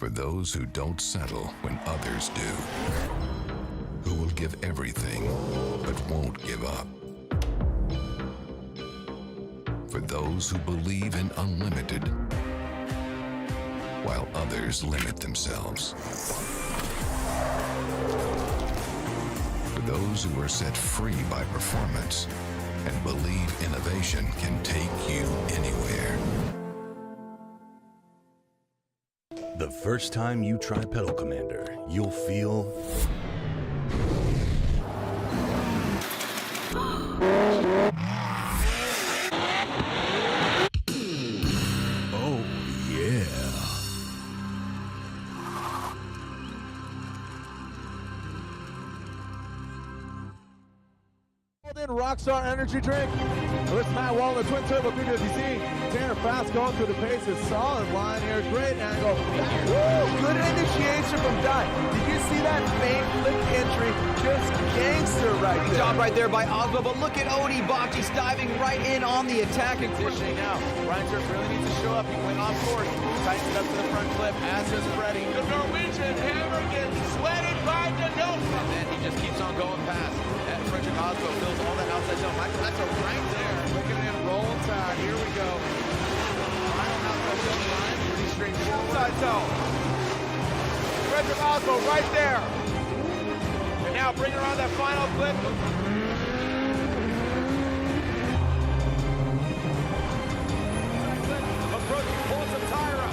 For those who don't settle when others do. Who will give everything, but won't give up. For those who believe in unlimited, while others limit themselves. For those who are set free by performance and believe innovation can take you anywhere. The first time you try Pedal Commander, you'll feel oh yeah. Rockstar energy drink. Here's Matt Wall, the twin turbo 350Z. Tanner fast going through the paces. Solid line here. Great angle. Woo! Good initiation from Dye. Did you see that faint flick entry? Just gangster right there. Good job right there by Aasbo, but look at Odie Bakchis diving right in on the attacking Pushing now. Ryan Turk really needs to show up. He went off course. Tightens it up to the front clip. Essa spreading. The Norwegian hammer gets sweated by Denofa. And then he just keeps on going past. And Frederick Aasbo fills all that outside zone. That's a right there. Looking in roll tide. Here we go. Final outside zone line. Pretty straightforward. Outside zone. Frederick Aasbo right there. And now bring her on that final clip. Approaching Olsen Tyra.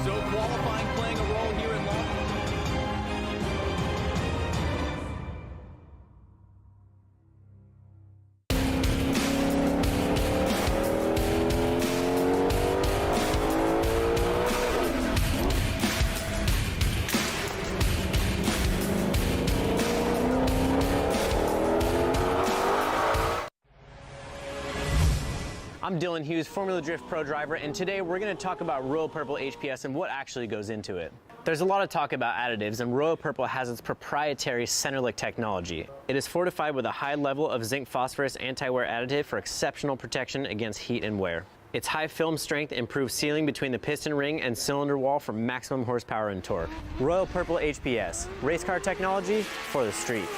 So qualifying playing a role here in Long. I'm Dylan Hughes, Formula Drift Pro Driver, and today we're going to talk about Royal Purple HPS and what actually goes into it. There's a lot of talk about additives, and Royal Purple has its proprietary Centerlick technology. It is fortified with a high level of zinc phosphorus anti-wear additive for exceptional protection against heat and wear. Its high film strength improves sealing between the piston ring and cylinder wall for maximum horsepower and torque. Royal Purple HPS, race car technology for the street.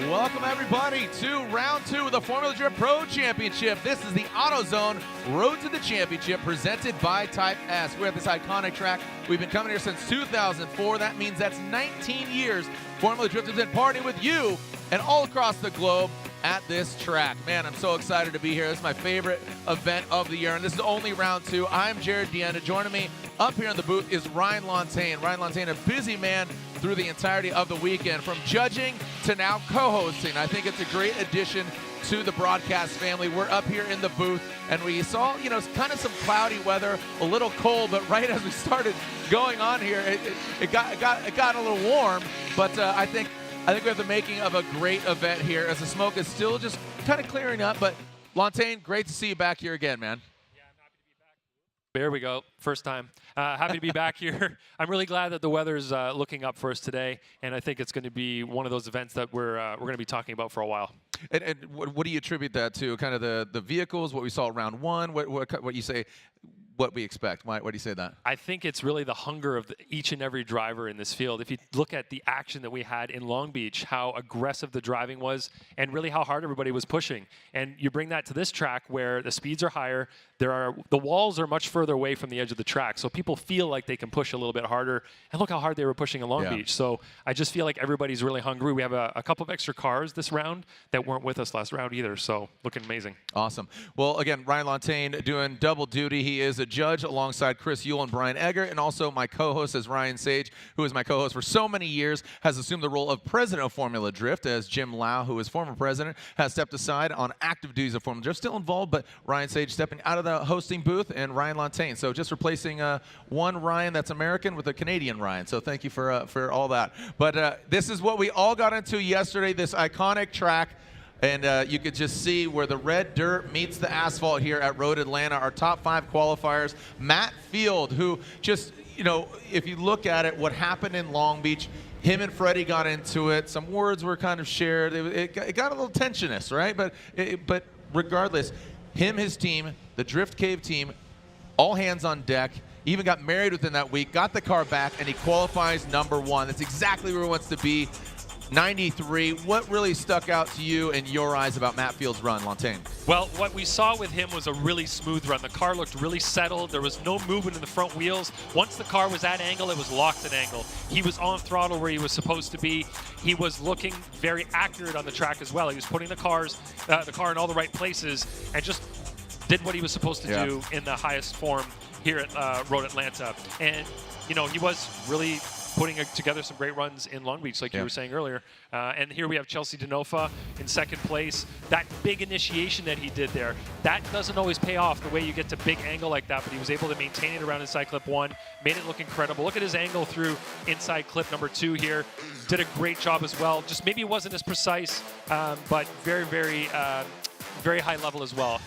Welcome everybody to round 2 of the Formula Drift Pro Championship. This is the AutoZone Road to the Championship presented by Type S. We're at this iconic track. We've been coming here since 2004. That means that's 19 years Formula Drift has been partying with you and all across the globe at this track. Man, I'm so excited to be here. This is my favorite event of the year, and this is only round 2. I'm Jared Deanna. Joining me up here in the booth is Ryan Lontaine. Ryan Lontaine, a busy man through the entirety of the weekend, from judging to now co-hosting. I think it's a great addition to the broadcast family. We're up here in the booth, and we saw, you know, kind of some cloudy weather, a little cold, but right as we started going on here, it got a little warm. But I think we have the making of a great event here, as the smoke is still just kind of clearing up. But Lontaine, great to see you back here again, man. There we go. First time. Happy to be back here. I'm really glad that the weather's looking up for us today, and I think it's going to be one of those events that we're going to be talking about for a while. And what do you attribute that to? Kind of the vehicles, what we saw round 1, what you say? what we expect. Why do you say that? I think it's really the hunger of each and every driver in this field. If you look at the action that we had in Long Beach, how aggressive the driving was, and really how hard everybody was pushing. And you bring that to this track where the speeds are higher, the walls are much further away from the edge of the track, so people feel like they can push a little bit harder. And look how hard they were pushing in Long Beach. So I just feel like everybody's really hungry. We have a couple of extra cars this round that weren't with us last round either, so looking amazing. Awesome. Well, again, Ryan Lantain doing double duty. He is a judge alongside Chris Yule and Brian Egger, and also my co-host is Ryan Sage, who is my co-host for so many years, has assumed the role of president of Formula Drift, as Jim Lau, who is former president, has stepped aside on active duties of Formula Drift, still involved, but Ryan Sage stepping out of the hosting booth, and Ryan Lantain. So just replacing one Ryan that's American with a Canadian Ryan. So thank you for all that. But this is what we all got into yesterday, this iconic track. And you could just see where the red dirt meets the asphalt here at Road Atlanta. Our top 5 qualifiers, Matt Field, who just, if you look at it, what happened in Long Beach, him and Freddie got into it. Some words were kind of shared. It got a little tensionous, right? But regardless, his team, the Drift Cave team, all hands on deck. Even got married within that week, got the car back, and he qualifies #1. That's exactly where he wants to be. 93. What really stuck out to you in your eyes about Matt Field's run, Lantain? Well, what we saw with him was a really smooth run. The car looked really settled. There was no movement in the front wheels. Once the car was at angle, it was locked at angle. He was on throttle where he was supposed to be. He was looking very accurate on the track as well. He was putting the car in all the right places and just did what he was supposed to do in the highest form here at Road Atlanta. And, he was really putting together some great runs in Long Beach, like you were saying earlier. And here we have Chelsea Denofa in 2nd place. That big initiation that he did there, that doesn't always pay off the way you get to big angle like that, but he was able to maintain it around inside clip 1, made it look incredible. Look at his angle through inside clip number 2 here. Did a great job as well. Just maybe it wasn't as precise, but very, very high level as well,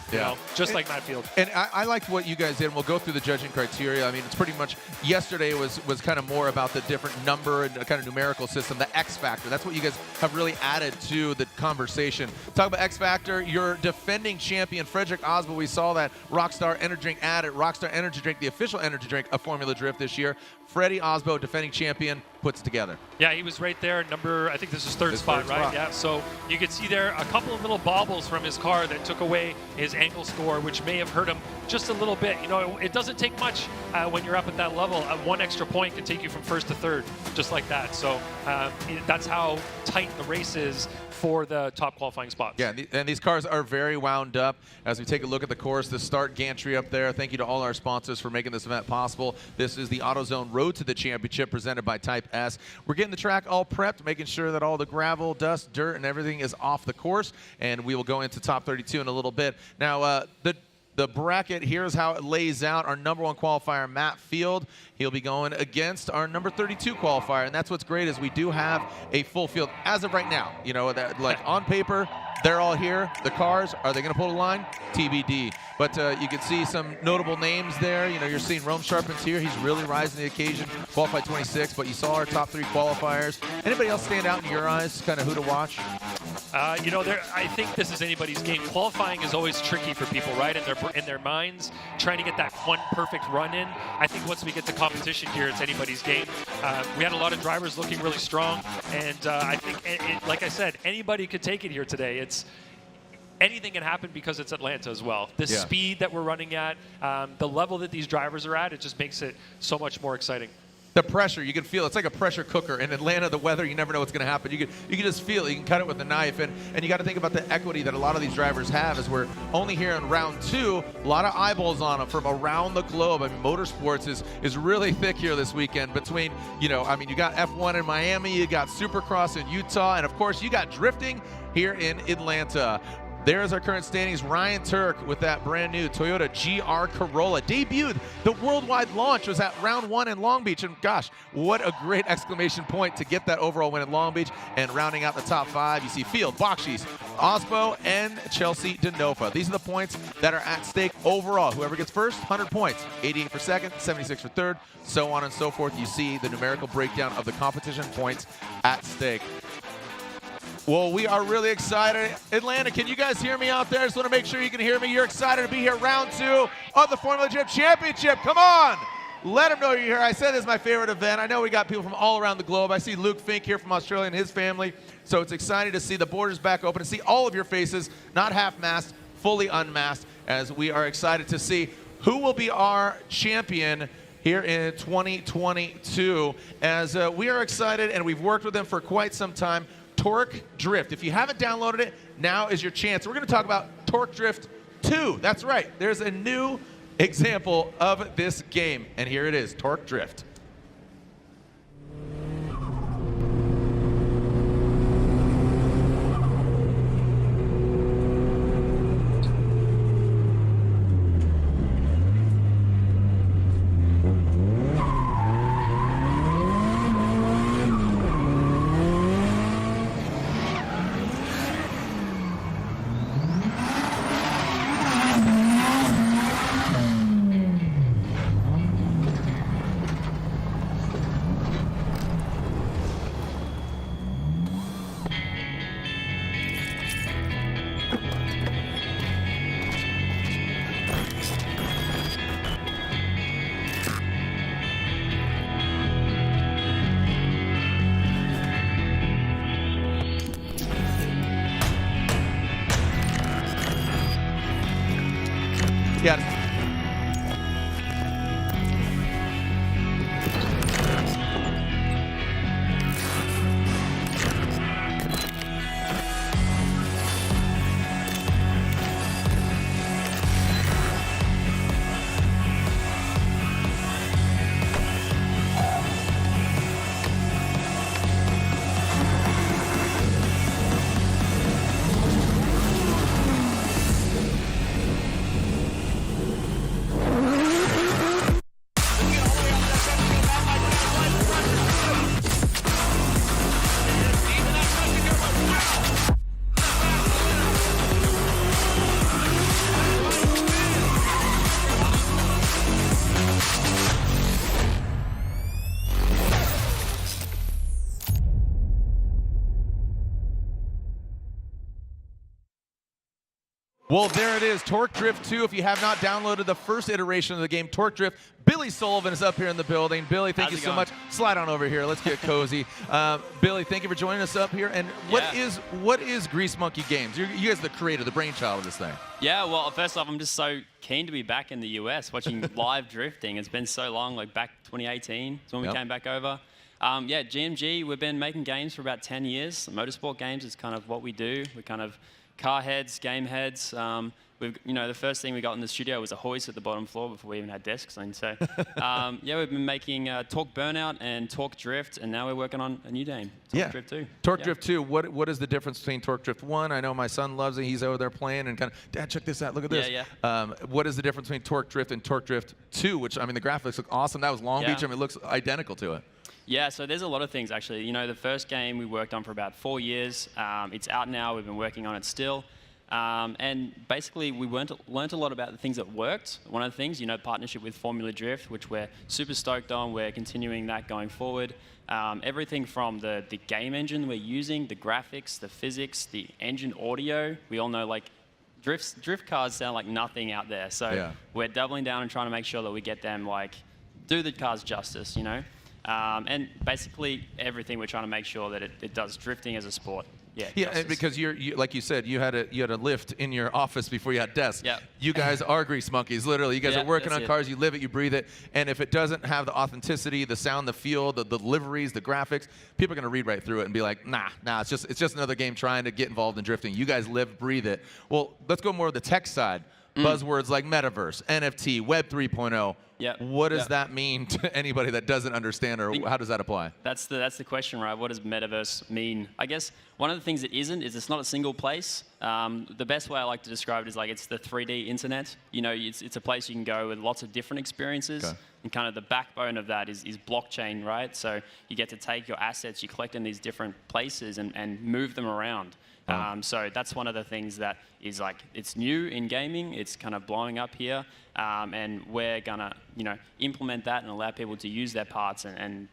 just like Matt Field. And I liked what you guys did, and we'll go through the judging criteria. I mean, it's pretty much, yesterday was kind of more about the different number and kind of numerical system, the X factor. That's what you guys have really added to the conversation. Talk about X factor, your defending champion, Frederick Aasbo. We saw that Rockstar Energy Drink added. Rockstar Energy Drink, the official energy drink of Formula Drift this year. Freddie Aasbo, defending champion, puts together. Yeah, he was right there, I think this is third spot, right? Yeah, so you could see there a couple of little bobbles from his car that took away his angle score, which may have hurt him just a little bit. It doesn't take much when you're up at that level. One extra point can take you from 1st to 3rd, just like that. So that's how tight the race is for the top qualifying spots. Yeah, and these cars are very wound up. As we take a look at the course, the start gantry up there. Thank you to all our sponsors for making this event possible. This is the AutoZone Road to the Championship presented by Type S. We're getting the track all prepped, making sure that all the gravel, dust, dirt, and everything is off the course, and we will go into top 32 in a little bit. Now, the bracket, here's how it lays out. Our #1 qualifier, Matt Field, he'll be going against our number 32 qualifier, and that's what's great is we do have a full field as of right now. That, like on paper, they're all here. The cars, are they going to pull a line? TBD. But you can see some notable names there. You're seeing Charpentier. He's really rising to the occasion. Qualified 26, but you saw our top 3 qualifiers. Anybody else stand out in your eyes, kind of who to watch? I think this is anybody's game. Qualifying is always tricky for people, right? In their minds, trying to get that one perfect run in. I think once we get to competition here, it's anybody's game. We had a lot of drivers looking really strong, and I think, like I said, anybody could take it here today. Anything can happen because it's Atlanta as well. The speed that we're running at, the level that these drivers are at, it just makes it so much more exciting. The pressure, you can feel it's like a pressure cooker. In Atlanta, the weather, you never know what's going to happen. You can just feel it. You can cut it with a knife. And you got to think about the equity that a lot of these drivers have as we're only here in round 2. A lot of eyeballs on them from around the globe. I mean, Motorsports is really thick here this weekend between, you got F1 in Miami, you got Supercross in Utah, and of course, you got drifting here in Atlanta. There's our current standings. Ryan Tuerck with that brand new Toyota GR Corolla. Debuted. The worldwide launch was at round 1 in Long Beach. And gosh, what a great exclamation point to get that overall win in Long Beach. And rounding out the top 5, you see Field, Bakchis, Aasbo, and Chelsea Denofa. These are the points that are at stake overall. Whoever gets first, 100 points. 88 for second, 76 for third, so on and so forth. You see the numerical breakdown of the competition points at stake. Well, we are really excited. Atlanta, can you guys hear me out there? Just want to make sure you can hear me. You're excited to be here, round 2 of the Formula Drift Championship. Come on. Let them know you're here. I said this is my favorite event. I know we got people from all around the globe. I see Luke Fink here from Australia and his family. So it's exciting to see the borders back open, to see all of your faces, not half-masked, fully unmasked, as we are excited to see who will be our champion here in 2022. As we are excited, and we've worked with them for quite some time, Tuerck Drift. If you haven't downloaded it, now is your chance. We're going to talk about Tuerck Drift 2. That's right. There's a new example of this game, and here it is, Tuerck Drift. Yeah. Well, there it is, Tuerck Drift 2. If you have not downloaded the first iteration of the game, Tuerck Drift, Billy Sullivan is up here in the building. Billy, thank you so much. Slide on over here. Let's get cozy. Billy, thank you for joining us up here. And what is Grease Monkey Games? You guys are the creator, the brainchild of this thing. Yeah, well, first off, I'm just so keen to be back in the US watching live drifting. It's been so long, like back 2018 is when we came back over. Yeah, GMG, we've been making games for about 10 years. Motorsport games is kind of what we do. We're kind of car heads, game heads. The first thing we got in the studio was a hoist at the bottom floor before we even had desks. And so, yeah, we've been making Tuerck Burnout and Tuerck Drift, and now we're working on a new game, Tuerck Drift 2. Tuerck Drift 2, what is the difference between Tuerck Drift 1? I know my son loves it. He's over there playing and kind of, Dad, check this out. Look at this. What is the difference between Tuerck Drift and Tuerck Drift 2, which, I mean, the graphics look awesome. That was Long Beach. I mean, it looks identical to it. Yeah, so there's a lot of things, actually. You know, the first game we worked on for about 4 years. It's out now. We've been working on it still. And basically, we learned a lot about the things that worked. One of the things, partnership with Formula Drift, which we're super stoked on. We're continuing that going forward. Everything from the game engine we're using, the graphics, the physics, the engine audio. We all know, like, drift cars sound like nothing out there. So we're doubling down and trying to make sure that we get them, like, do the cars justice, And basically, everything we're trying to make sure that it does drifting as a sport. Yeah, and because you like you said, you had a lift in your office before you had desks. Yeah. You guys are grease monkeys, literally. You guys are working on cars, you live it, you breathe it, and if it doesn't have the authenticity, the sound, the feel, the liveries, the graphics, people are gonna read right through it and be like, nah, it's just another game trying to get involved in drifting. You guys live, breathe it. Well, let's go more of the tech side. Buzzwords like metaverse, NFT, Web 3.0. What does that mean to anybody that doesn't understand, or how does that apply? That's the question, right? What does metaverse mean? I guess one of the things it isn't is it's not a single place. The best way I like to describe it is like it's the 3D internet. It's a place you can go with lots of different experiences. And kind of the backbone of that is blockchain, right? So you get to take your assets you collect in these different places and move them around. So that's one of the things that is like, it's new in gaming, it's kind of blowing up here, and we're gonna, implement that and allow people to use their parts and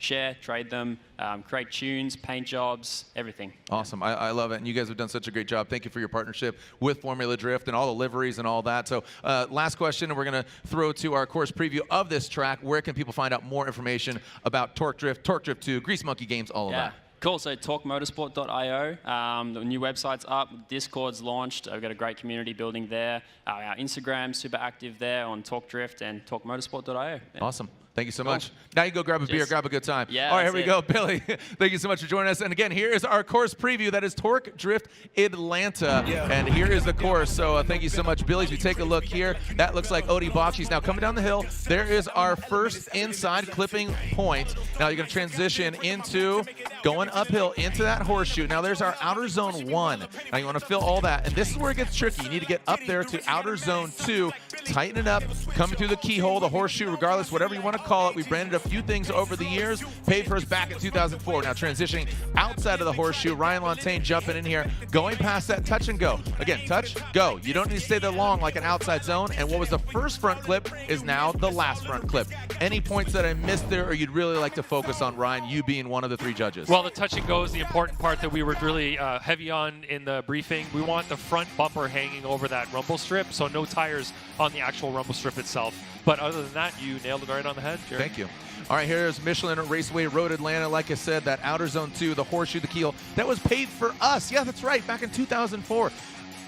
share, trade them, create tunes, paint jobs, everything. Awesome. I love it. And you guys have done such a great job. Thank you for your partnership with Formula Drift and all the liveries and all that. So last question, and we're going to throw to our course preview of this track. Where can people find out more information about Tuerck Drift, Tuerck Drift 2, Grease Monkey Games, all of that? Cool. So talkmotorsport.io. The new website's up. Discord's launched. I've got a great community building there. Our Instagram's super active there on Tuerck Drift and talkmotorsport.io. Yeah. Awesome. Thank you so much. Now you go grab a beer, grab a good time. Yeah, all right, here we go. Billy, thank you so much for joining us. And again, here is our course preview. That is Tuerck Drift Atlanta. And here is the course. So thank you so much, Billy. As we take a look here, that looks like Bakchis. Now coming down the hill, there is our first inside clipping point. Now you're going to transition into going uphill into that horseshoe. Now there's our outer zone 1. Now you want to fill all that. And this is where it gets tricky. You need to get up there to outer zone 2, tighten it up, coming through the keyhole, the horseshoe, regardless, whatever you want to call it. We branded a few things over the years. Paid for us back in 2004. Now transitioning outside of the horseshoe, Ryan Lontaine jumping in here, going past that touch and go. Again, touch, go. You don't need to stay there long like an outside zone. And what was the first front clip is now the last front clip. Any points that I missed there or you'd really like to focus on, Ryan, you being one of the 3 judges? Well, the touch and go is the important part that we were really heavy on in the briefing. We want the front bumper hanging over that rumble strip, so no tires on the actual rumble strip itself. But other than that, you nailed it right on the head, Jared. Thank you. All right, here's Michelin Raceway Road Atlanta. Like I said, that outer zone 2, the horseshoe, the keel, that was paid for us. Yeah, that's right, back in 2004.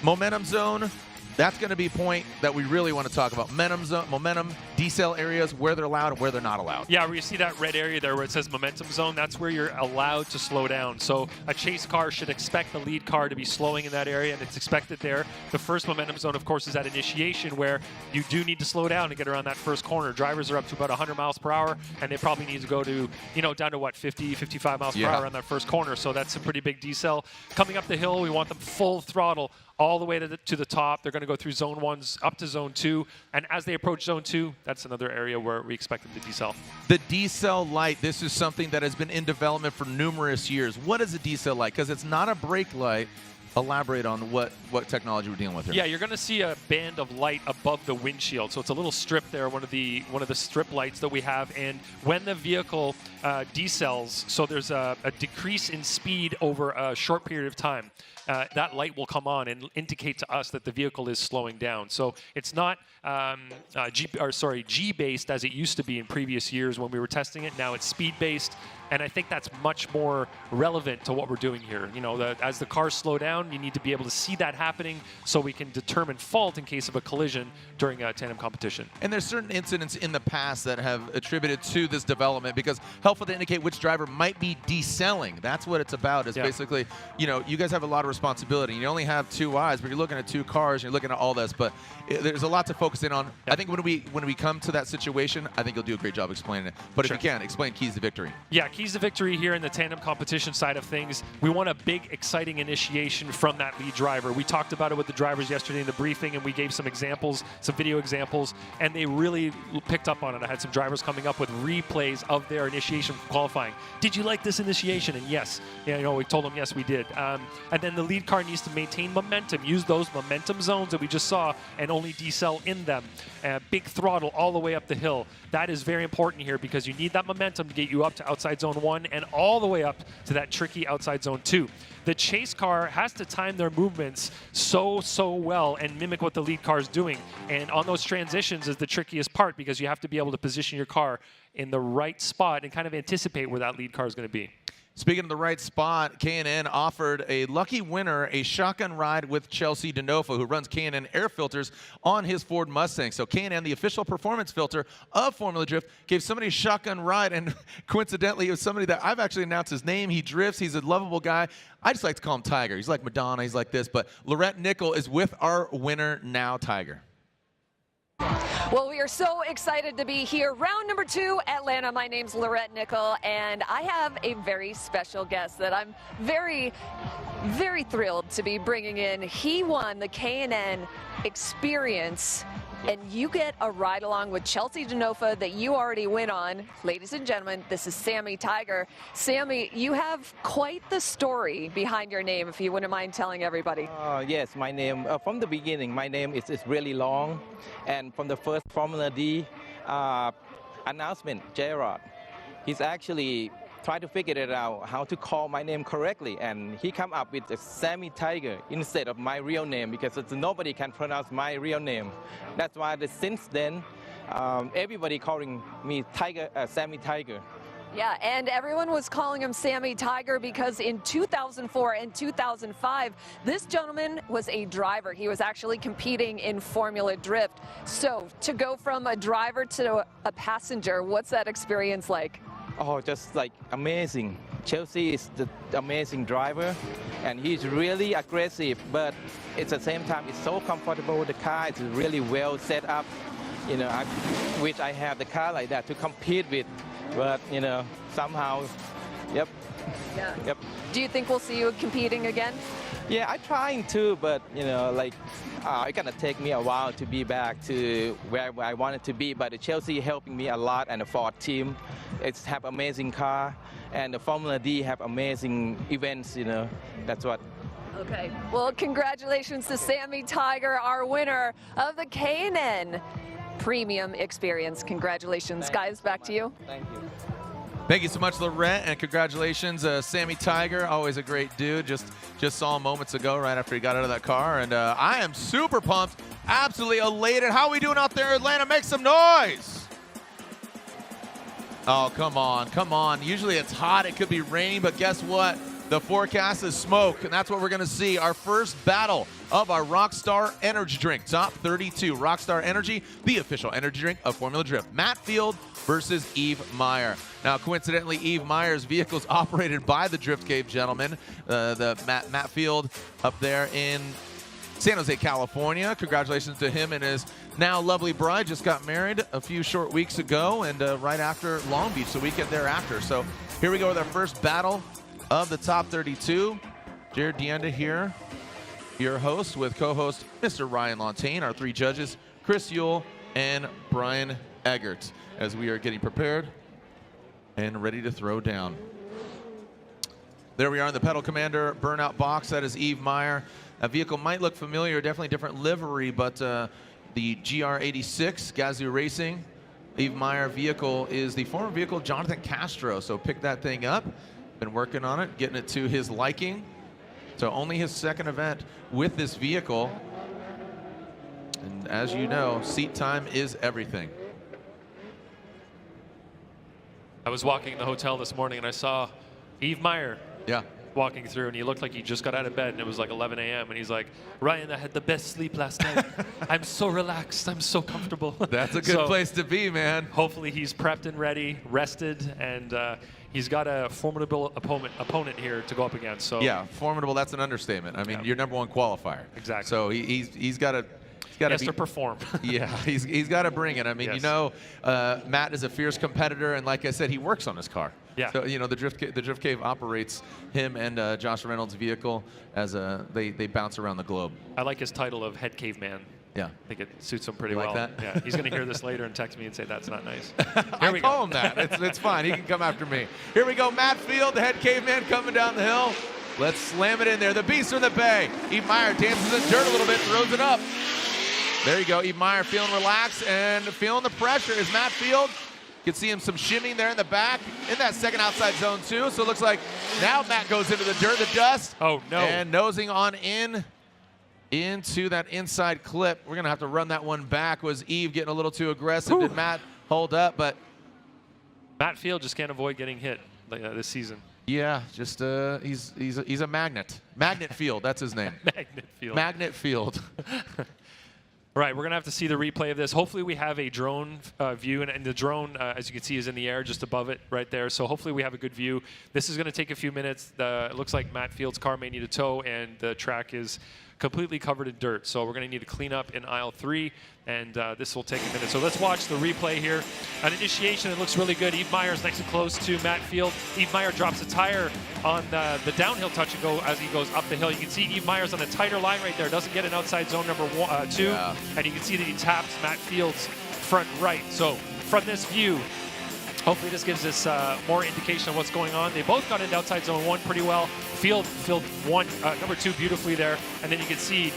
Momentum zone. That's going to be a point that we really want to talk about. Momentum, decel areas, where they're allowed and where they're not allowed. Yeah, where you see that red area there where it says momentum zone, that's where you're allowed to slow down. So a chase car should expect the lead car to be slowing in that area, and it's expected there. The first momentum zone, of course, is at initiation where you do need to slow down to get around that first corner. Drivers are up to about 100 miles per hour, and they probably need to go to, down to what, 50, 55 miles per hour on that first corner. So that's a pretty big decel. Coming up the hill, we want them full throttle all the way to the top. They're going to go through zone 1s up to zone 2. And as they approach zone 2, that's another area where we expect them to decel. The decel light, this is something that has been in development for numerous years. What is a decel light? Because it's not a brake light. Elaborate on what technology we're dealing with here. Yeah, you're going to see a band of light above the windshield. So it's a little strip there, one of the strip lights that we have. And when the vehicle decels, so there's a decrease in speed over a short period of time, that light will come on and indicate to us that the vehicle is slowing down. So it's not G-based as it used to be in previous years when we were testing it. Now it's speed-based, and I think that's much more relevant to what we're doing here. As the cars slow down, you need to be able to see that happening so we can determine fault in case of a collision during a tandem competition. And there's certain incidents in the past that have attributed to this development because helpful to indicate which driver might be decelling. That's what it's about. Is basically, you guys have a lot of responsibility. You only have 2 eyes, but you're looking at 2 cars, and you're looking at all this. But there's a lot to focus in on. I think when we come to that situation, I think you'll do a great job explaining it. But if you can, explain keys to victory. Yeah, keys to victory here in the tandem competition side of things. We want a big, exciting initiation from that lead driver. We talked about it with the drivers yesterday in the briefing, and we gave some examples, some video examples, and they really picked up on it. I had some drivers coming up with replays of their initiation qualifying. Did you like this initiation? And yes, we told them yes, we did. And then the lead car needs to maintain momentum, use those momentum zones that we just saw, and only decel in them. Big throttle all the way up the hill. That is very important here because you need that momentum to get you up to outside zone 1 and all the way up to that tricky outside zone 2. The chase car has to time their movements so well and mimic what the lead car is doing. And on those transitions is the trickiest part because you have to be able to position your car in the right spot and kind of anticipate where that lead car is going to be. Speaking of the right spot, K&N offered a lucky winner a shotgun ride with Chelsea Denofa, who runs K&N air filters on his Ford Mustang. So K&N, the official performance filter of Formula Drift, gave somebody a shotgun ride, and coincidentally, it was somebody that I've actually announced his name. He drifts. He's a lovable guy. I just like to call him Tiger. He's like Madonna. He's like this. But Lorette Nickel is with our winner now, Tiger. Well, we are so excited to be here. Round number 2, Atlanta. My name's Lorette Nickel, and I have a very special guest that I'm very, very thrilled to be bringing in. He won the K&N Experience, and you get a ride along with Chelsea Denofa that you already went on. Ladies and gentlemen, this is Sammy Tiger. Sammy, you have quite the story behind your name, if you wouldn't mind telling everybody. Yes, my name, from the beginning, my name is really long. And from the first Formula D announcement, Gerard, he's actually trying to figure it out how to call my name correctly, and he come up with a Sammy Tiger instead of my real name because nobody can pronounce my real name. That's why since then, everybody calling me Tiger, Sammy Tiger. Yeah, and everyone was calling him Sammy Tiger because in 2004 and 2005, this gentleman was a driver. He was actually competing in Formula Drift. So to go from a driver to a passenger, what's that experience like? Oh, just like amazing. Chelsea is the amazing driver, and he's really aggressive, but at the same time, it's so comfortable. The car is really well set up. You know, I wish I have the car like that to compete with. But, you know, somehow, yep. Yeah. Yep. Do you think we'll see you competing again? Yeah, I'm trying to, but, you know, like, it's going to take me a while to be back to where I wanted to be. But the Chelsea helping me a lot, and the Ford team, it's have amazing car, and the Formula D have amazing events, you know. That's what. Okay. Well, congratulations to Sammy Tiger, our winner of the K&N Premium Experience. Congratulations, guys. Back to you. Thank you. Thank you so much, Lorette, and congratulations, Sammy Tiger. Always a great dude. Just saw him moments ago, right after he got out of that car, and I am super pumped, absolutely elated. How are we doing out there, Atlanta? Make some noise. Oh, come on, come on. Usually it's hot. It could be rain, but guess what? The forecast is smoke, and that's what we're going to see. Our first battle of our Rockstar Energy Drink, Top 32. Rockstar Energy, the official energy drink of Formula Drift. Matt Field versus Eve Meyer. Now, coincidentally, Eve Meyer's vehicle is operated by the Drift Cave gentleman, Matt Field up there in San Jose, California. Congratulations to him and his now lovely bride. Just got married a few short weeks ago, and right after Long Beach, the weekend thereafter. So here we go with our first battle of the Top 32. Jared Deenda here, your host, with co-host Mr. Ryan Lontaine, our three judges, Chris Yule and Brian Eggert, as we are getting prepared and ready to throw down. There we are in the Pedal Commander burnout box. That is Eve Meyer. That vehicle might look familiar, definitely different livery, but the GR86 Gazoo Racing Eve Meyer vehicle is the former vehicle of Jonathan Castro, so pick that thing up. Been working on it, getting it to his liking. So only his second event with this vehicle. And as you know, seat time is everything. I was walking in the hotel this morning and I saw Eve Meyer walking through, and he looked like he just got out of bed, and it was like 11 a.m. and he's like, Ryan, I had the best sleep last night. I'm so relaxed. I'm so comfortable. That's a good place to be, man. Hopefully he's prepped and ready, rested, and he's got a formidable opponent here to go up against. So yeah, formidable, that's an understatement. I mean, your number one qualifier. Exactly. So he's got to he has to perform. Yeah, he's got to bring it. I mean, you know, Matt is a fierce competitor, and like I said, he works on his car. Yeah. So, you know, the Drift Cave operates him and Josh Reynolds' vehicle as they bounce around the globe. I like his title of Head Caveman. Yeah. I think it suits him pretty You well. like that? Yeah. He's going to hear this later and text me and say that's not nice. I call him that. It's fine. He can come after me. Here we go. Matt Field, the Head Caveman, coming down the hill. Let's slam it in there. The beast from the bay. Eve Meyer dances in dirt a little bit, throws it up. There you go. Eve Meyer feeling relaxed and feeling the pressure. Is Matt Field? You can see him some shimming there in the back in that second outside zone too. So it looks like now Matt goes into the dirt, the dust. Oh, no. And nosing on into that inside clip. We're going to have to run that one back. Was Eve getting a little too aggressive? Whew. Did Matt hold up? But Matt Field just can't avoid getting hit this season. yeah, just he's a magnet. Magnet Field, that's his name. Magnet Field. Magnet Field. Right, we're going to have to see the replay of this. Hopefully we have a drone view, and the drone, as you can see, is in the air just above it right there. So hopefully we have a good view. This is going to take a few minutes. It looks like Matt Field's car may need a tow, and the track is completely covered in dirt. So we're going to need to clean up in aisle 3, and this will take a minute. So let's watch the replay here. An initiation, it looks really good. Eve Meyer's nice and close to Matt Field. Eve Meyer drops a tire on the downhill touch and go as he goes up the hill. You can see Eve Meyer's on a tighter line right there. Doesn't get an outside zone number 2. Yeah. And you can see that he taps Matt Field's front right. So from this view, hopefully this gives us more indication of what's going on. They both got into outside zone 1 pretty well. Field number 2 beautifully there. And then you can see,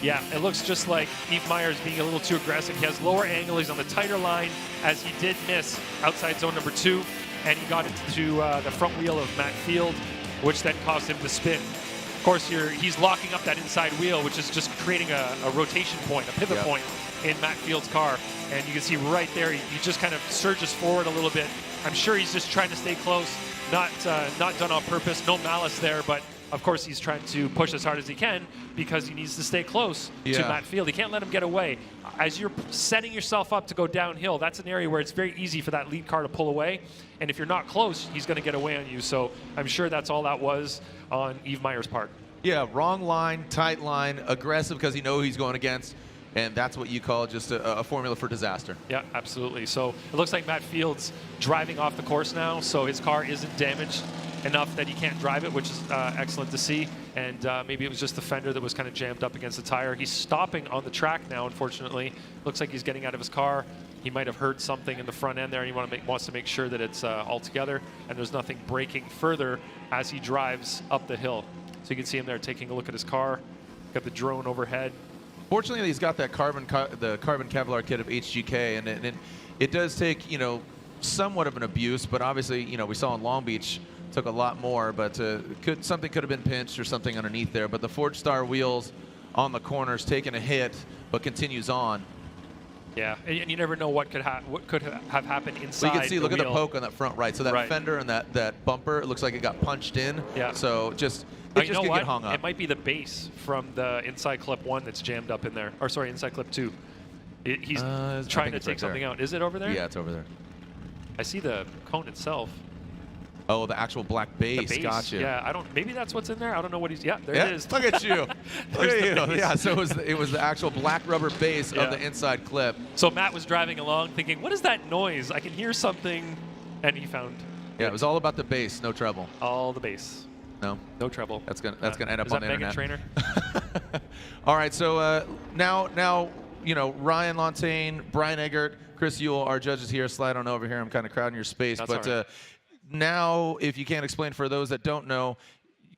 yeah, it looks just like Eve Meyer's being a little too aggressive. He has lower angle. He's on the tighter line as he did miss outside zone number 2. and he got into the front wheel of Matt Field, which then caused him to spin. Of course, he's locking up that inside wheel, which is just creating a rotation point, a pivot point in Matt Field's car. And you can see right there, he just kind of surges forward a little bit. I'm sure he's just trying to stay close, not done on purpose, no malice there, but of course he's trying to push as hard as he can because he needs to stay close to Matt Field. He can't let him get away. As you're setting yourself up to go downhill, that's an area where it's very easy for that lead car to pull away. And if you're not close, he's going to get away on you. So I'm sure that's all that was on Yves Meyer's part. Yeah, wrong line, tight line, aggressive because he knows who he's going against. And that's what you call just a formula for disaster. Yeah, absolutely. So it looks like Matt Field's driving off the course now, so his car isn't damaged enough that he can't drive it, which is excellent to see. And maybe it was just the fender that was kind of jammed up against the tire. He's stopping on the track now, unfortunately. Looks like he's getting out of his car. He might have heard something in the front end there, and he wants to make sure that it's all together and there's nothing breaking further as he drives up the hill. So you can see him there taking a look at his car. Got the drone overhead. Fortunately, he's got that carbon Kevlar kit of HGK, and it does take, somewhat of an abuse, but obviously, we saw in Long Beach took a lot more, but something could have been pinched or something underneath there. But the Forge Star wheels on the corners taking a hit, but continues on. Yeah, and you never know what could have happened inside. Well, you can see, look at the wheel. poke on that front right. So that fender and that bumper, it looks like it got punched in. Yeah. So just It just could get hung up. It might be the base from the inside clip 1 that's jammed up in there. Or sorry, inside clip 2. He's trying to take something out. Is it over there? Yeah, it's over there. I see the cone itself. Oh, the actual black base. The base. Gotcha. Yeah, maybe that's what's in there. I don't know what he's. Yeah, there it is. Look at you. Look at you. Yeah, so it was the actual black rubber base of the inside clip. So Matt was driving along thinking, what is that noise? I can hear something, and he found. Yeah, it was all about the base, no treble. All the base. No trouble. That's gonna end up on the internet. Is that Megan Trainor? All right, so now Ryan Lontaine, Brian Eggert, Chris Ewell, our judges here. Slide on over here. I'm kind of crowding your space, That's but all right. now, if you can't explain for those that don't know,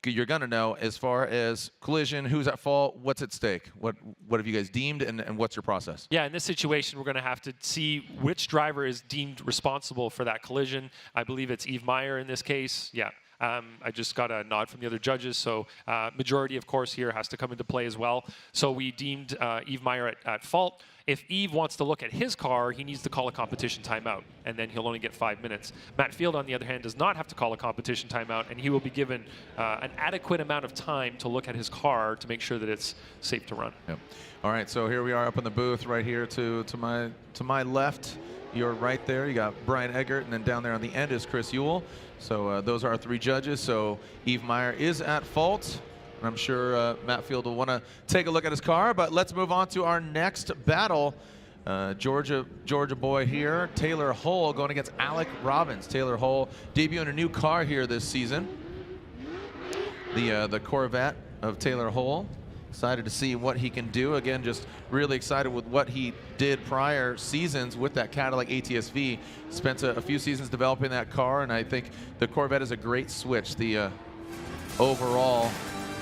you're gonna know as far as collision, who's at fault, what's at stake, what have you guys deemed, and what's your process? Yeah, in this situation, we're going to have to see which driver is deemed responsible for that collision. I believe it's Yves Meyer in this case. Yeah. I just got a nod from the other judges, so majority, of course, here has to come into play as well. So we deemed Yves Meyer at fault. If Yves wants to look at his car, he needs to call a competition timeout, and then he'll only get 5 minutes. Matt Field, on the other hand, does not have to call a competition timeout, and he will be given an adequate amount of time to look at his car to make sure that it's safe to run. Yep. All right, so here we are up in the booth right here to my left. You're right there. You got Brian Eggert, and then down there on the end is Chris Ewell. So those are our 3 judges. So Yves Meyer is at fault. And I'm sure Matt Field will want to take a look at his car. But let's move on to our next battle. Georgia boy here, Taylor Hull going against Alec Robbins. Taylor Hull debuting a new car here this season. The Corvette of Taylor Hull. Excited to see what he can do. Again, just really excited with what he did prior seasons with that Cadillac ATS-V. Spent a few seasons developing that car, and I think the Corvette is a great switch, the overall.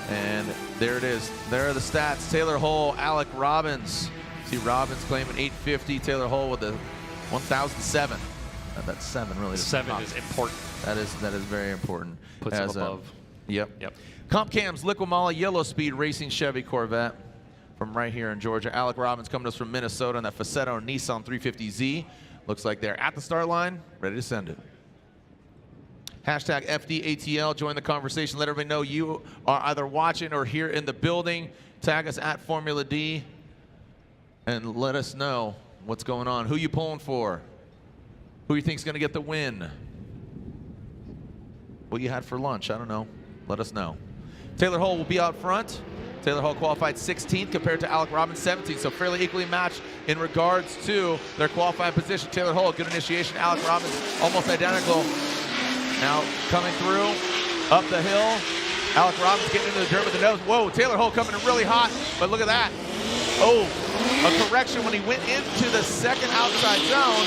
And there it is. There are the stats. Taylor Hull, Alec Robbins. See Robbins claiming 850, Taylor Hull with the 1007. That's 7 really. 7 is important. That is very important. Puts him above. Yep. Comp Cams, Liqui-Moly, Yellow Speed Racing Chevy Corvette from right here in Georgia. Alec Robbins coming to us from Minnesota on that Facetto Nissan 350Z. Looks like they're at the start line, ready to send it. Hashtag FDATL, join the conversation. Let everybody know you are either watching or here in the building. Tag us at Formula D and let us know what's going on. Who you pulling for? Who you think's going to get the win? What you had for lunch? I don't know. Let us know. Taylor Hull will be out front. Taylor Hull qualified 16th compared to Alec Robbins 17th, so fairly equally matched in regards to their qualifying position. Taylor Hull, good initiation. Alec Robbins, almost identical. Now coming through, up the hill. Alec Robbins getting into the dirt with the nose. Whoa, Taylor Hull coming in really hot, but look at that. Oh, a correction when he went into the second outside zone.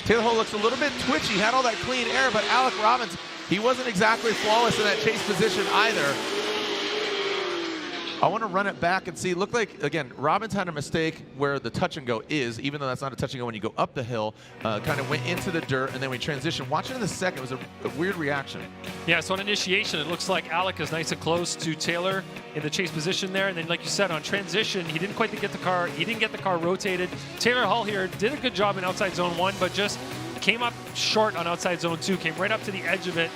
Taylor Hull looks a little bit twitchy, had all that clean air, but Alec Robbins, he wasn't exactly flawless in that chase position either. I want to run it back and see. Looked like, again, Robbins had a mistake where the touch and go is, even though that's not a touch and go when you go up the hill, kind of went into the dirt, and then we transitioned. Watching in the second, it was a weird reaction. Yeah, so on initiation, it looks like Alec is nice and close to Taylor in the chase position there. And then, like you said, on transition, he didn't quite get the car. He didn't get the car rotated. Taylor Hall here did a good job in outside zone 1, but just came up short on outside zone 2, came right up to the edge of it,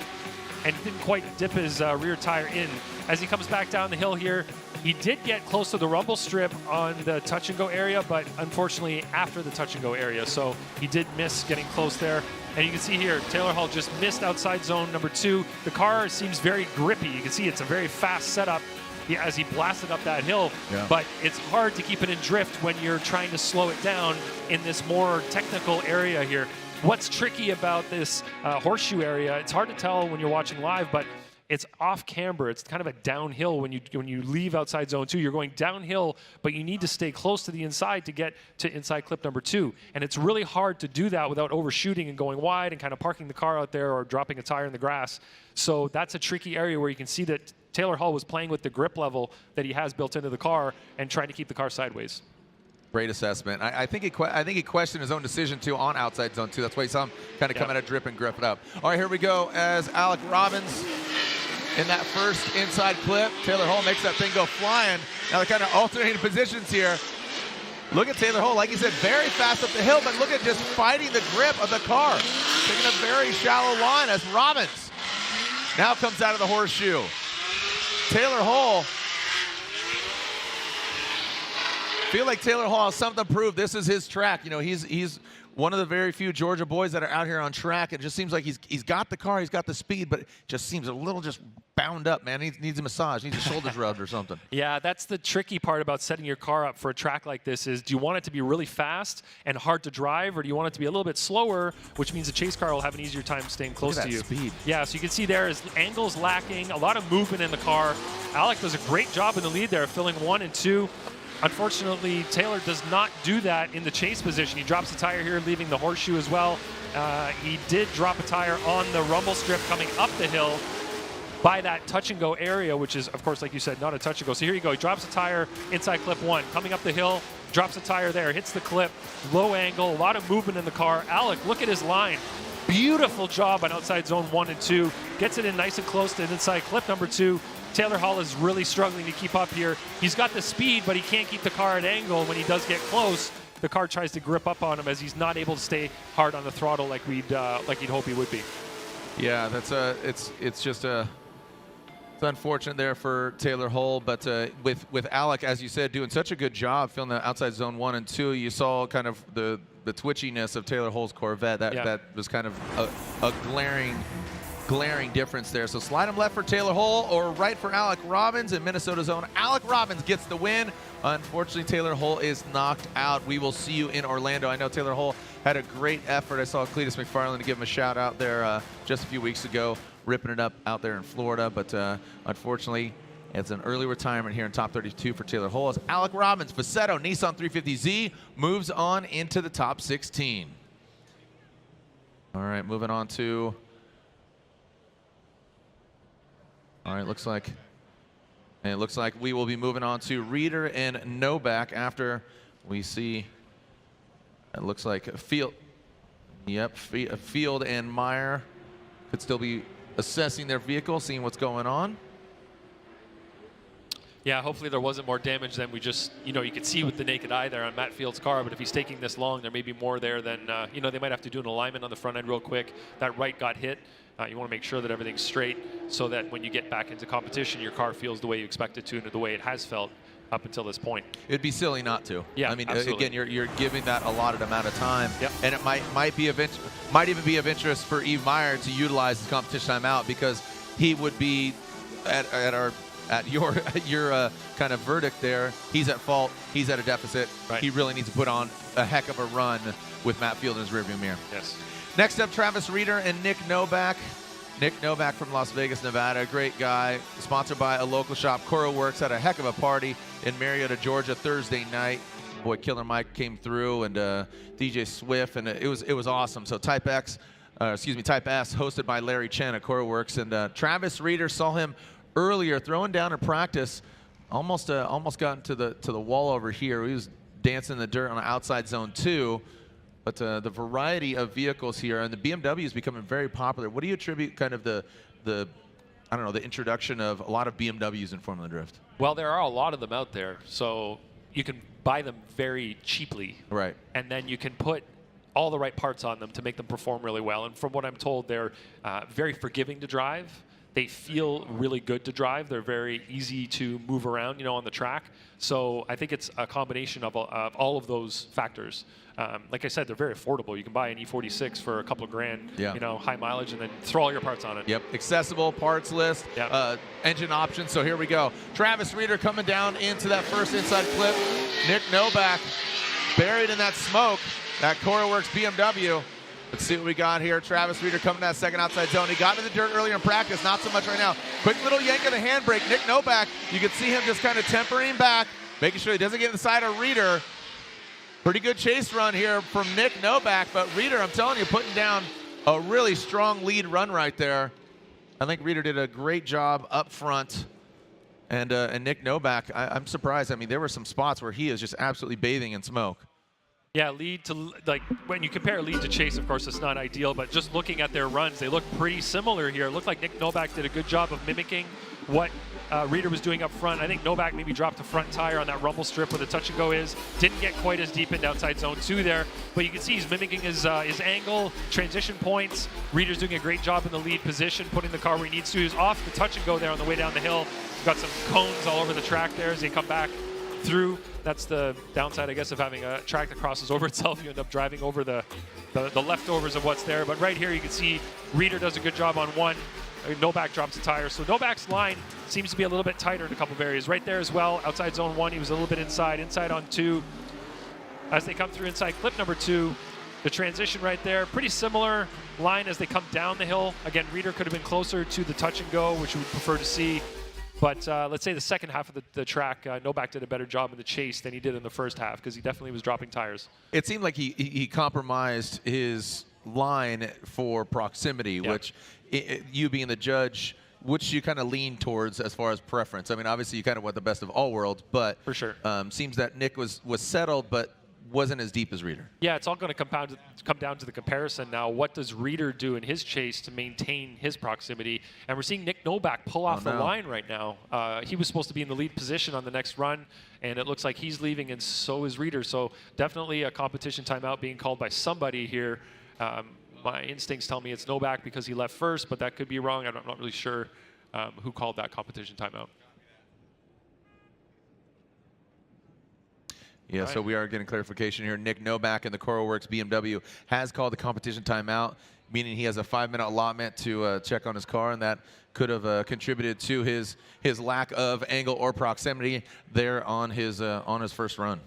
and didn't quite dip his rear tire in. As he comes back down the hill here, he did get close to the rumble strip on the touch and go area, but unfortunately after the touch and go area, so he did miss getting close there. And you can see here, Taylor Hall just missed outside zone number 2. The car seems very grippy. You can see it's a very fast setup as he blasted up that hill, but it's hard to keep it in drift when you're trying to slow it down in this more technical area here. What's tricky about this horseshoe area, it's hard to tell when you're watching live, but it's off camber. It's kind of a downhill when you leave outside zone 2. You're going downhill, but you need to stay close to the inside to get to inside clip number 2. And it's really hard to do that without overshooting and going wide and kind of parking the car out there or dropping a tire in the grass. So that's a tricky area where you can see that Taylor Hall was playing with the grip level that he has built into the car and trying to keep the car sideways. Great assessment. I think he questioned his own decision too on outside zone 2. That's why you saw him kind of come out of drip and grip it up. All right, here we go as Alec Robbins in that first inside clip. Taylor Hall makes that thing go flying. Now they're kind of alternating positions here. Look at Taylor Hall, like he said, very fast up the hill, but look at just fighting the grip of the car. Taking a very shallow line as Robbins now comes out of the horseshoe. Taylor Hall, feel like Taylor Hall has something to prove. This is his track. You know, he's one of the very few Georgia boys that are out here on track. It just seems like he's got the car, he's got the speed, but it just seems a little just bound up, man. He needs a massage, needs his shoulders rubbed or something. Yeah, that's the tricky part about setting your car up for a track like this is, do you want it to be really fast and hard to drive, or do you want it to be a little bit slower, which means the chase car will have an easier time staying close to you. Speed. Yeah, so you can see there is angles lacking, a lot of movement in the car. Alec does a great job in the lead there, filling 1 and 2. Unfortunately, Taylor does not do that in the chase position. He drops the tire here, leaving the horseshoe as well. He did drop a tire on the rumble strip coming up the hill by that touch and go area, which is, of course, like you said, not a touch and go. So here you go. He drops a tire inside clip 1. Coming up the hill, drops a tire there, hits the clip, low angle, a lot of movement in the car. Alec, look at his line. Beautiful job on outside zone 1 and 2. Gets it in nice and close to inside clip number 2. Taylor Hall is really struggling to keep up here. He's got the speed, but he can't keep the car at angle. When he does get close, the car tries to grip up on him as he's not able to stay hard on the throttle like he'd hope he would be. Yeah, that's it's just it's unfortunate there for Taylor Hall, but with Alec, as you said, doing such a good job filling the outside zone 1 and 2, you saw kind of the twitchiness of Taylor Hall's Corvette. That was kind of a glaring difference there. So slide him left for Taylor Hall or right for Alec Robbins in Minnesota's own. Alec Robbins gets the win. Unfortunately, Taylor Hall is knocked out. We will see you in Orlando. I know Taylor Hall had a great effort. I saw Cletus McFarland to give him a shout out there just a few weeks ago, ripping it up out there in Florida. But unfortunately, it's an early retirement here in top 32 for Taylor Hall as Alec Robbins, Facetto, Nissan 350Z, moves on into the top 16. All right, moving on to... All right, looks like we will be moving on to Reeder and Novak after we see, it looks like Field and Meyer could still be assessing their vehicle, seeing what's going on. Yeah, hopefully there wasn't more damage than we just, you could see with the naked eye there on Matt Field's car, but if he's taking this long, there may be more there than, they might have to do an alignment on the front end real quick. That right got hit. You want to make sure that everything's straight so that when you get back into competition, your car feels the way you expect it to and the way it has felt up until this point. It'd be silly not to. Yeah, I mean, absolutely. again, you're giving that allotted amount of time, yep. And it might even be of interest for Yves Meyer to utilize his competition timeout because he would be at your kind of verdict there. He's at fault. He's at a deficit. Right. He really needs to put on a heck of a run with Matt Field in his rearview mirror. Yes. Next up, Travis Reeder and Nick Novak. Nick Novak from Las Vegas, Nevada, great guy, sponsored by a local shop. Coro Works had a heck of a party in Marietta, Georgia, Thursday night. Boy, Killer Mike came through and DJ Swift, and it was awesome. So Type S, hosted by Larry Chen at Coro Works, and Travis Reeder saw him earlier throwing down in practice almost gotten to the wall over here. He was dancing in the dirt on the outside zone 2. But the variety of vehicles here, and the BMW is becoming very popular. What do you attribute kind of the I don't know, the introduction of a lot of BMWs in Formula Drift? Well, there are a lot of them out there, so you can buy them very cheaply. Right. And then you can put all the right parts on them to make them perform really well. And from what I'm told, they're very forgiving to drive. They feel really good to drive. They're very easy to move around, you know, on the track. So I think it's a combination of all of those factors. Like I said, they're very affordable. You can buy an E46 for a couple of grand, yeah. you know, high mileage, and then throw all your parts on it. Yep, accessible parts list, yep. Engine options. So here we go. Travis Reeder coming down into that first inside clip. Nick Novak buried in that smoke. That CoreWorks BMW. Let's see what we got here. Travis Reeder coming to that second outside zone. He got into the dirt earlier in practice, not so much right now. Quick little yank of the handbrake. Nick Novak, you can see him just kind of tempering back, making sure he doesn't get inside of Reeder. Pretty good chase run here from Nick Novak, but Reeder, I'm telling you, putting down a really strong lead run right there. I think Reeder did a great job up front. And Nick Novak, I'm surprised. I mean, there were some spots where he is just absolutely bathing in smoke. Yeah, lead to, like, when you compare lead to chase, of course, it's not ideal, but just looking at their runs, they look pretty similar here. It looked like Nick Novak did a good job of mimicking what Reeder was doing up front. I think Novak maybe dropped the front tire on that rumble strip where the touch and go is. Didn't get quite as deep into outside zone 2 there, but you can see he's mimicking his angle, transition points. Reeder's doing a great job in the lead position, putting the car where he needs to. He's off the touch and go there on the way down the hill. Got some cones all over the track there as they come back through. That's the downside, I guess, of having a track that crosses over itself. You end up driving over the leftovers of what's there. But right here, you can see Reeder does a good job on one. Novak drops a tire. So Novak's line seems to be a little bit tighter in a couple of areas. Right there as well, outside zone 1, he was a little bit inside on 2. As they come through inside clip number 2, the transition right there, pretty similar line as they come down the hill. Again, Reeder could have been closer to the touch and go, which we would prefer to see. But let's say the second half of the track, Novak did a better job in the chase than he did in the first half because he definitely was dropping tires. It seemed like he compromised his line for proximity, yeah. Which you being the judge, which you kind of lean towards as far as preference. I mean, obviously you kind of want the best of all worlds, but for sure, seems that Nick was settled, but wasn't as deep as Reeder. Yeah, it's all going to come down to the comparison now. What does Reeder do in his chase to maintain his proximity? And we're seeing Nick Novak pull off the line right now. He was supposed to be in the lead position on the next run, and it looks like he's leaving, and so is Reeder. So definitely a competition timeout being called by somebody here. My instincts tell me it's Novak because he left first, but that could be wrong. I'm not really sure who called that competition timeout. Yeah, so we are getting clarification here. Nick Novak in the CoreWorks BMW has called the competition timeout, meaning he has a 5-minute allotment to check on his car, and that could have contributed to his lack of angle or proximity there on his first run.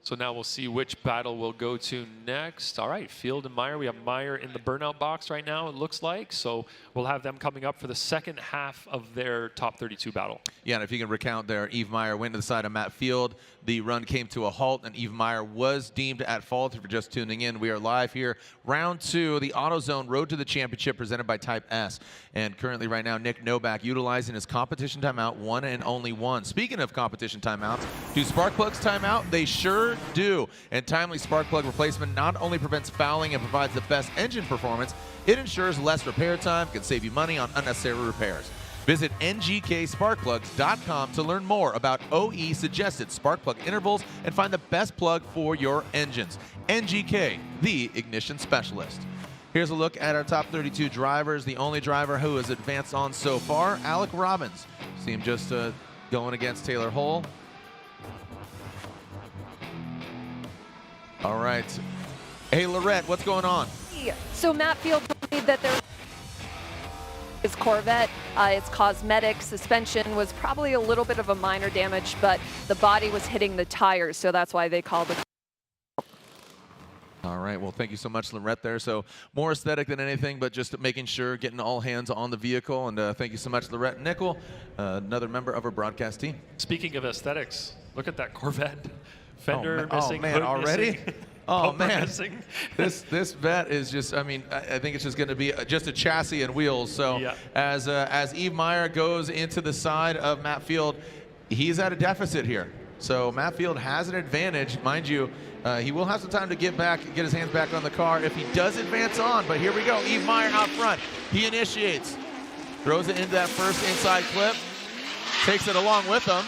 So now we'll see which battle we'll go to next. All right, Field and Meyer. We have Meyer in the burnout box right now, it looks like. So we'll have them coming up for the second half of their top 32 battle. Yeah, and if you can recount there, Yves Meyer went to the side of Matt Field. The run came to a halt, and Yves Meyer was deemed at fault. If you're just tuning in, we are live here. Round 2, the AutoZone Road to the Championship presented by Type S. And currently right now, Nick Novak utilizing his competition timeout, one and only one. Speaking of competition timeouts, do spark plugs timeout? They sure do. And timely spark plug replacement not only prevents fouling and provides the best engine performance, it ensures less repair time, can save you money on unnecessary repairs. Visit ngksparkplugs.com to learn more about OE suggested spark plug intervals and find the best plug for your engines. NGK, the ignition specialist. Here's a look at our top 32 drivers. The only driver who has advanced on so far, Alec Robbins. See him just going against Taylor Hull. All right. Hey, Lorette, what's going on? So Matt Field told me that his Corvette, its cosmetic suspension was probably a little bit of a minor damage, but the body was hitting the tires, so that's why they called it. All right, well, thank you so much, Lorette, there. So more aesthetic than anything, but just making sure, getting all hands on the vehicle. And thank you so much, Lorette Nickel, another member of our broadcast team. Speaking of aesthetics, look at that Corvette. Fender missing. Oh, man, already? Missing. Oh bumper man, missing. this vet is just. I mean, I think it's just going to be just a chassis and wheels. So Yeah. as Yves Meyer goes into the side of Matt Field, he's at a deficit here. So Matt Field has an advantage, mind you. He will have some time to get his hands back on the car if he does advance on. But here we go, Yves Meyer out front. He initiates, throws it into that first inside clip, takes it along with him.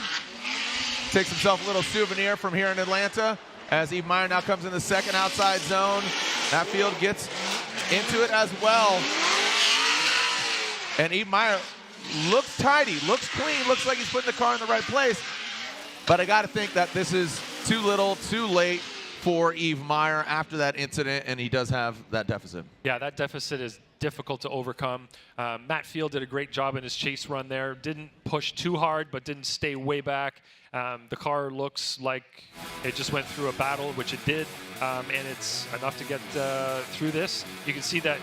Takes himself a little souvenir from here in Atlanta as Yves Meyer now comes in the second outside zone. Matt Field gets into it as well. And Yves Meyer looks tidy, looks clean, looks like he's putting the car in the right place. But I got to think that this is too little, too late for Yves Meyer after that incident, and he does have that deficit. Yeah, that deficit is difficult to overcome. Matt Field did a great job in his chase run there. Didn't push too hard, but didn't stay way back. The car looks like it just went through a battle, which it did, and it's enough to get through this. You can see that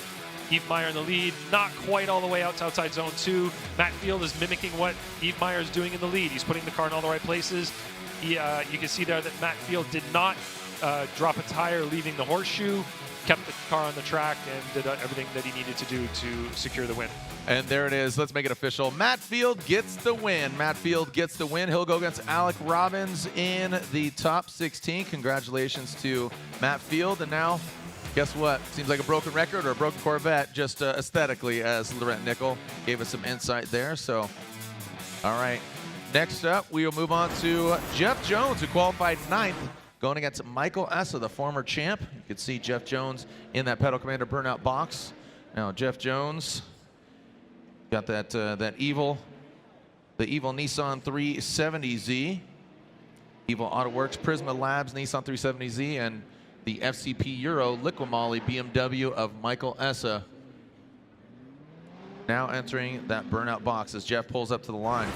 Yves Meyer in the lead, not quite all the way out to outside zone 2. Matt Field is mimicking what Yves Meyer is doing in the lead. He's putting the car in all the right places. You can see there that Matt Field did not drop a tire leaving the horseshoe, kept the car on the track, and did everything that he needed to do to secure the win. And there it is. Let's make it official. Matt Field gets the win. Matt Field gets the win. He'll go against Alec Robbins in the top 16. Congratulations to Matt Field. And now, guess what? Seems like a broken record or a broken Corvette, just aesthetically, as Lorette Nickel gave us some insight there. So, all right. Next up, we will move on to Jeff Jones, who qualified 9th, going against Michael Essa, the former champ. You can see Jeff Jones in that Pedal Commander burnout box. Now, Jeff Jones got the evil Nissan 370Z, Evil AutoWorks Prisma Labs Nissan 370Z, and the FCP Euro Liquimoly BMW of Michael Essa. Now entering that burnout box as Jeff pulls up to the line.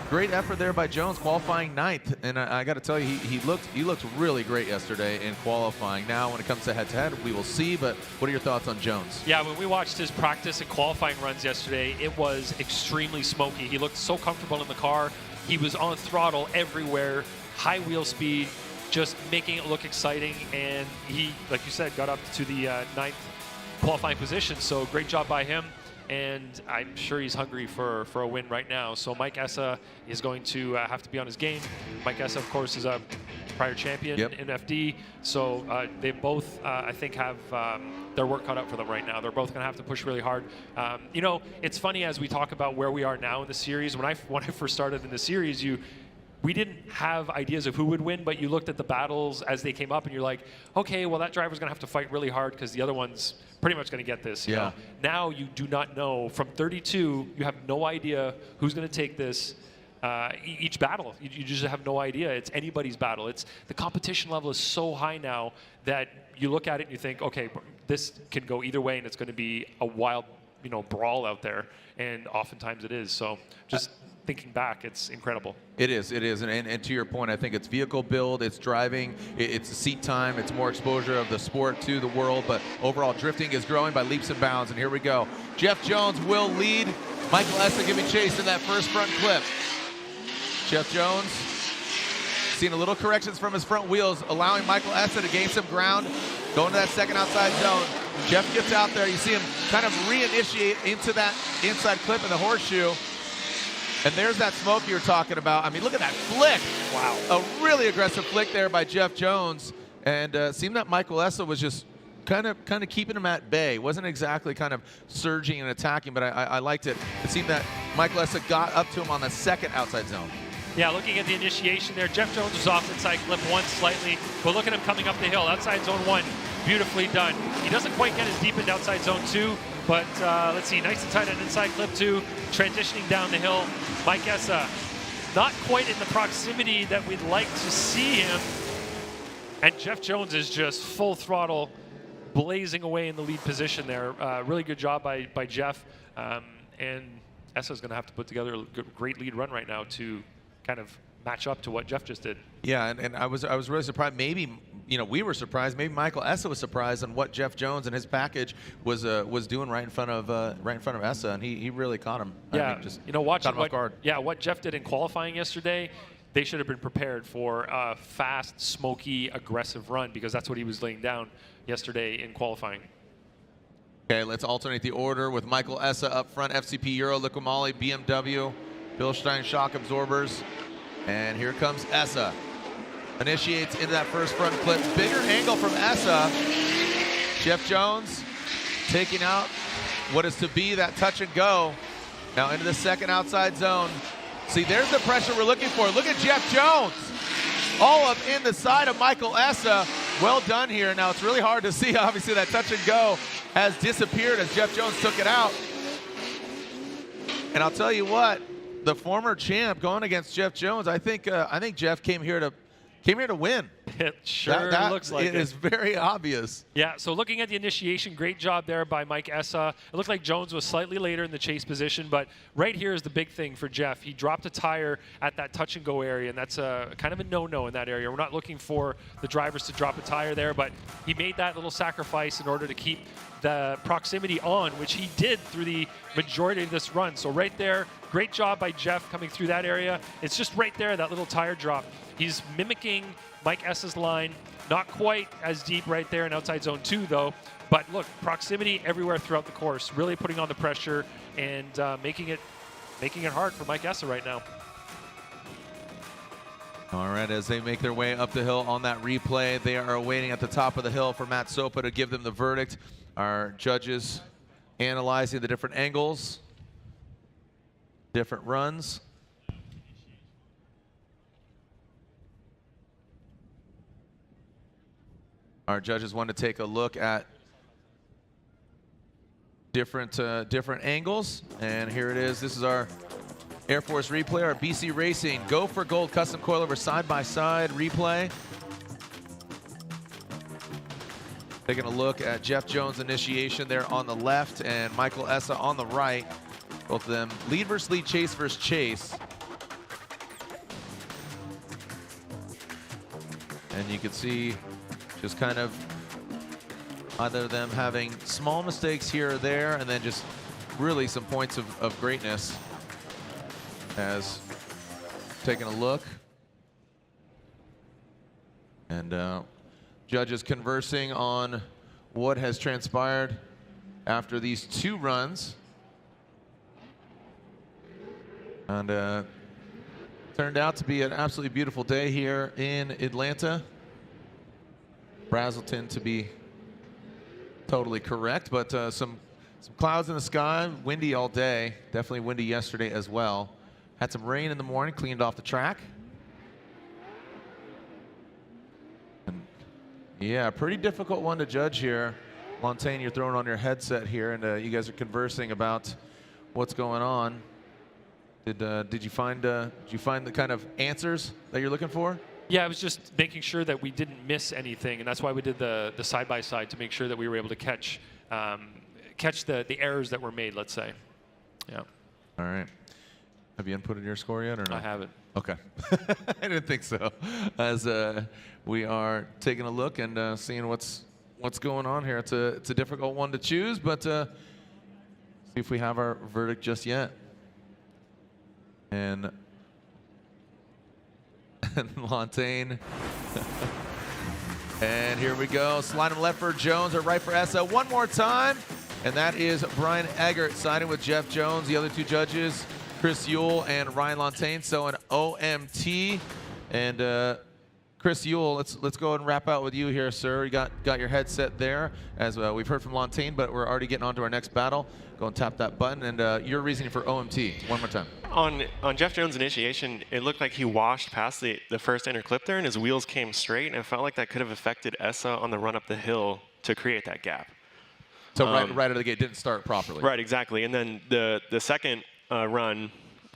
Great effort there by Jones, qualifying 9th, and I got to tell you, he looked really great yesterday in qualifying. Now, when it comes to head-to-head, we will see. But what are your thoughts on Jones? Yeah, when we watched his practice and qualifying runs yesterday, it was extremely smoky. He looked so comfortable in the car. He was on throttle everywhere, high wheel speed, just making it look exciting. And he, like you said, got up to the 9th qualifying position. So great job by him. And I'm sure he's hungry for a win right now. So Mike Essa is going to have to be on his game. Mike Essa, of course, is a prior champion in FD. So they both, I think, have their work cut out for them right now. They're both going to have to push really hard. You know, it's funny as we talk about where we are now in the series. When I first started in the series, we didn't have ideas of who would win, but you looked at the battles as they came up, and you're like, okay, well, that driver's going to have to fight really hard because the other one's pretty much going to get this. You know? Now you do not know. From 32, you have no idea who's going to take this. Each battle, you just have no idea. It's anybody's battle. The competition level is so high now that you look at it and you think, okay, this can go either way, and it's going to be a wild, brawl out there. And oftentimes it is. So just thinking back, it's incredible. It is. And to your point, I think it's vehicle build, it's driving, it's seat time, it's more exposure of the sport to the world, but overall drifting is growing by leaps and bounds. And here we go. Jeff Jones will lead. Michael Essa giving chase in that first front clip. Jeff Jones seeing a little corrections from his front wheels, allowing Michael Essa to gain some ground, going to that second outside zone. Jeff gets out there. You see him kind of reinitiate into that inside clip in the horseshoe. And there's that smoke you were talking about. I mean, look at that flick. Wow. A really aggressive flick there by Jeff Jones. And it seemed that Michael Essa was just kind of keeping him at bay. Wasn't exactly kind of surging and attacking, but I liked it. It seemed that Michael Essa got up to him on the second outside zone. Yeah, looking at the initiation there, Jeff Jones was off inside clip 1 slightly, but look at him coming up the hill. Outside zone 1, beautifully done. He doesn't quite get as deep into outside zone 2, but let's see, nice and tight on inside clip 2, transitioning down the hill. Mike Essa, not quite in the proximity that we'd like to see him. And Jeff Jones is just full throttle, blazing away in the lead position there. Really good job by Jeff. And Essa's going to have to put together a great lead run right now to kind of match up to what Jeff just did. Yeah, and I was really surprised. Maybe we were surprised. Maybe Michael Essa was surprised on what Jeff Jones and his package was doing right in front of Essa, and he really caught him. Yeah, I mean, just watching caught him off guard. what Jeff did in qualifying yesterday. they should have been prepared for a fast, smoky, aggressive run, because that's what he was laying down yesterday in qualifying. Okay, let's alternate the order with Michael Essa up front, FCP Euro, Liqui-Moly, BMW, Bilstein shock absorbers. And here comes Essa. Initiates into that first front clip. Bigger angle from Essa. Jeff Jones taking out what is to be that touch and go. Now into the second outside zone. See, there's the pressure we're looking for. Look at Jeff Jones. All up in the side of Michael Essa. Well done here. Now it's really hard to see. Obviously that touch and go has disappeared as Jeff Jones took it out. And I'll tell you what, the former champ going against Jeff Jones, I think Jeff came here to win. It sure looks like it. It is very obvious. Yeah, so looking at the initiation, great job there by Mike Essa. It looked like Jones was slightly later in the chase position, but right here is the big thing for Jeff. He dropped a tire at that touch and go area, and that's a kind of a no-no in that area. We're not looking for the drivers to drop a tire there, but he made that little sacrifice in order to keep the proximity on, which he did through the majority of this run. So right there, great job by Jeff coming through that area. It's just right there, that little tire drop. He's mimicking Mike Essa's line, not quite as deep right there in outside zone 2 though, but look, proximity everywhere throughout the course, really putting on the pressure and making it hard for Mike Essa right now. All right, as they make their way up the hill on that replay, they are waiting at the top of the hill for Matt Sopa to give them the verdict. Our judges analyzing the different angles, different runs. Our judges want to take a look at different angles, and here it is. This is our Air Force replay, our BC Racing Go for Gold custom coilover side-by-side replay. Taking a look at Jeff Jones' initiation there on the left and Michael Essa on the right. Both of them lead versus lead, chase versus chase. And you can see just kind of either of them having small mistakes here or there, and then just really some points of greatness. As taking a look. And judges conversing on what has transpired after these 2 runs. And turned out to be an absolutely beautiful day here in Atlanta. Brazelton to be totally correct, but some clouds in the sky, windy all day. Definitely windy yesterday as well. Had some rain in the morning, cleaned off the track. And yeah, pretty difficult one to judge here. Montaigne, you're throwing on your headset here, and you guys are conversing about what's going on. Did you find the kind of answers that you're looking for? Yeah, I was just making sure that we didn't miss anything, and that's why we did the side-by-side, to make sure that we were able to catch the errors that were made, let's say. Yeah. All right. Have you inputted your score yet or no? I haven't. Okay. I didn't think so. As we are taking a look and seeing what's going on here. It's a difficult one to choose, but see if we have our verdict just yet. And Montaigne. And here we go. Slide him left for Jones or right for Essa. One more time. And that is Brian Eggert siding with Jeff Jones. The other 2 judges, Chris Yule and Ryan Montaigne. So an OMT. And Chris Yule, let's go ahead and wrap out with you here, sir. You got your headset there, as we've heard from Montaigne, but we're already getting on to our next battle. Go and tap that button, and your reasoning for OMT, one more time. On Jeff Jones' initiation, it looked like he washed past the first inner clip there, and his wheels came straight, and it felt like that could have affected Essa on the run up the hill to create that gap. So right out of the gate, didn't start properly. Right, exactly. And then the second run,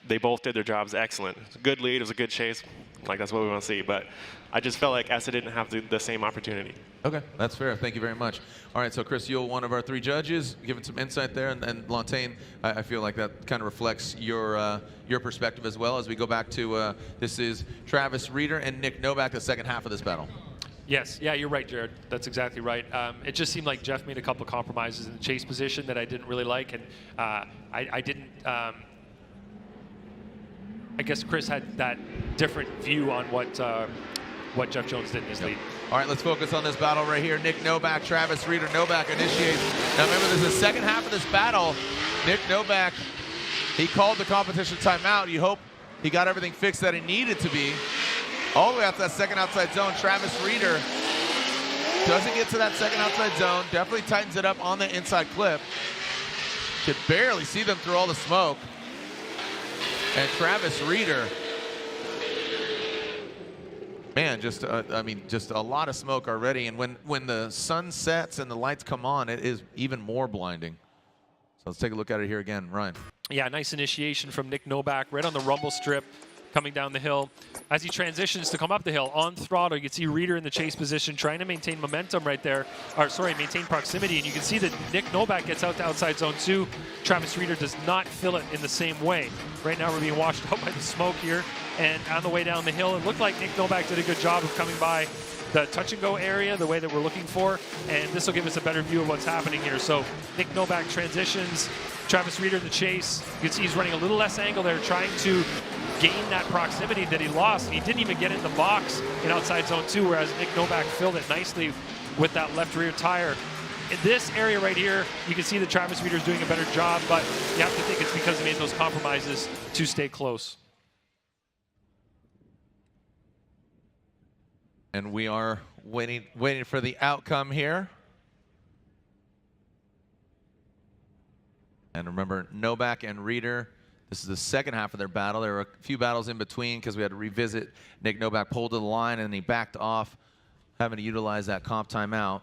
they both did their jobs excellent. It was a good lead, it was a good chase. Like, that's what we want to see. But I just felt like Essa didn't have the same opportunity. Okay, that's fair. Thank you very much. All right, so Chris Yule, one of our 3 judges, giving some insight there, and Montaigne, I feel like that kind of reflects your perspective as well as we go back to this is Travis Reeder and Nick Novak, the second half of this battle. Yes, yeah, you're right, Jared. That's exactly right. It just seemed like Jeff made a couple of compromises in the chase position that I didn't really like, and I didn't. I guess Chris had that different view on what Jeff Jones did in his lead. All right, let's focus on this battle right here. Nick Novak, Travis Reeder. Novak initiates. Now remember, this is the second half of this battle. Nick Novak, he called the competition timeout. You hope he got everything fixed that he needed to be. All the way out to that second outside zone. Travis Reeder doesn't get to that second outside zone. Definitely tightens it up on the inside clip. Could barely see them through all the smoke. And Travis Reeder, man, just I mean, just a lot of smoke already. And when the sun sets and the lights come on, it is even more blinding. So let's take a look at it here again, Ryan. Yeah, nice initiation from Nick Novak, right on the rumble strip, coming down the hill. As he transitions to come up the hill on throttle, you can see Reeder in the chase position, trying to maintain momentum right there, or sorry, maintain proximity. And you can see that Nick Novak gets out to outside zone 2. Travis Reeder does not fill it in the same way. Right now we're being washed out by the smoke here. And on the way down the hill, it looked like Nick Novak did a good job of coming by the touch and go area the way that we're looking for. And this will give us a better view of what's happening here. So Nick Novak transitions, Travis Reeder in the chase. You can see he's running a little less angle there, trying to gain that proximity that he lost. And he didn't even get in the box in outside zone 2, whereas Nick Novak filled it nicely with that left rear tire. In this area right here, you can see that Travis Reeder is doing a better job, but you have to think it's because he made those compromises to stay close. And we are waiting for the outcome here. And remember, Novak and Reeder, this is the second half of their battle. There were a few battles in between because we had to revisit. Nick Novak pulled to the line and he backed off, having to utilize that comp timeout.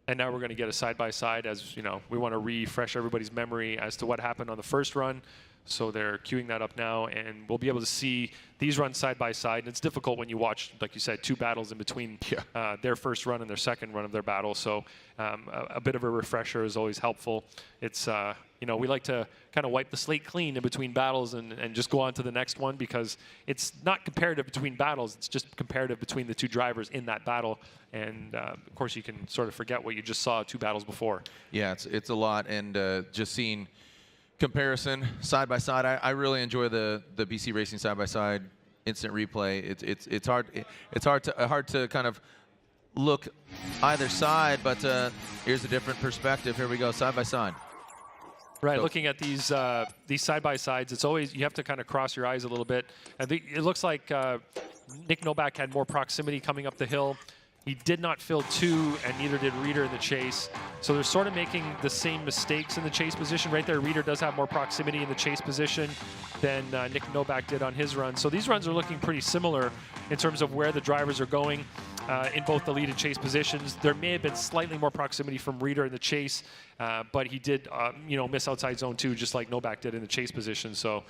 And now we're going to get a side-by-side, as you know, we want to refresh everybody's memory as to what happened on the first run. So they're queuing that up now, and we'll be able to see these runs side by side. And it's difficult when you watch, like you said, 2 battles in between their first run and their second run of their battle. So a bit of a refresher is always helpful. It's, you know, we like to kind of wipe the slate clean in between battles and just go on to the next one, because it's not comparative between battles. It's just comparative between the 2 drivers in that battle. And of course, you can sort of forget what you just saw 2 battles before. Yeah, it's a lot. And just seeing comparison side by side, I really enjoy the BC Racing side by side instant replay. It's hard to kind of look either side, but here's a different perspective. Here we go, side by side. Right, so looking at these side by sides, it's always, you have to kind of cross your eyes a little bit. I think it looks like Nick Novak had more proximity coming up the hill. He did not fill 2, and neither did Reeder in the chase. So they're sort of making the same mistakes in the chase position. Right there, Reeder does have more proximity in the chase position than Nick Novak did on his run. So these runs are looking pretty similar in terms of where the drivers are going in both the lead and chase positions. There may have been slightly more proximity from Reeder in the chase, but he did you know, miss outside zone 2 just like Novak did in the chase position. So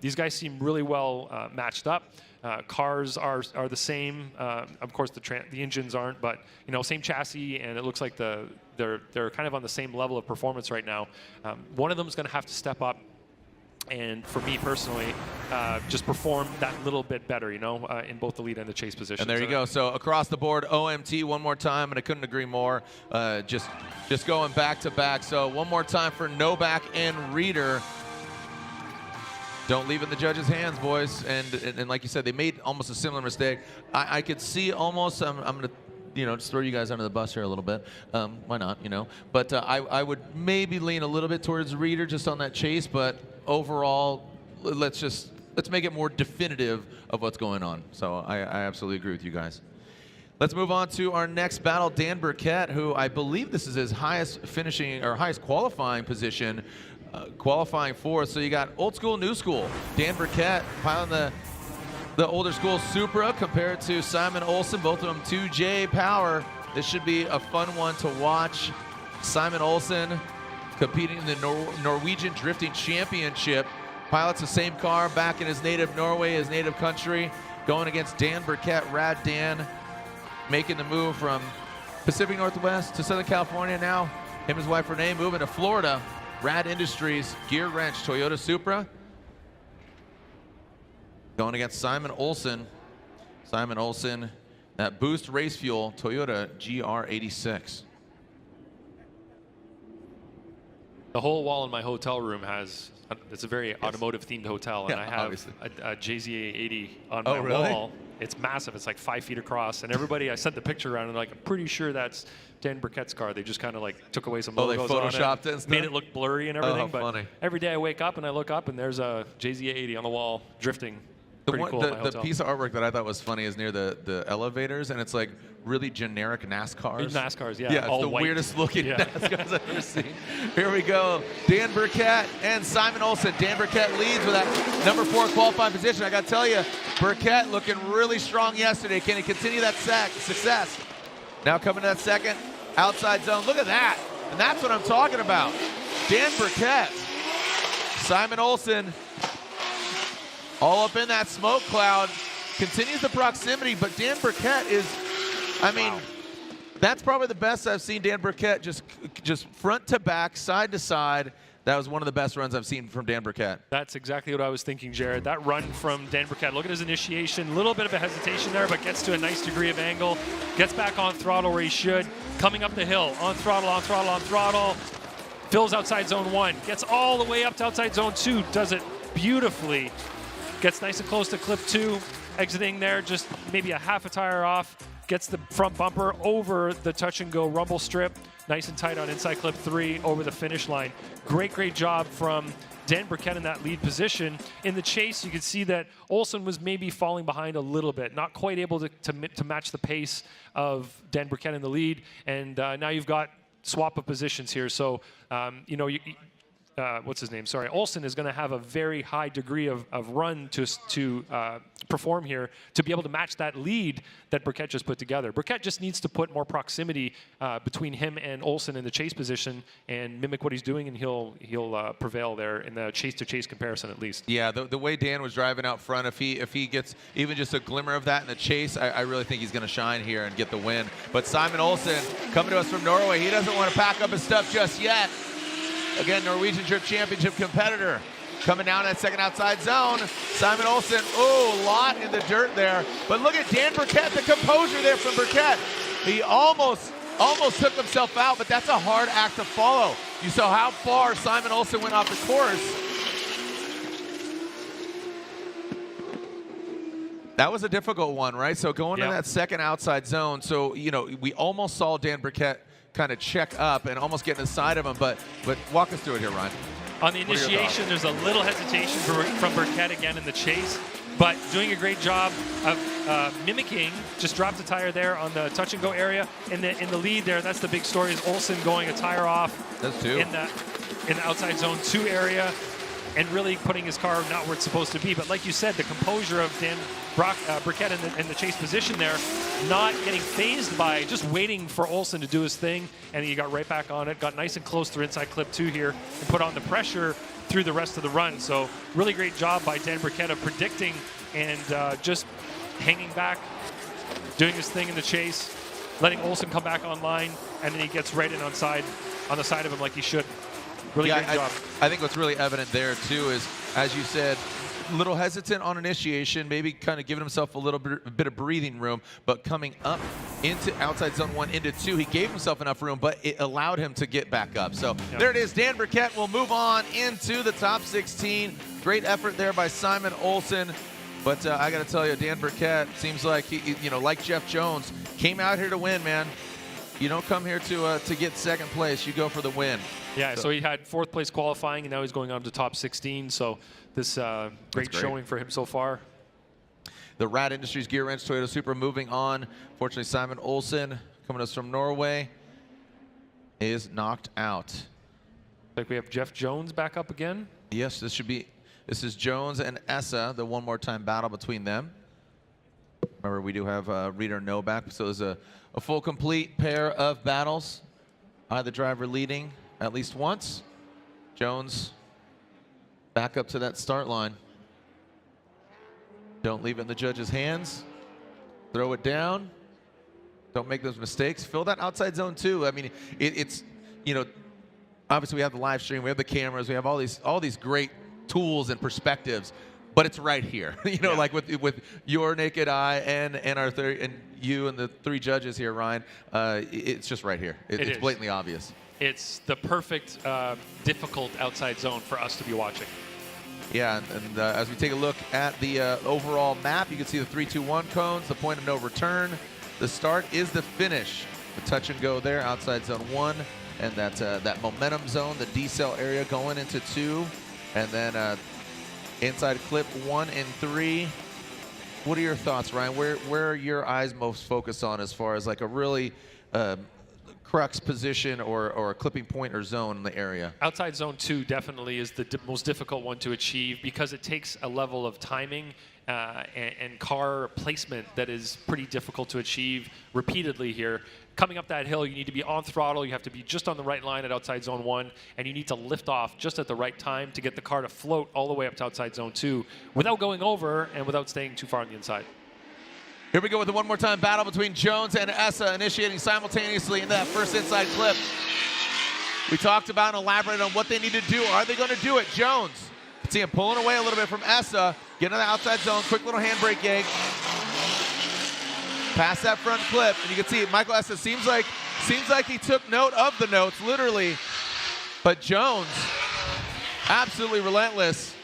these guys seem really well matched up. Cars are the same. Of course, the engines aren't, but you know, same chassis, and it looks like they're kind of on the same level of performance right now. One of them is going to have to step up, and for me personally, just perform that little bit better, you know, in both the lead and the chase position. And there you go. So across the board, OMT one more time, and I couldn't agree more. Just going back to back. So one more time for Novak and Reeder. Don't leave it in the judges' hands, boys. And like you said, they made almost a similar mistake. I could see almost, I'm going to, you know, just throw you guys under the bus here a little bit. Why not, you know? But I would maybe lean a little bit towards Reeder just on that chase, but overall, let's make it more definitive of what's going on. So I absolutely agree with you guys. Let's move on to our next battle, Dan Burkett, who I believe this is his highest finishing or highest qualifying position. Qualifying fourth. So you got old school, new school. Dan Burkett piloting the older school Supra compared to Simon Olsen, both of them 2J power. This should be a fun one to watch. Simon Olsen competing in the Norwegian Drifting Championship. Pilots the same car back in his native Norway, his native country, going against Dan Burkett. Rad Dan making the move from Pacific Northwest to Southern California now. Him and his wife Renee moving to Florida. Rad Industries gear wrench Toyota Supra going against Simon Olsen. Simon Olsen, that boost race fuel Toyota GR86. The whole wall in my hotel room has, it's a very automotive themed hotel, and I have a JZA80 on my wall. It's massive. It's like 5 feet across, and everybody, I sent the picture around, and like, I'm pretty sure that's Dan Burkett's car. They just kind of like took away some logos they photoshopped on it, and stuff? made it look blurry and everything. But funny. Every day I wake up and I look up, and there's a JZA80 on the wall drifting. Pretty cool. The piece of artwork that I thought was funny is near the elevators, and it's like really generic NASCARs. NASCARs, yeah. Yeah, it's all the white. weirdest looking NASCARs I've ever seen. Here we go. Dan Burkett and Simon Olsen. Dan Burkett leads with that number 4 qualifying position. I got to tell you, Burkett looking really strong yesterday. Can he continue that success? Now coming to that second outside zone. Look at that. And that's what I'm talking about. Dan Burkett. Simon Olsen all up in that smoke cloud. Continues the proximity, but Dan Burkett is, I mean, that's probably the best I've seen Dan Burkett just front to back, side to side. That was one of the best runs I've seen from Dan Burkett. That's exactly what I was thinking, Jared. That run from Dan Burkett. Look at his initiation. A little bit of a hesitation there, but gets to a nice degree of angle. Gets back on throttle where he should. Coming up the hill. On throttle, on throttle, on throttle. Fills outside zone 1. Gets all the way up to outside zone 2. Does it beautifully. Gets nice and close to clip 2. Exiting there, just maybe a half a tire off. Gets the front bumper over the touch and go rumble strip. Nice and tight on inside clip 3 over the finish line. Great job from Dan Burkett in that lead position. In the chase, you could see that Olsen was maybe falling behind a little bit, not quite able to match the pace of Dan Burkett in the lead. And now you've got swap of positions here. So, you know, what's his name? Sorry, Olsen is going to have a very high degree of run to perform here to be able to match that lead that Burkett just put together. Burkett just needs to put more proximity between him and Olsen in the chase position and mimic what he's doing, and he'll prevail there in the chase-to-chase comparison at least. Yeah, the way Dan was driving out front, if he gets even just a glimmer of that in the chase, I really think he's going to shine here and get the win. But Simon Olsen coming to us from Norway, he doesn't want to pack up his stuff just yet. Again, Norwegian Trip Championship competitor. Coming down that second outside zone. Simon Olsen, a lot in the dirt there. But look at Dan Burkett, the composure there from Burkett. He almost took himself out, but that's a hard act to follow. You saw how far Simon Olsen went off the course. That was a difficult one, right? So going to that second outside zone, so, you know, we almost saw Dan Burkett kind of check up and almost get in the side of him, but walk us through it here, Ryan. On the initiation, there's a little hesitation from Burkett again in the chase, but doing a great job of mimicking. Just dropped a tire there on the touch and go area. In the lead there, that's the big story, is Olsen going a tire off. That's 2. In the outside zone 2 area, and really putting his car not where it's supposed to be. But like you said, the composure of Dan Burkett in the chase position there, not getting phased by, just waiting for Olsen to do his thing, and he got right back on it, got nice and close through inside clip 2 here, and put on the pressure through the rest of the run. So really great job by Dan Burkett of predicting and just hanging back, doing his thing in the chase, letting Olsen come back online, and then he gets right in on the side of him like he should. Really great job. I think what's really evident there, too, is, as you said, a little hesitant on initiation, maybe kind of giving himself a bit of breathing room, but coming up into outside zone 1 into 2, he gave himself enough room, but it allowed him to get back up. So there it is. Dan Burkett will move on into the top 16. Great effort there by Simon Olsen. But I got to tell you, Dan Burkett seems like he, you know, like Jeff Jones, came out here to win, man. You don't come here to get second place. You go for the win. Yeah, so he had 4th place qualifying, and now he's going on to top 16. So this great showing for him so far. The Rad Industries Gear Wrench Toyota Supra moving on. Fortunately, Simon Olsen, coming to us from Norway, is knocked out. Like we have Jeff Jones back up again. Yes, this is Jones and Essa, the one more time battle between them. Remember, we do have Reader Novak, so there's a full complete pair of battles. Either driver leading at least once. Jones back up to that start line. Don't leave it in the judge's hands. Throw it down. Don't make those mistakes. Fill that outside zone too. I mean, it's, you know, obviously we have the live stream, we have the cameras, we have all these great tools and perspectives, but it's right here. You know, like with your naked eye and you and the 3 judges here, Ryan. It's just right here. It's blatantly obvious. it's the perfect, difficult outside zone for us to be watching. Yeah, and as we take a look at the overall map, you can see the 3-2-1 cones, the point of no return. The start is the finish. The touch and go there, outside zone 1, and that's that momentum zone, the decel area going into 2, and then inside clip 1 and 3. What are your thoughts, Ryan? Where are your eyes most focused on as far as like a really crux position or a clipping point or zone in the area? Outside zone 2 definitely is the most difficult one to achieve because it takes a level of timing and car placement that is pretty difficult to achieve repeatedly here. Coming up that hill, you need to be on throttle, you have to be just on the right line at outside zone 1, and you need to lift off just at the right time to get the car to float all the way up to outside zone 2 without going over and without staying too far on the inside. Here we go with the one more time battle between Jones and Essa, initiating simultaneously in that first inside clip. We talked about and elaborated on what they need to do. Are they going to do it? Jones, see him pulling away a little bit from Essa, getting to the outside zone, quick little handbrake yank. Past that front clip, and you can see Michael Essa seems like he took note of the notes, literally. But Jones, absolutely relentless,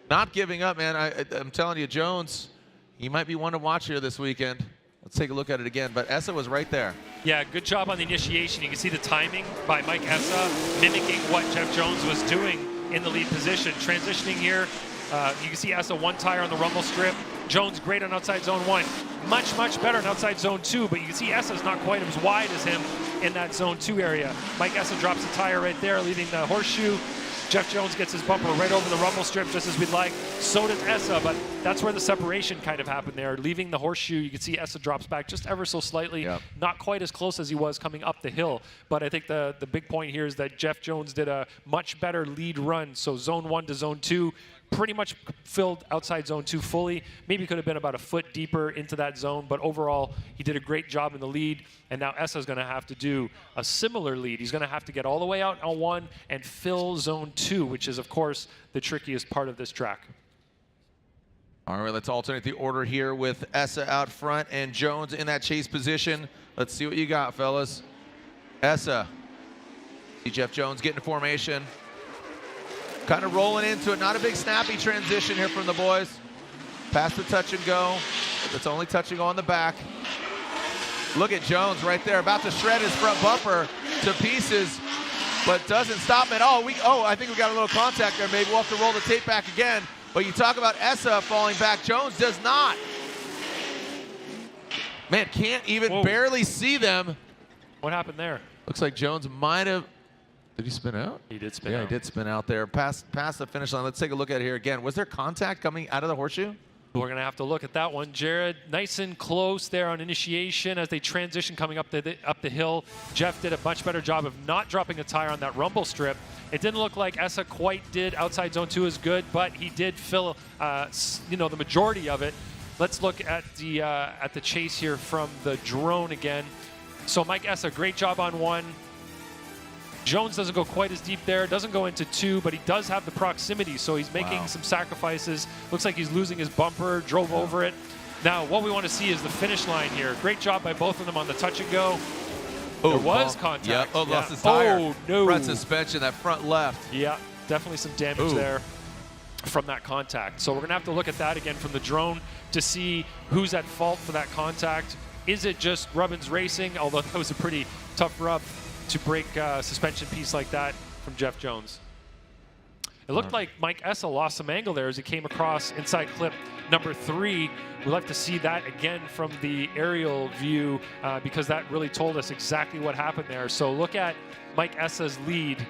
not giving up, man. I'm telling you, Jones, he might be one to watch here this weekend. Let's take a look at it again. But Essa was right there. Yeah, good job on the initiation. You can see the timing by Mike Essa mimicking what Jeff Jones was doing in the lead position. Transitioning here, you can see Essa one tire on the rumble strip. Jones great on outside zone 1. Much better on outside zone 2, but you can see Essa's not quite as wide as him in that zone 2 area. Mike Essa drops the tire right there, leaving the horseshoe. Jeff Jones gets his bumper right over the rumble strip just as we'd like. So does Essa, but that's where the separation kind of happened there. Leaving the horseshoe, you can see Essa drops back just ever so slightly. Yep. Not quite as close as he was coming up the hill. But I think the big point here is that Jeff Jones did a much better lead run. So zone 1 to zone 2, pretty much filled outside zone 2 fully. Maybe could have been about a foot deeper into that zone, but overall, he did a great job in the lead. And now Essa's going to have to do a similar lead. He's going to have to get all the way out on 1 and fill zone 2, which is, of course, the trickiest part of this track. All right, let's alternate the order here with Essa out front and Jones in that chase position. Let's see what you got, fellas. Essa. See Jeff Jones getting formation. Kind of rolling into it. Not a big snappy transition here from the boys. Past the touch and go. It's only touch and go on the back. Look at Jones right there, about to shred his front bumper to pieces, but doesn't stop at all. I think we got a little contact there. Maybe we'll have to roll the tape back again. But you talk about Essa falling back. Jones does not. Man, can't even barely see them. What happened there? Looks like Jones might have. Did he spin out? He did spin out. Yeah, he did spin out there. Past the finish line. Let's take a look at it here again. Was there contact coming out of the horseshoe? We're going to have to look at that one. Jared, nice and close there on initiation as they transition coming up the hill. Jeff did a much better job of not dropping a tire on that rumble strip. It didn't look like Essa quite did outside zone 2 as good, but he did fill the majority of it. Let's look at the chase here from the drone again. So Mike Essa, great job on 1. Jones doesn't go quite as deep there, doesn't go into 2, but he does have the proximity, so he's making some sacrifices. Looks like he's losing his bumper, drove over it. Now, what we want to see is the finish line here. Great job by both of them on the touch and go. There was contact. Yep. Oh, lost his tire. Oh, no. Front suspension, that front left. Yeah, definitely some damage there from that contact. So we're going to have to look at that again from the drone to see who's at fault for that contact. Is it just Robbins Racing, although that was a pretty tough rub to break a suspension piece like that from Jeff Jones. It looked like Mike Essa lost some angle there as he came across inside clip number 3. We'd like to see that again from the aerial view because that really told us exactly what happened there. So look at Mike Essa's lead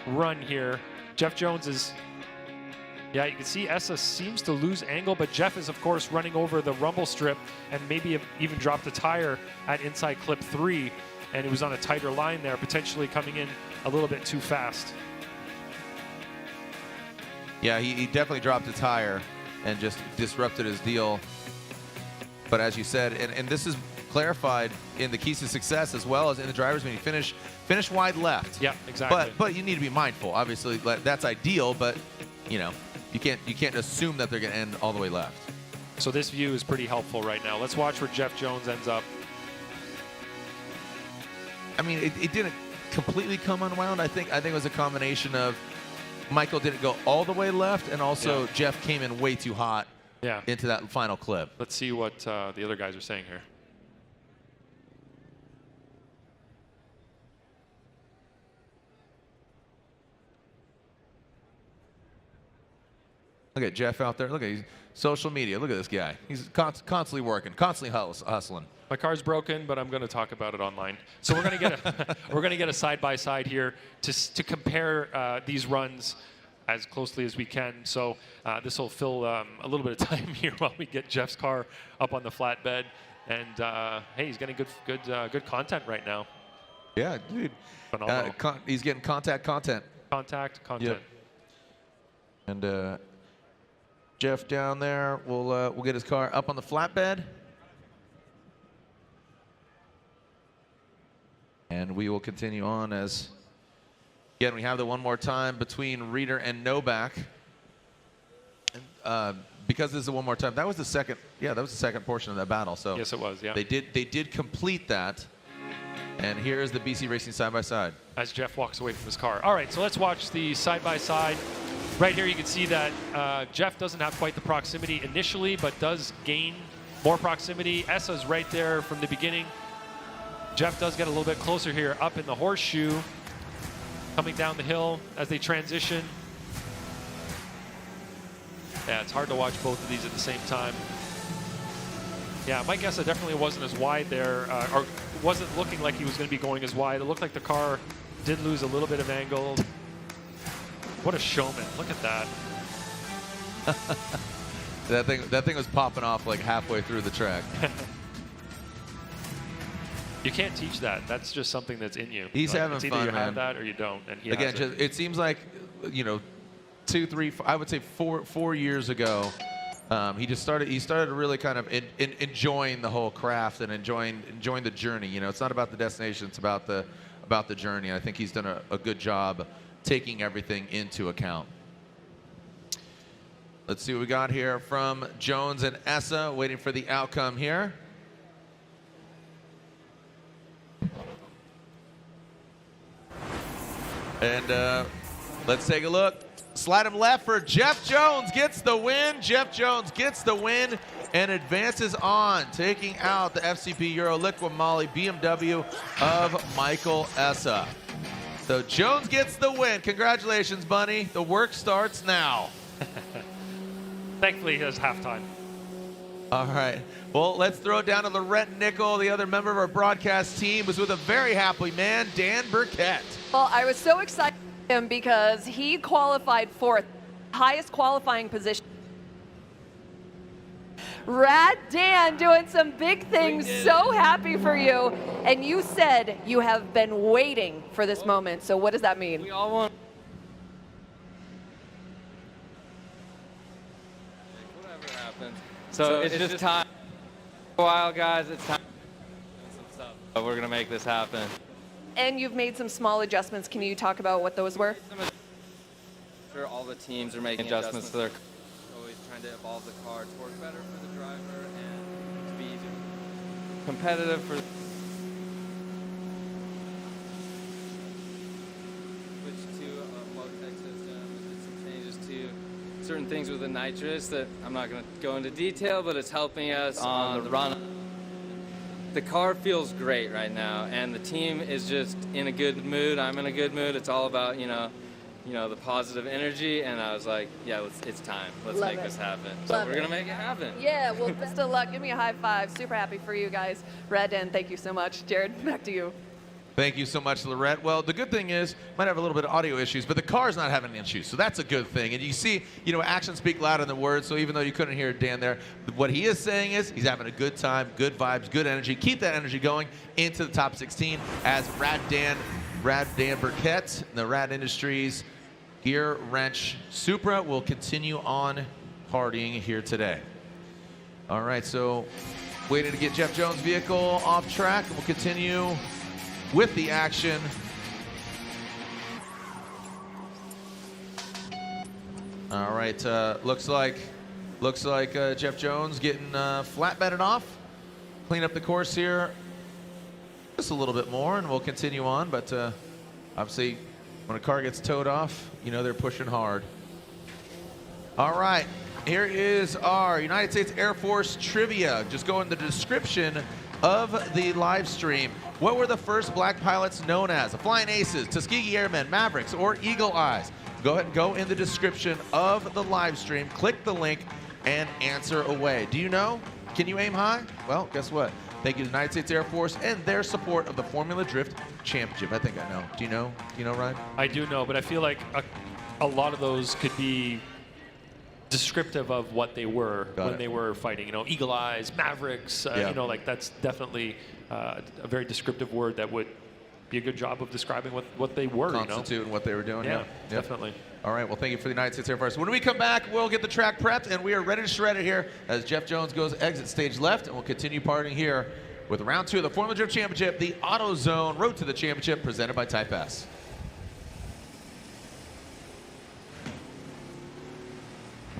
run here. Jeff Jones is, you can see Essa seems to lose angle, but Jeff is, of course, running over the rumble strip and maybe even dropped a tire at inside clip 3. And he was on a tighter line there, potentially coming in a little bit too fast. Yeah, he definitely dropped a tire and just disrupted his deal. But as you said, and this is clarified in the keys to success as well as in the driver's meeting, finish wide left. Yeah, exactly. But you need to be mindful. Obviously, that's ideal, but you can't assume that they're going to end all the way left. So this view is pretty helpful right now. Let's watch where Jeff Jones ends up. I mean, it didn't completely come unwound. I think it was a combination of Michael didn't go all the way left, and also Jeff came in way too hot into that final clip. Let's see what the other guys are saying here. Look at Jeff out there. Look at social media. Look at this guy. He's constantly working, constantly hustling. My car's broken, but I'm going to talk about it online. So we're going to get a side by side here to compare these runs as closely as we can. So this will fill a little bit of time here while we get Jeff's car up on the flatbed. And hey, he's getting good content right now. Yeah, dude. Phenomenal. He's getting content. Content. Yep. And Jeff down there, we'll get his car up on the flatbed. And we will continue on as, again, we have the one more time between Reeder and Novak. And, because this is the one more time, that was the second, that was the second portion of that battle. So yes, it was, yeah. They did complete that. And here is the BC Racing side-by-side. As Jeff walks away from his car. All right, so let's watch the side-by-side. Right here you can see that Jeff doesn't have quite the proximity initially, but does gain more proximity. Essa's right there from the beginning. Jeff does get a little bit closer here up in the horseshoe, coming down the hill as they transition. Yeah, it's hard to watch both of these at the same time. Yeah, Mike Essa definitely wasn't as wide there, or wasn't looking like he was going to be going as wide. It looked like the car did lose a little bit of angle. What a showman. Look at that. that thing was popping off like halfway through the track. You can't teach that. That's just something that's in you. He's having it's either fun, you man. have that or you don't. And he Again, has it. it seems like, 2, 3, I would say 4 years ago, he started really kind of enjoying the whole craft and enjoying the journey. It's not about the destination, it's about the journey. I think he's done a good job taking everything into account. Let's see what we got here from Jones and Essa, waiting for the outcome here. And let's take a look. Slide him left for Jeff Jones, gets the win. Jeff Jones gets the win and advances on, taking out the FCP Euro Liqui Moly BMW of Michael Essa. So Jones gets the win. Congratulations, Bunny. The work starts now. Thankfully, he has halftime. All right. Well, let's throw it down to Lorette Nickel, the other member of our broadcast team, was with a very happy man, Dan Burkett. Well, I was so excited for him because he qualified fourth, highest qualifying position. Rad Dan doing some big things. So happy for you. And you said you have been waiting for this moment. So what does that mean? We all want. Whatever happens. So it's just time. A while, guys. It's time. But we're gonna make this happen. And you've made some small adjustments. Can you talk about what those were? Sure, all the teams are making adjustments to their. Always trying to evolve the car to work better for the driver and to be competitive for. Switch to a low-tech system, did some changes to certain things with the nitrous that I'm not going to go into detail, but it's helping us on the run. The car feels great right now, and the team is just in a good mood. I'm in a good mood. It's all about, the positive energy, and I was like, yeah, it's time. Let's make this happen. So we're going to make it happen. Yeah, well, best of luck. Give me a high five. Super happy for you guys. Red Dan, thank you so much. Jared, back to you. Thank you so much, Lorette. Well, the good thing is, might have a little bit of audio issues, but the car's not having any issues, so that's a good thing. And you see, actions speak louder than words, so even though you couldn't hear Dan there, what he is saying is he's having a good time, good vibes, good energy. Keep that energy going into the top 16 as Rad Dan Burkett, the Rad Industries Gear Wrench Supra will continue on partying here today. All right, so waiting to get Jeff Jones' vehicle off track, and we'll continue with the action. All right, looks like Jeff Jones getting flatbedded off. Clean up the course here just a little bit more, and we'll continue on. But Obviously, when a car gets towed off, you know they're pushing hard. All right, here is our United States Air Force trivia. Just go in the description of the live stream. What were the first black pilots known as? The Flying Aces, Tuskegee Airmen, Mavericks, or Eagle Eyes? Go ahead and go in the description of the live stream, click the link, and answer away. Do you know? Can you aim high? Well, guess what? Thank you to the United States Air Force and their support of the Formula Drift Championship. I think I know. Do you know? Do you know, Ryan? I do know, but I feel like a lot of those could be descriptive of what they were when they were fighting. You know, Eagle Eyes, Mavericks, you know, like that's definitely a very descriptive word that would be a good job of describing what they were, Constitute and what they were doing. Yeah, definitely. All right, well, thank you for the United States Air Force. When we come back, we'll get the track prepped, and we are ready to shred it here as Jeff Jones goes exit stage left, and we'll continue partying here with round 2 of the Formula Drift Championship, the AutoZone Road to the Championship, presented by Type S.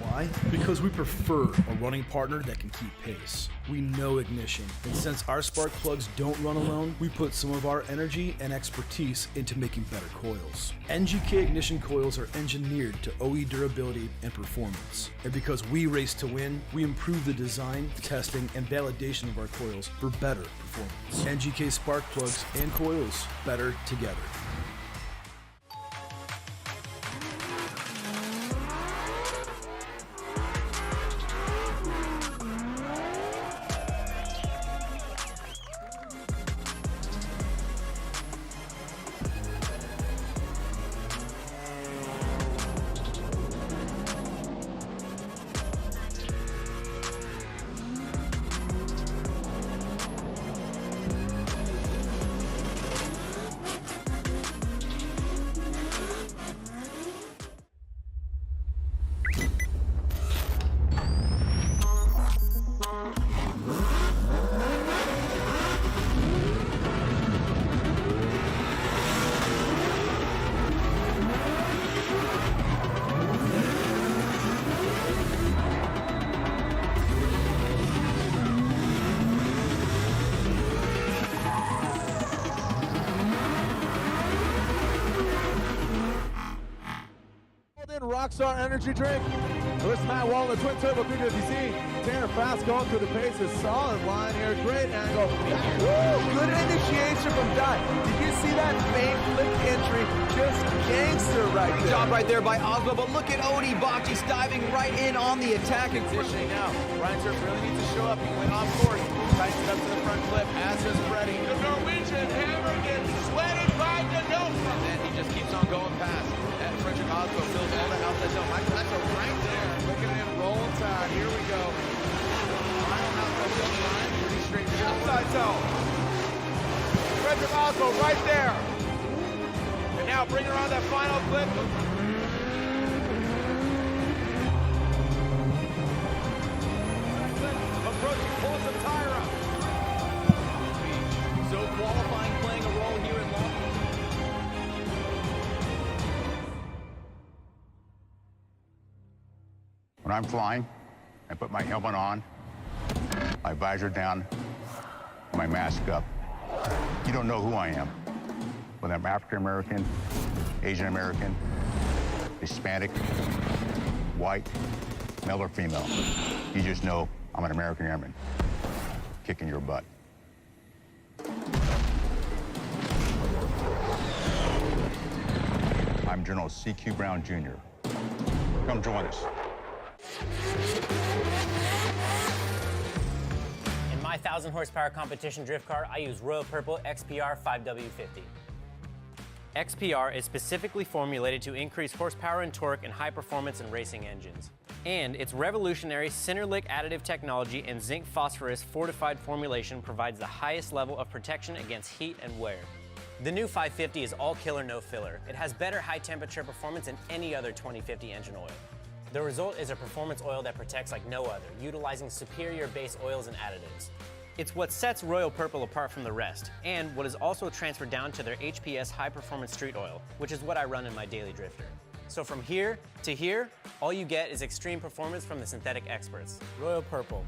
Why? Because we prefer a running partner that can keep pace. We know ignition, and since our spark plugs don't run alone, we put some of our energy and expertise into making better coils. NGK ignition coils are engineered to OE durability and performance. And because we race to win, we improve the design, testing, and validation of our coils for better performance. NGK spark plugs and coils, better together. Rockstar energy drink. Here's Matt Wall, the twin turbo 350Z. Tanner fast going through the paces. Solid line here. Great angle. Woo! Good initiation from Dot. Did you see that faint flip entry? Just gangster right there. Good job right there by Aasbo, but look at Odie Bakchis diving right in on the attack and Conditioning now. Ryan Turf really needs to show up. He went off course. Tightens it up to the front clip. As is Freddie. The Norwegian hammer gets sweated by Denofa. And then he just keeps on going past. Frederick Aasbo fills all the outside zone. Mike Castro right there. Look at him roll tide. Here we go. Final outside zone line. Pretty straight to the outside zone. Frederick Aasbo right there. And now bring around that final clip. Approaching pulls the tire up. So qualifying playing a role here in Long. When I'm flying, I put my helmet on, my visor down, my mask up. You don't know who I am. Whether I'm African American, Asian American, Hispanic, white, male or female. You just know I'm an American Airman, kicking your butt. I'm General C.Q. Brown Jr. Come join us. In my 1,000 horsepower competition drift car, I use Royal Purple XPR 5W50. XPR is specifically formulated to increase horsepower and torque in high performance and racing engines. And its revolutionary Cinerlic additive technology and zinc phosphorus fortified formulation provides the highest level of protection against heat and wear. The new 550 is all killer, no filler. It has better high temperature performance than any other 2050 engine oil. The result is a performance oil that protects like no other, utilizing superior base oils and additives. It's what sets Royal Purple apart from the rest, and what is also transferred down to their HPS high performance street oil, which is what I run in my daily drifter. So from here to here, all you get is extreme performance from the synthetic experts. Royal Purple.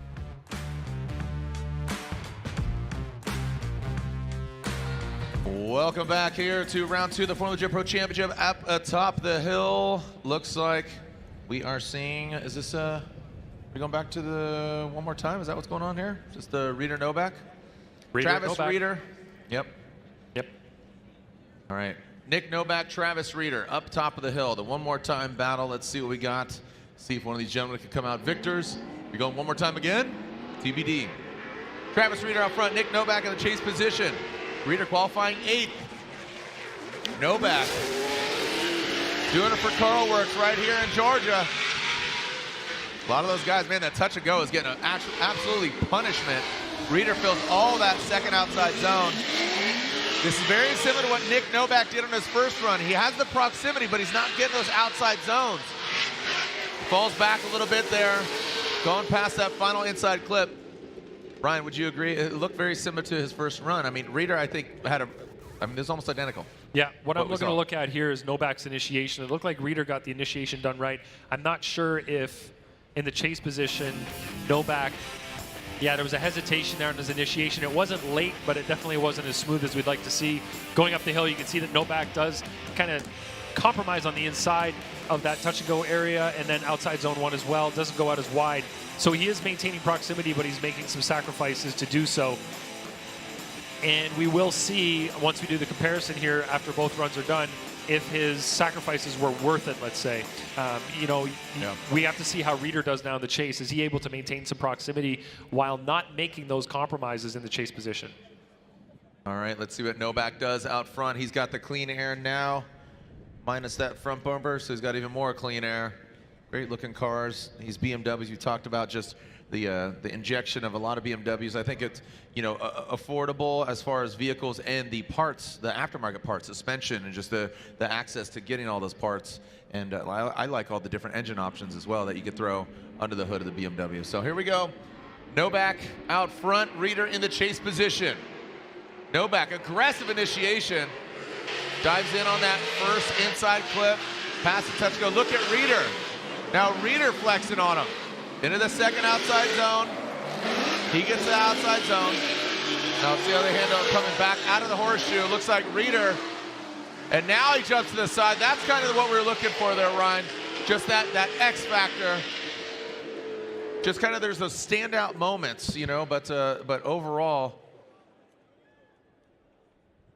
Welcome back here to round 2 of the Formula J Pro Championship up atop the hill. Looks like we are seeing, is this, we're going back to the, one more time? Is that what's going on here? Just the Reeder Novak? Travis Novak. Reeder. Yep. Yep. All right. Nick Novak, Travis Reeder, up top of the hill. The one more time battle. Let's see what we got. See if one of these gentlemen can come out victors. You're going one more time again? TBD. Travis Reeder out front, Nick Novak in the chase position. Reeder qualifying 8th. Novak doing it for Carl Works right here in Georgia. A lot of those guys, man, that touch and go is getting an absolutely punishment. Reeder fills all that second outside zone. This is very similar to what Nick Novak did on his first run. He has the proximity, but he's not getting those outside zones. Falls back a little bit there, going past that final inside clip. Brian, would you agree? It looked very similar to his first run. I mean, Reeder, I think, had a, I mean, it's almost identical. Yeah, what I'm looking to look at here is Novak's initiation. It looked like Reeder got the initiation done right. I'm not sure if in the chase position, Novak, yeah, there was a hesitation there in his initiation. It wasn't late, but it definitely wasn't as smooth as we'd like to see. Going up the hill, you can see that Novak does kind of compromise on the inside of that touch and go area, and then outside zone 1 as well. Doesn't go out as wide. So he is maintaining proximity, but he's making some sacrifices to do so. And we will see, once we do the comparison here after both runs are done, if his sacrifices were worth it, let's say. You know, we have to see how Reeder does now in the chase. Is he able to maintain some proximity while not making those compromises in the chase position? All right, let's see what Novak does out front. He's got the clean air now, minus that front bumper, so he's got even more clean air. Great looking cars. These BMWs, you talked about just the injection of a lot of BMWs. I think it's, you know, affordable as far as vehicles and the parts, the aftermarket parts, suspension, and just the access to getting all those parts. And I like all the different engine options as well that you could throw under the hood of the BMW. So here we go. Novak out front, Reeder in the chase position. Novak, aggressive initiation. Dives in on that first inside clip. Pass the touch go. Look at Reeder. Now Reeder flexing on him. Into the second outside zone. He gets the outside zone. Now it's the other hand coming back out of the horseshoe. Looks like Reeder. And now he jumps to the side. That's kind of what we were looking for there, Ryan. Just that X factor. Just kind of there's those standout moments, you know, but overall,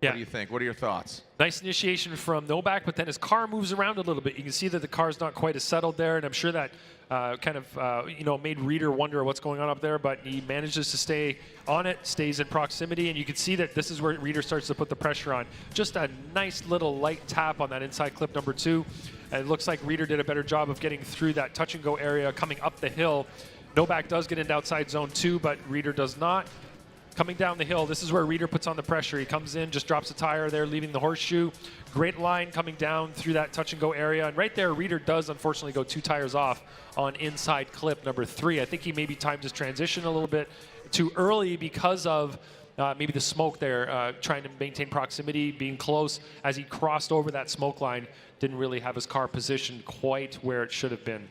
what do you think? What are your thoughts? Nice initiation from Novak, but then his car moves around a little bit. You can see that the car's not quite as settled there, and I'm sure that you know, made Reeder wonder what's going on up there, but he manages to stay on it, stays in proximity, and you can see that this is where Reeder starts to put the pressure on. Just a nice little light tap on that inside clip number 2. And it looks like Reeder did a better job of getting through that touch and go area coming up the hill. Novak does get into outside zone 2, but Reeder does not. Coming down the hill, this is where Reeder puts on the pressure. He comes in, just drops a tire there, leaving the horseshoe. Great line coming down through that touch and go area. And right there, Reeder does unfortunately go 2 tires off on inside clip number 3. I think he maybe timed his transition a little bit too early because of maybe the smoke there, trying to maintain proximity, being close. As he crossed over that smoke line, didn't really have his car positioned quite where it should have been.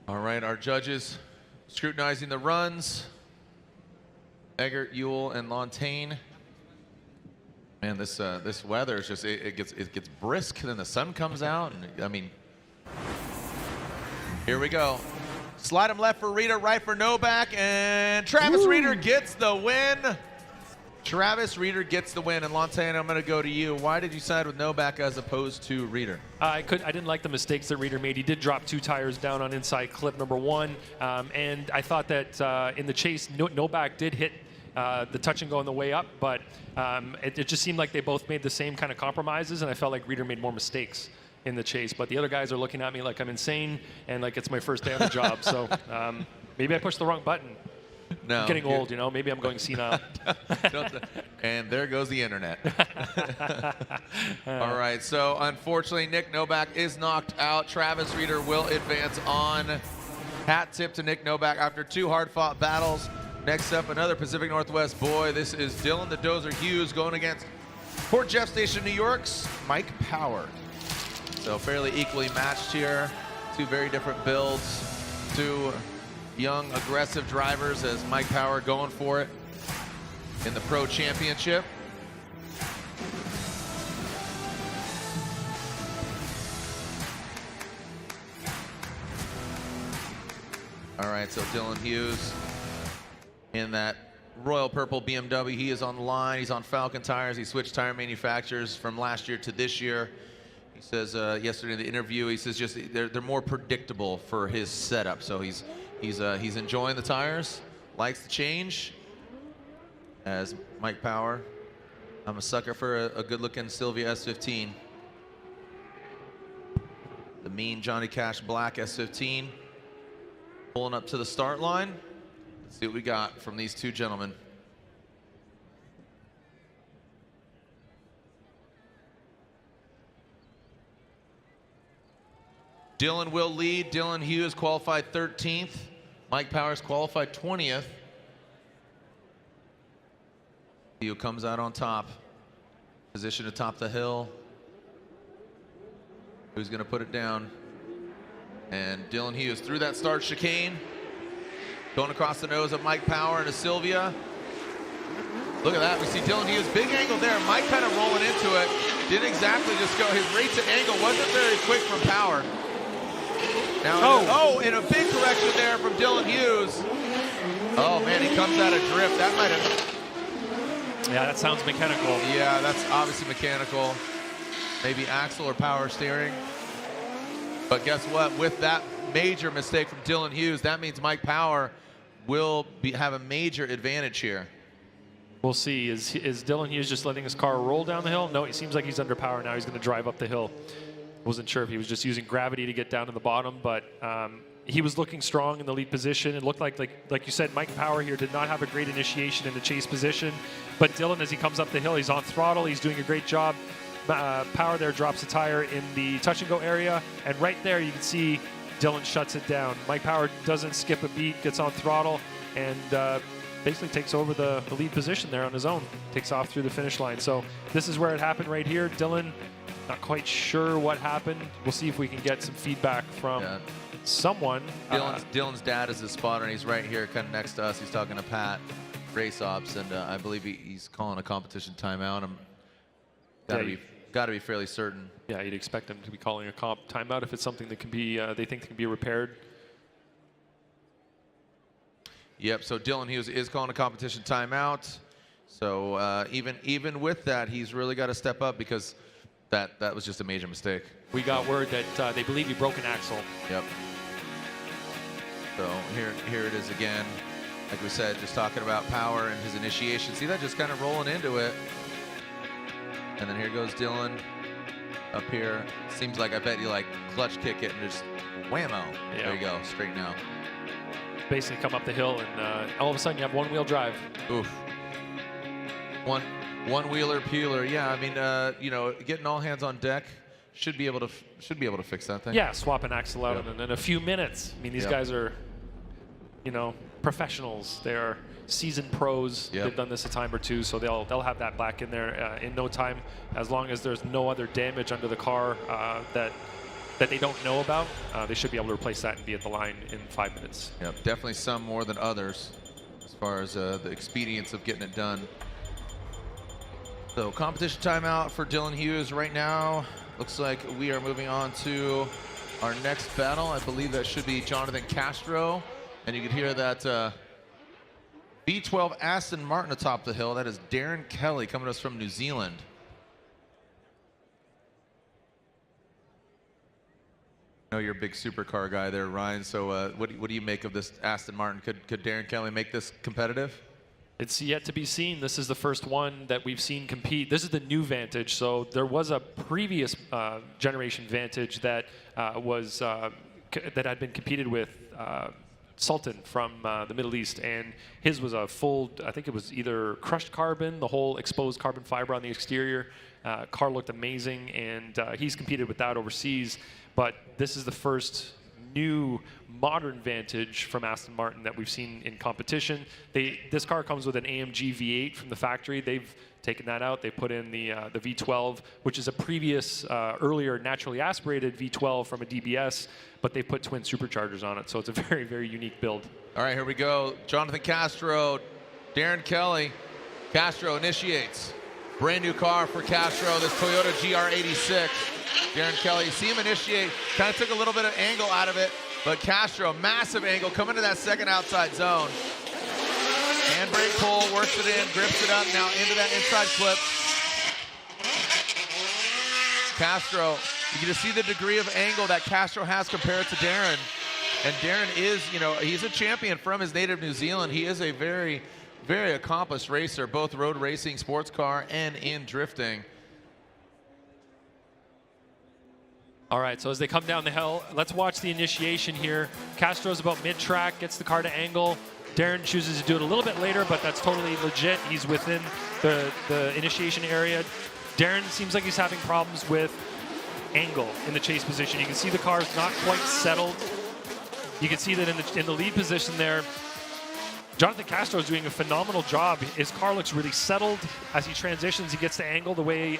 All right, our judges scrutinizing the runs. Eggert, Ewell, and Lontaine. Man, this weather is just it gets brisk, then the sun comes out, and I mean, here we go. Slide him left for Reeder, right for Novak, and Travis Reeder gets the win. Travis Reeder gets the win, and Lontaine, I'm going to go to you. Why did you side with Novak as opposed to Reeder? I didn't like the mistakes that Reeder made. He did drop 2 tires down on inside clip number 1, and I thought that in the chase, Novak did hit the touch and go on the way up, but it just seemed like they both made the same kind of compromises, and I felt like Reeder made more mistakes in the chase. But the other guys are looking at me like I'm insane and like it's my first day on the job. So maybe I pushed the wrong button. No, I'm getting old, you know. Maybe I'm going senile. And there goes the internet. All right, so unfortunately, Nick Novak is knocked out. Travis Reeder will advance on. Hat tip to Nick Novak after 2 hard-fought battles. Next up, another Pacific Northwest boy. This is Dylan the Dozer Hughes going against Port Jeff Station, New York's Mike Power. So fairly equally matched here. 2 very different builds. 2 young, aggressive drivers as Mike Power going for it in the Pro Championship. All right, so Dylan Hughes in that royal purple BMW. He is on the line. He's on Falcon tires. He switched tire manufacturers from last year to this year. He says yesterday in the interview, he says just they're more predictable for his setup. So he's enjoying the tires, likes the change. As Mike Power, I'm a sucker for a good-looking Sylvia S15. The mean Johnny Cash black S15. Pulling up to the start line. Let's see what we got from these two gentlemen. Dylan will lead. Dylan Hughes qualified 13th. Mike Powers qualified 20th. See who comes out on top. Position to top the hill. Who's going to put it down? And Dylan Hughes through that start chicane. Going across the nose of Mike Power and a Sylvia. Look at that. We see Dylan Hughes. Big angle there. Mike kind of rolling into it. Didn't exactly just go. His rate to angle wasn't very quick from Power. Now, and a big correction there from Dylan Hughes. Oh, man, he comes out of drift. That might have... Yeah, that sounds mechanical. Yeah, that's obviously mechanical. Maybe axle or power steering. But guess what? With that major mistake from Dylan Hughes, that means Mike Power will have a major advantage here. We'll see. Is Dylan Hughes just letting his car roll down the hill? No, it seems like he's under power now. He's going to drive up the hill. Wasn't sure if he was just using gravity to get down to the bottom, but he was looking strong in the lead position. It looked like you said, Mike Power here did not have a great initiation in the chase position. But Dylan, as he comes up the hill, he's on throttle. He's doing a great job. Power there drops a tire in the touch and go area. And right there, you can see Dylan shuts it down. Mike Power doesn't skip a beat, gets on throttle, and basically takes over the lead position there on his own. Takes off through the finish line. So this is where it happened right here. Dylan, not quite sure what happened. We'll see if we can get some feedback from someone. Dylan's dad is his spotter, and he's right here kind of next to us. He's talking to Pat, race ops, and I believe he's calling a competition timeout. Got to be fairly certain. Yeah, you'd expect him to be calling a comp timeout if it's something that can be they think can be repaired. Yep. So Dylan Hughes is calling a competition timeout. So even with that, he's really got to step up because that was just a major mistake. We got word that they believe he broke an axle. Yep. So here it is again. Like we said, just talking about Power and his initiation. See that just kind of rolling into it. And then here goes Dylan up here. Seems like I bet you like clutch kick it and just whammo. Yeah. There you go, straighten out. Basically come up the hill and all of a sudden you have one-wheel drive. Oof. One-wheeler peeler. Yeah, I mean, you know, getting all hands on deck should be able to fix that thing. Yeah, swap an axle out in a few minutes. I mean, these guys are, you know, professionals. They are seasoned pros. They've done this a time or two, so they'll have that back in there in no time, as long as there's no other damage under the car that they don't know about. They should be able to replace that and be at the line in 5 minutes. Yep, definitely some more than others as far as the expedience of getting it done. So competition timeout for Dylan Hughes right now. Looks like we are moving on to our next battle. I believe that should be Jonathan Castro. And you can hear that V12 Aston Martin atop the hill. That is Darren Kelly coming to us from New Zealand. I know you're a big supercar guy there, Ryan. So what do you make of this Aston Martin? Could Darren Kelly make this competitive? It's yet to be seen. This is the first one that we've seen compete. This is the new Vantage. So there was a previous generation Vantage that that had been competed with Sultan from the Middle East, and his was a full, I think it was either crushed carbon, the whole exposed carbon fiber on the exterior. Car looked amazing, and he's competed with that overseas. But this is the first new modern Vantage from Aston Martin that we've seen in competition. This car comes with an AMG V8 from the factory. They've taken that out. They put in the V12, which is a previous, earlier naturally aspirated V12 from a DBS, but they put twin superchargers on it. So it's a very, very unique build. All right, here we go. Jonathan Castro, Darren Kelly. Castro initiates. Brand new car for Castro, this Toyota GR86. Darren Kelly, see him initiate, kind of took a little bit of angle out of it. But Castro, massive angle, coming to that second outside zone. Handbrake pull, works it in, grips it up, now into that inside clip. Castro, you can just see the degree of angle that Castro has compared to Darren. And Darren is, you know, he's a champion from his native New Zealand. He is a very, very accomplished racer, both road racing, sports car, and in drifting. All right, so as they come down the hill, let's watch the initiation here. Castro's about mid-track, gets the car to angle. Darren chooses to do it a little bit later, but that's totally legit. He's within the initiation area. Darren seems like he's having problems with angle in the chase position. You can see the car's not quite settled. You can see that in the lead position there, Jonathan Castro is doing a phenomenal job. His car looks really settled as he transitions. He gets to angle the way,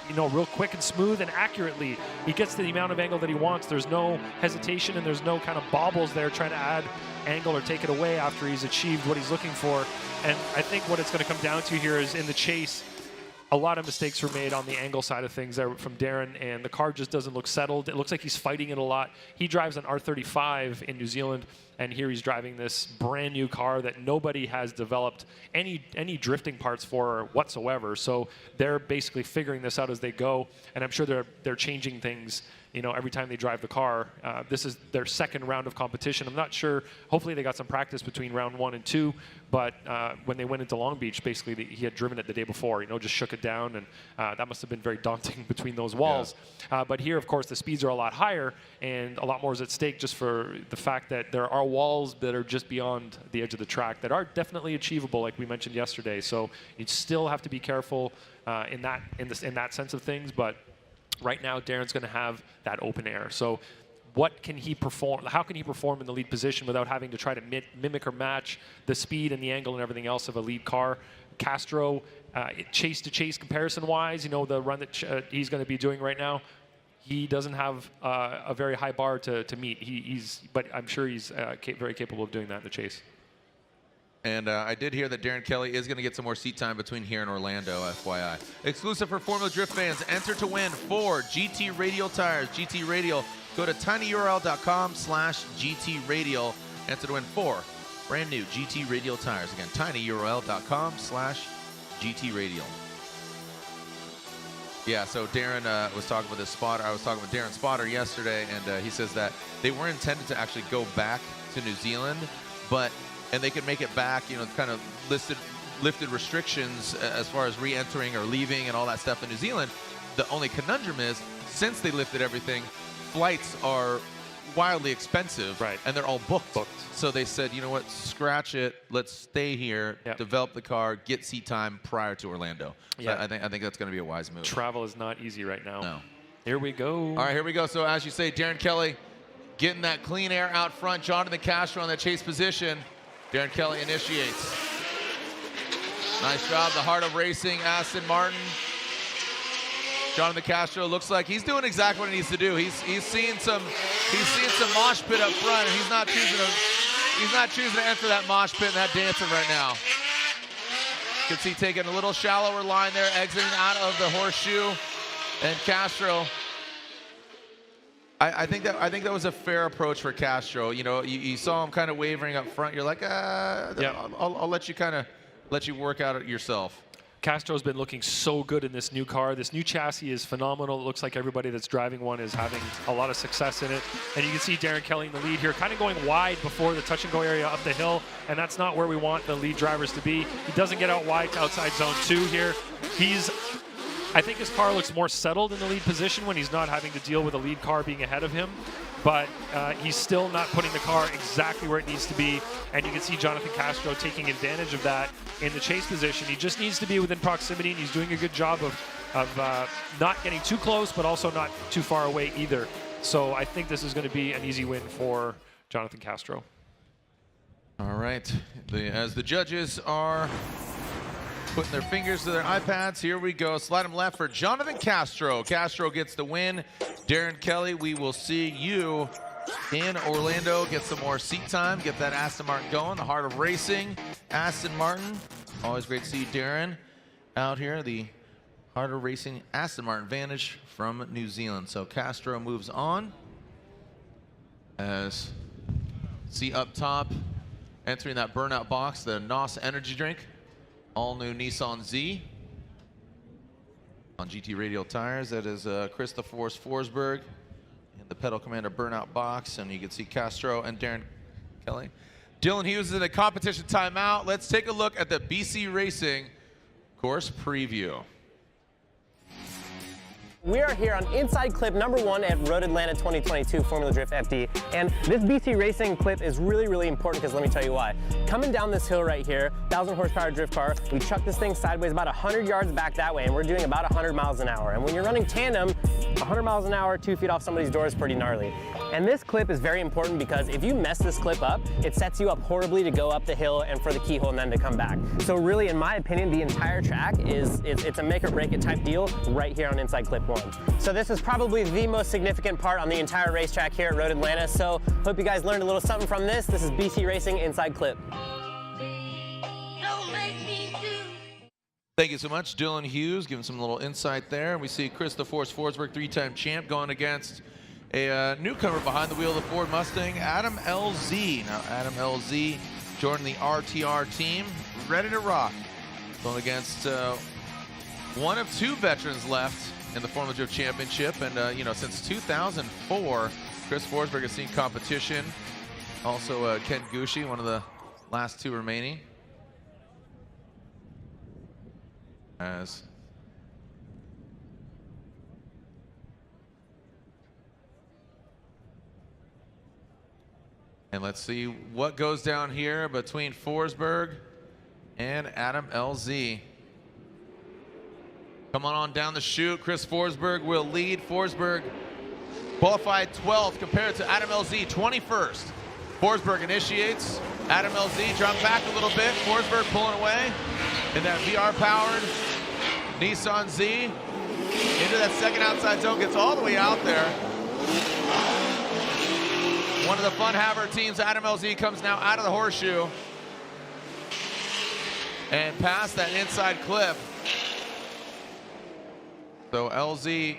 you know, real quick and smooth and accurately. He gets to the amount of angle that he wants. There's no hesitation and there's no kind of bobbles there trying to add angle or take it away after he's achieved what he's looking for. And I think what it's going to come down to here is in the chase, a lot of mistakes were made on the angle side of things there from Darren, and the car just doesn't look settled. It looks like he's fighting it a lot. He drives an R35 in New Zealand, and here he's driving this brand new car that nobody has developed any drifting parts for whatsoever. So they're basically figuring this out as they go, and I'm sure they're changing things, you know, every time they drive the car. This is their second round of competition. I'm not sure. Hopefully they got some practice between round 1 and 2, but when they went into Long Beach, basically he had driven it the day before, you know, just shook it down, and that must have been very daunting between those walls. Yeah. But here, of course, the speeds are a lot higher, and a lot more is at stake just for the fact that there are walls that are just beyond the edge of the track that are definitely achievable, like we mentioned yesterday. So you still have to be careful in that sense of things, but right now, Darren's going to have that open air. So what can he perform? How can he perform in the lead position without having to try to mimic or match the speed and the angle and everything else of a lead car? Castro, chase-to-chase comparison-wise, you know, the run that he's going to be doing right now, he doesn't have a very high bar to meet. But I'm sure he's very capable of doing that in the chase. And I did hear that Darren Kelly is going to get some more seat time between here and Orlando, FYI. Exclusive for Formula Drift fans. Enter to win 4 GT Radial tires. GT Radial. Go to tinyurl.com/GT Radial. Enter to win 4 brand new GT Radial tires. Again, tinyurl.com/GT Radial. Yeah, so Darren was talking with his spotter. I was talking with Darren's spotter yesterday, and he says that they weren't intended to actually go back to New Zealand, and they could make it back, you know, kind of lifted restrictions as far as re-entering or leaving and all that stuff in New Zealand. The only conundrum is, since they lifted everything, flights are wildly expensive, right? And they're all booked. So they said, you know what, scratch it. Let's stay here, develop the car, get seat time prior to Orlando. So yeah, I think that's going to be a wise move. Travel is not easy right now. No. Here we go. All right, here we go. So as you say, Darren Kelly getting that clean air out front. Jonathan Castro in that chase position. Darren Kelly initiates. Nice job, the heart of racing, Aston Martin. Jonathan Castro looks like he's doing exactly what he needs to do. He's seeing some mosh pit up front, and he's not choosing to enter that mosh pit and that dancing right now. You can see taking a little shallower line there, exiting out of the horseshoe, and Castro. I think that was a fair approach for Castro. You know, you saw him kind of wavering up front. You're like, I'll let you work out it yourself. Castro's been looking so good in this new car. This new chassis is phenomenal. It looks like everybody that's driving one is having a lot of success in it. And you can see Darren Kelly in the lead here, kind of going wide before the touch and go area up the hill. And that's not where we want the lead drivers to be. He doesn't get out wide to outside zone 2 here. I think his car looks more settled in the lead position when he's not having to deal with a lead car being ahead of him. But he's still not putting the car exactly where it needs to be. And you can see Jonathan Castro taking advantage of that in the chase position. He just needs to be within proximity, and he's doing a good job of not getting too close, but also not too far away either. So I think this is going to be an easy win for Jonathan Castro. All right. As the judges are putting their fingers to their iPads, here we go. Slide them left for Jonathan Castro. Castro gets the win. Darren Kelly, we will see you in Orlando. Get some more seat time. Get that Aston Martin going. The heart of racing, Aston Martin. Always great to see Darren out here. The heart of racing, Aston Martin Vantage from New Zealand. So Castro moves on. As see up top, entering that burnout box, the NOS energy drink, all new Nissan Z on GT radial tires. That is Chris the Force Forsberg in the Pedal Commander burnout box, and you can see Castro and Darren Kelly. Dylan Hughes is in the competition timeout. Let's take a look at the BC Racing course preview. We are here on inside clip number 1 at Road Atlanta 2022 Formula Drift FD. And this BC Racing clip is really, really important because let me tell you why. Coming down this hill right here, 1,000 horsepower drift car, we chuck this thing sideways about 100 yards back that way, and we're doing about 100 miles an hour. And when you're running tandem, 100 miles an hour, 2 feet off somebody's door is pretty gnarly. And this clip is very important because if you mess this clip up, it sets you up horribly to go up the hill and for the keyhole and then to come back. So really, in my opinion, the entire track it's a make or break it type deal right here on inside clip 1. So this is probably the most significant part on the entire racetrack here at Road Atlanta. So hope you guys learned a little something from this. This is BC Racing inside clip. Thank you so much, Dylan Hughes, giving some little insight there. We see Chris the Force Forsberg, 3-time champ, going against a newcomer behind the wheel of the Ford Mustang, Adam LZ. Now, Adam LZ joining the RTR team, ready to rock. Going against one of 2 veterans left in the Formula Drift Championship, and you know, since 2004, Chris Forsberg has seen competition. Also, Ken Gushi, one of the last 2 remaining. And let's see what goes down here between Forsberg and Adam LZ. Come on down the chute. Chris Forsberg will lead. Forsberg qualified 12th compared to Adam LZ 21st. Forsberg initiates. Adam LZ dropped back a little bit. Forsberg pulling away in that VR-powered Nissan Z. Into that second outside zone, gets all the way out there. One of the Fun Haver teams, Adam LZ, comes now out of the horseshoe and past that inside clip. So LZ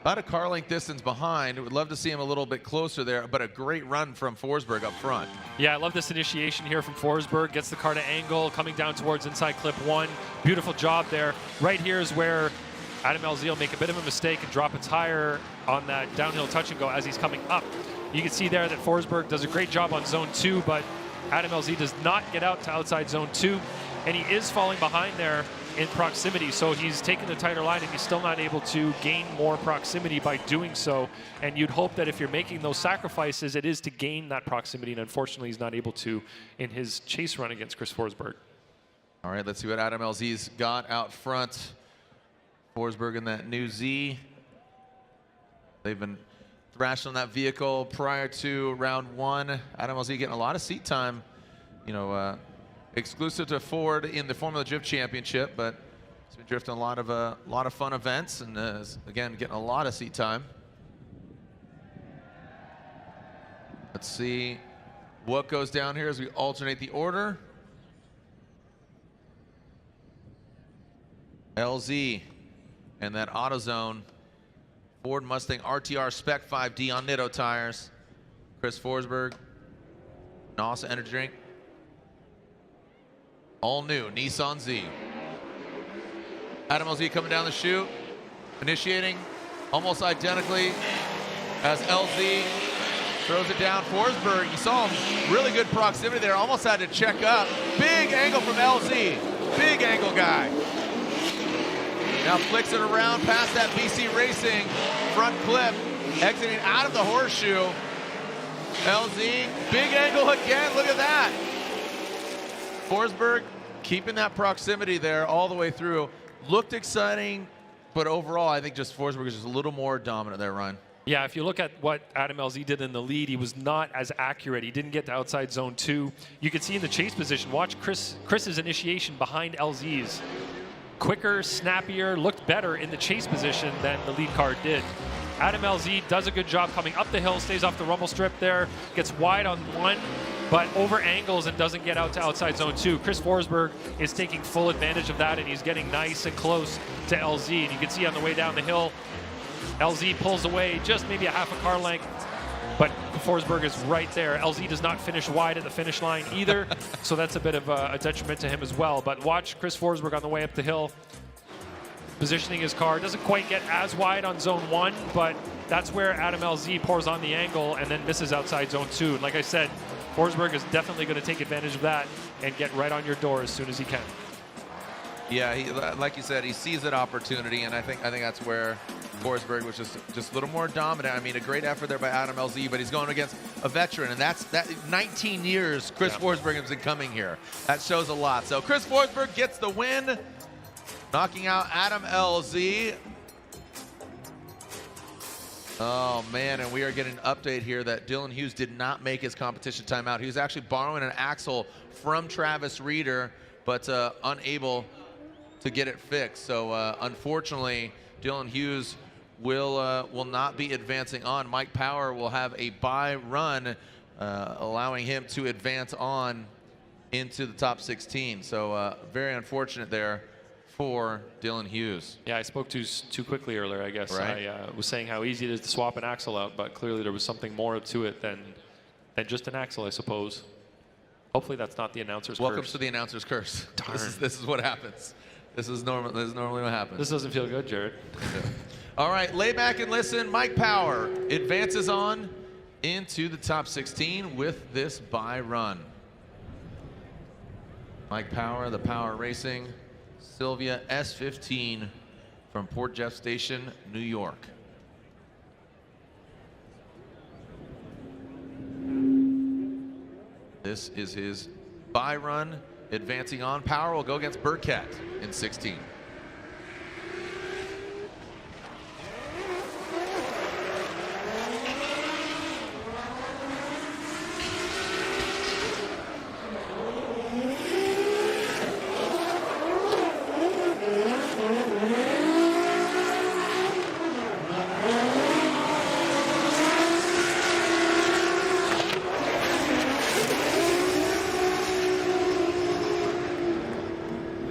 about a car length distance behind. Would love to see him a little bit closer there, but a great run from Forsberg up front. Yeah, I love this initiation here from Forsberg. Gets the car to angle, coming down towards inside clip 1. Beautiful job there. Right here is where Adam LZ will make a bit of a mistake and drop a tire on that downhill touch and go as he's coming up. You can see there that Forsberg does a great job on zone 2, but Adam LZ does not get out to outside zone 2, and he is falling behind there in proximity, so he's taking the tighter line and he's still not able to gain more proximity by doing so. And you'd hope that if you're making those sacrifices, it is to gain that proximity, and unfortunately he's not able to in his chase run against Chris Forsberg. All right, let's see what Adam LZ's got out front. Forsberg in that new Z. They've been thrashing on that vehicle prior to round 1. Adam LZ getting a lot of seat time, you know, exclusive to Ford in the Formula Drift Championship, but he's been drifting a lot of fun events, and again, getting a lot of seat time. Let's see what goes down here as we alternate the order. LZ and that AutoZone Ford Mustang RTR Spec 5D on Nitto tires. Chris Forsberg, NOS energy drink. All new Nissan Z. Adam LZ coming down the chute, initiating almost identically as LZ throws it down. Forsberg, you saw him, really good proximity there, almost had to check up. Big angle from LZ, big angle guy. Now flicks it around past that BC Racing front clip, exiting out of the horseshoe. LZ, big angle again, look at that. Forsberg keeping that proximity there all the way through. Looked exciting, but overall, I think just Forsberg is just a little more dominant there, Ryan. Yeah, if you look at what Adam LZ did in the lead, he was not as accurate. He didn't get to outside zone 2. You can see in the chase position, watch Chris's initiation behind LZ's. Quicker, snappier, looked better in the chase position than the lead car did. Adam LZ does a good job coming up the hill, stays off the rumble strip there, gets wide on 1, but over angles and doesn't get out to outside zone 2. Chris Forsberg is taking full advantage of that, and he's getting nice and close to LZ. And you can see on the way down the hill, LZ pulls away just maybe a half a car length, but Forsberg is right there. LZ does not finish wide at the finish line either, so that's a bit of a detriment to him as well. But watch Chris Forsberg on the way up the hill, positioning his car. Doesn't quite get as wide on zone 1, but that's where Adam LZ pours on the angle and then misses outside zone 2. And like I said, Forsberg is definitely going to take advantage of that and get right on your door as soon as he can. Yeah, he, like you said, he sees that opportunity, and I think that's where Forsberg was just a little more dominant. I mean, a great effort there by Adam LZ, but he's going against a veteran, and that's 19 years Chris Forsberg has been coming here. That shows a lot. So Chris Forsberg gets the win, knocking out Adam LZ. Oh, man, and we are getting an update here that Dylan Hughes did not make his competition timeout. He was actually borrowing an axle from Travis Reeder, but unable to get it fixed. So unfortunately, Dylan Hughes will not be advancing on. Mike Power will have a bye run, allowing him to advance on into the top 16. So very unfortunate there for Dylan Hughes. Yeah, I spoke too quickly earlier, I guess. Right. I was saying how easy it is to swap an axle out, but clearly there was something more to it than just an axle, I suppose. Hopefully that's not the announcer's curse. Welcome to the announcer's curse. This is what happens. This is normally what happens. This doesn't feel good, Jared. All right, lay back and listen. Mike Power advances on into the top 16 with this bye run. Mike Power, the Power Racing Sylvia S15 from Port Jeff Station, New York. This is his bye run. Advancing on. Power will go against Burkett in 16.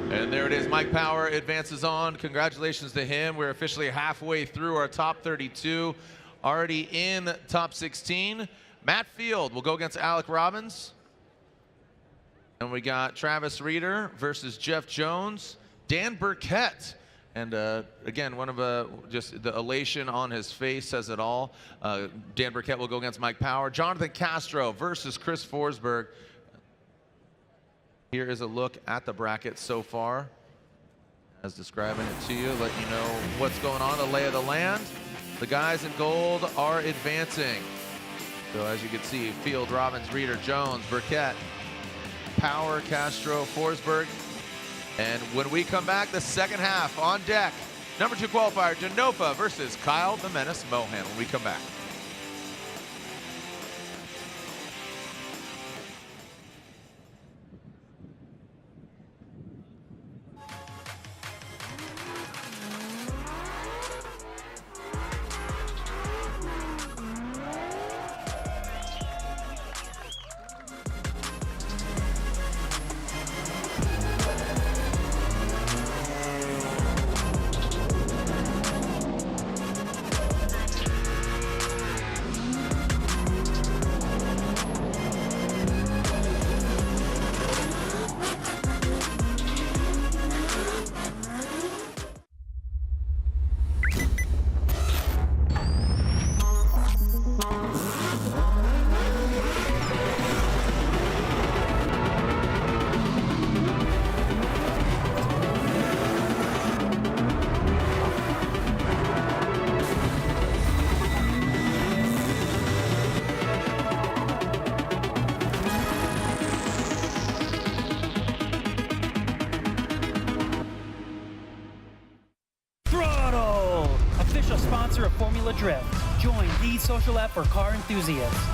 And there it is, Mike Power advances on. Congratulations to him. We're officially halfway through our top 32, already in top 16. Matt Field will go against Alec Robbins. And we got Travis Reeder versus Jeff Jones. Dan Burkett. And again, one of just the elation on his face says it all. Dan Burkett will go against Mike Power. Jonathan Castro versus Chris Forsberg. Here is a look at the bracket so far, as describing it to you, let you know what's going on, the lay of the land. The guys in gold are advancing. So as you can see, Field, Robbins, Reeder, Jones, Burkett, Power, Castro, Forsberg. And when we come back, the second half on deck. Number 2 qualifier, Denofa versus Kyle the Menace Mohan when we come back. Sponsor of Formula Drift. Join the social app for car enthusiasts.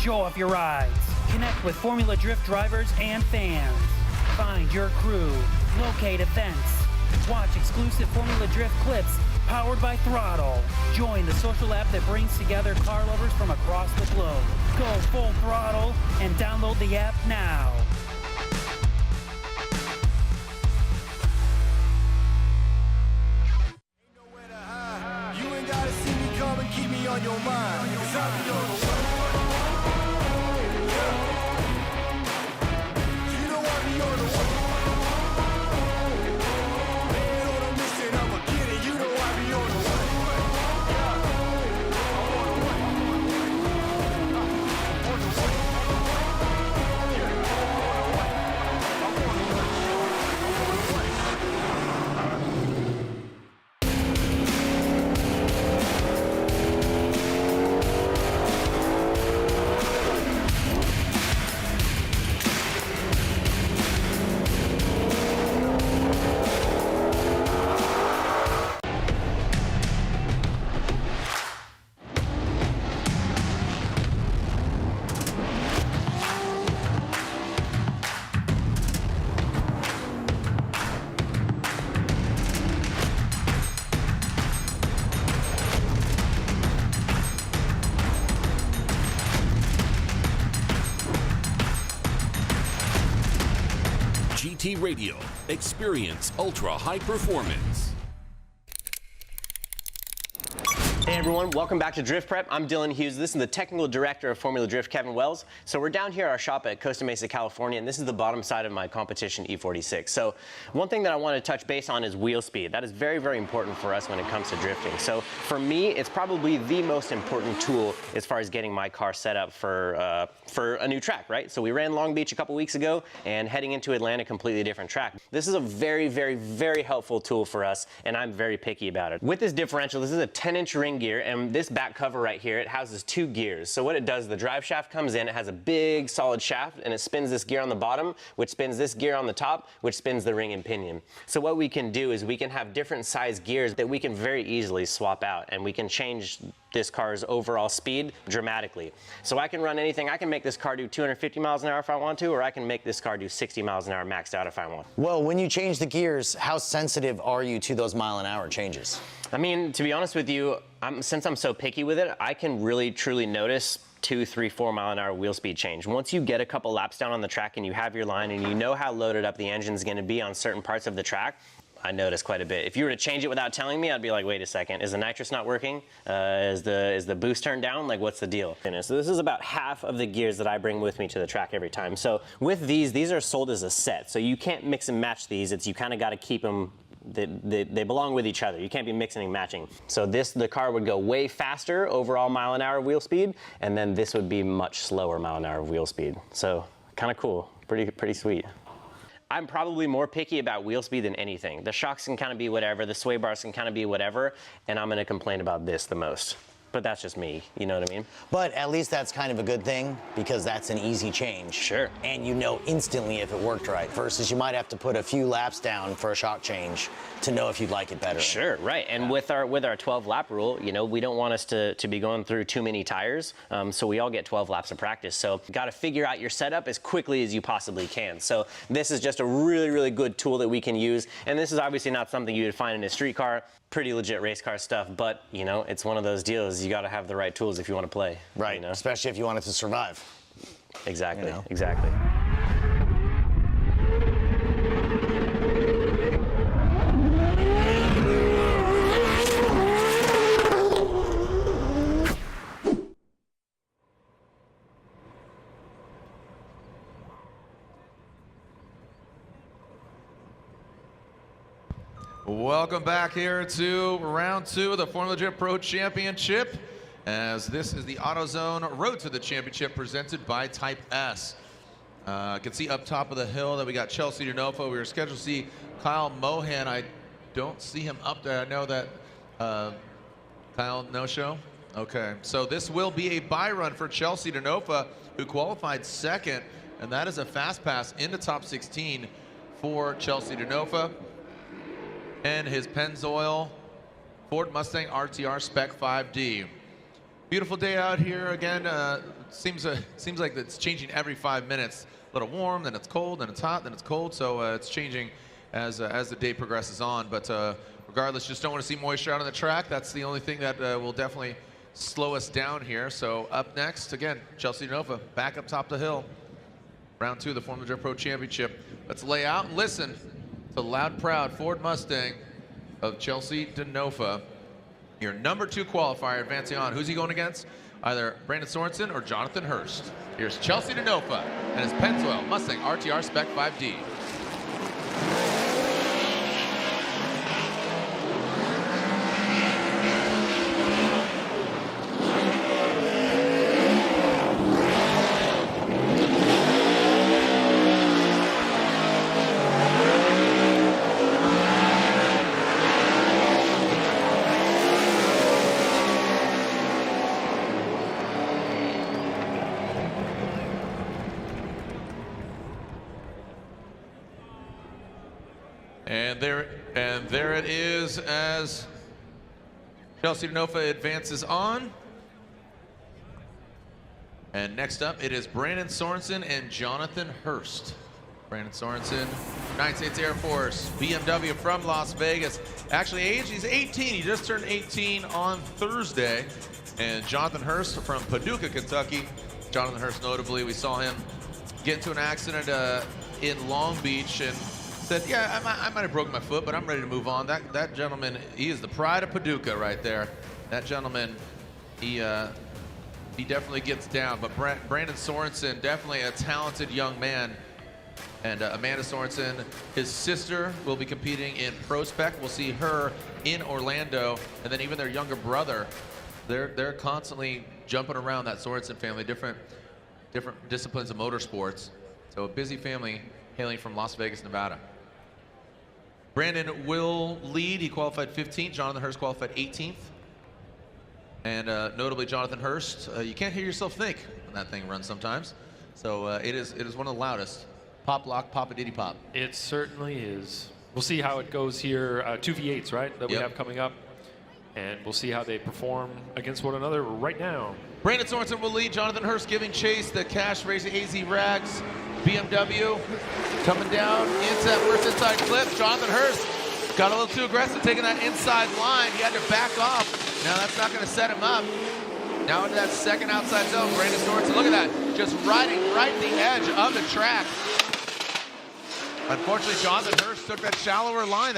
Show off your rides. Connect with Formula Drift drivers and fans. Find your crew. Locate events. Watch exclusive Formula Drift clips powered by Throttle. Join the social app that brings together car lovers from across the globe. Go full throttle and download the app now. You ain't gotta see me come and keep me on your mind. 'Cause I be on the way. GT Radio. Experience ultra high performance. Hey everyone, welcome back to Drift Prep. I'm Dylan Hughes. This is the technical director of Formula Drift, Kevin Wells. So we're down here at our shop at Costa Mesa, California, and this is the bottom side of my competition E46. So one thing that I want to touch base on is wheel speed. That is very, very important for us when it comes to drifting. So for me, it's probably the most important tool as far as getting my car set up for a new track, right? So we ran Long Beach a couple weeks ago, and heading into Atlanta, completely different track. This is a very, very, very helpful tool for us, and I'm very picky about it. With this differential, this is a 10-inch ring gear, and this back cover right here, it houses 2 gears. So what it does, the drive shaft comes in, it has a big solid shaft, and it spins this gear on the bottom, which spins this gear on the top, which spins the ring and pinion. So what we can do is we can have different size gears that we can very easily swap out, and we can change this car's overall speed dramatically. So I can run anything. I can make this car do 250 miles an hour if I want to, or I can make this car do 60 miles an hour maxed out if I want. Well, when you change the gears, how sensitive are you to those mile-an-hour changes? I mean, to be honest with you, since I'm so picky with it, I can really truly notice 2, 3, 4 mile an hour wheel speed change. Once you get a couple laps down on the track and you have your line and you know how loaded up the engine's gonna be on certain parts of the track, I notice quite a bit. If you were to change it without telling me, I'd be like, wait a second, is the nitrous not working? Is the boost turned down? Like, what's the deal? So this is about half of the gears that I bring with me to the track every time. So with these are sold as a set. So you can't mix and match these. You kind of got to keep them, they belong with each other. You can't be mixing and matching. So the car would go way faster overall mile an hour wheel speed, and then this would be much slower mile an hour wheel speed. So kind of cool, pretty sweet. I'm probably more picky about wheel speed than anything. The shocks can kind of be whatever, the sway bars can kind of be whatever, and I'm gonna complain about this the most. But that's just me, you know what I mean? But at least that's kind of a good thing, because that's an easy change. Sure. And you know instantly if it worked right, versus you might have to put a few laps down for a shock change to know if you'd like it better. Sure, right. And with our 12-lap rule, you know, we don't want us to be going through too many tires, so we all get 12 laps of practice. So you gotta figure out your setup as quickly as you possibly can. So this is just a really, really good tool that we can use. And this is obviously not something you would find in a street car. Pretty legit race car stuff, but you know, it's one of those deals. You got to have the right tools if you want to play. Right, you know? Especially if you want it to survive. Exactly, you know? Exactly. Welcome back here to round 2 of the Formula Drift Pro Championship, as this is the AutoZone Road to the Championship presented by Type S. You can see up top of the hill that we got Chelsea Denofa. We were scheduled to see Kyle Mohan. I don't see him up there. I know that Kyle, no show? Okay, so this will be a bye run for Chelsea Denofa, who qualified 2nd, and that is a fast pass into top 16 for Chelsea Denofa. And his Pennzoil Ford Mustang RTR Spec 5D. Beautiful day out here again. Seems like it's changing every 5 minutes. A little warm, then it's cold, then it's hot, then it's cold. So it's changing as the day progresses on. But regardless, just don't want to see moisture out on the track. That's the only thing that will definitely slow us down here. So up next, again, Chelsea Denofa back up top of the hill. Round 2 of the Formula Drift Pro Championship. Let's lay out and listen to loud, proud Ford Mustang of Chelsea Denofa. Your number 2 qualifier advancing on. Who's he going against? Either Brandon Sorensen or Jonathan Hurst. Here's Chelsea Denofa and his Pennzoil Mustang RTR Spec 5D. And there it is as Chelsea Denofa advances on. And next up, it is Brandon Sorensen and Jonathan Hurst. Brandon Sorensen, United States Air Force, BMW from Las Vegas. Actually, age, he's 18. He just turned 18 on Thursday. And Jonathan Hurst from Paducah, Kentucky. Jonathan Hurst, notably, we saw him get into an accident in Long Beach and said, yeah, I might have broken my foot, but I'm ready to move on. That gentleman, he is the pride of Paducah right there. That gentleman, he definitely gets down. But Brandon Sorensen, definitely a talented young man. And Amanda Sorensen, his sister, will be competing in Pro Spec. We'll see her in Orlando. And then even their younger brother, they're constantly jumping around, that Sorensen family, different disciplines of motorsports. So a busy family hailing from Las Vegas, Nevada. Brandon will lead. He qualified 15th. Jonathan Hurst qualified 18th. And notably, Jonathan Hurst, you can't hear yourself think when that thing runs sometimes. So it is one of the loudest. Pop lock, pop a diddy pop. It certainly is. We'll see how it goes here. 2 V8s, right, that we have coming up. And we'll see how they perform against one another right now. Brandon Sorensen will lead. Jonathan Hurst giving chase. The Cash Racing AZ Rags BMW coming down into that first inside clip. Jonathan Hurst got a little too aggressive taking that inside line. He had to back off. Now that's not going to set him up. Now into that second outside zone. Brandon Sorensen, look at that. Just riding right the edge of the track. Unfortunately, Jonathan Hurst took that shallower line.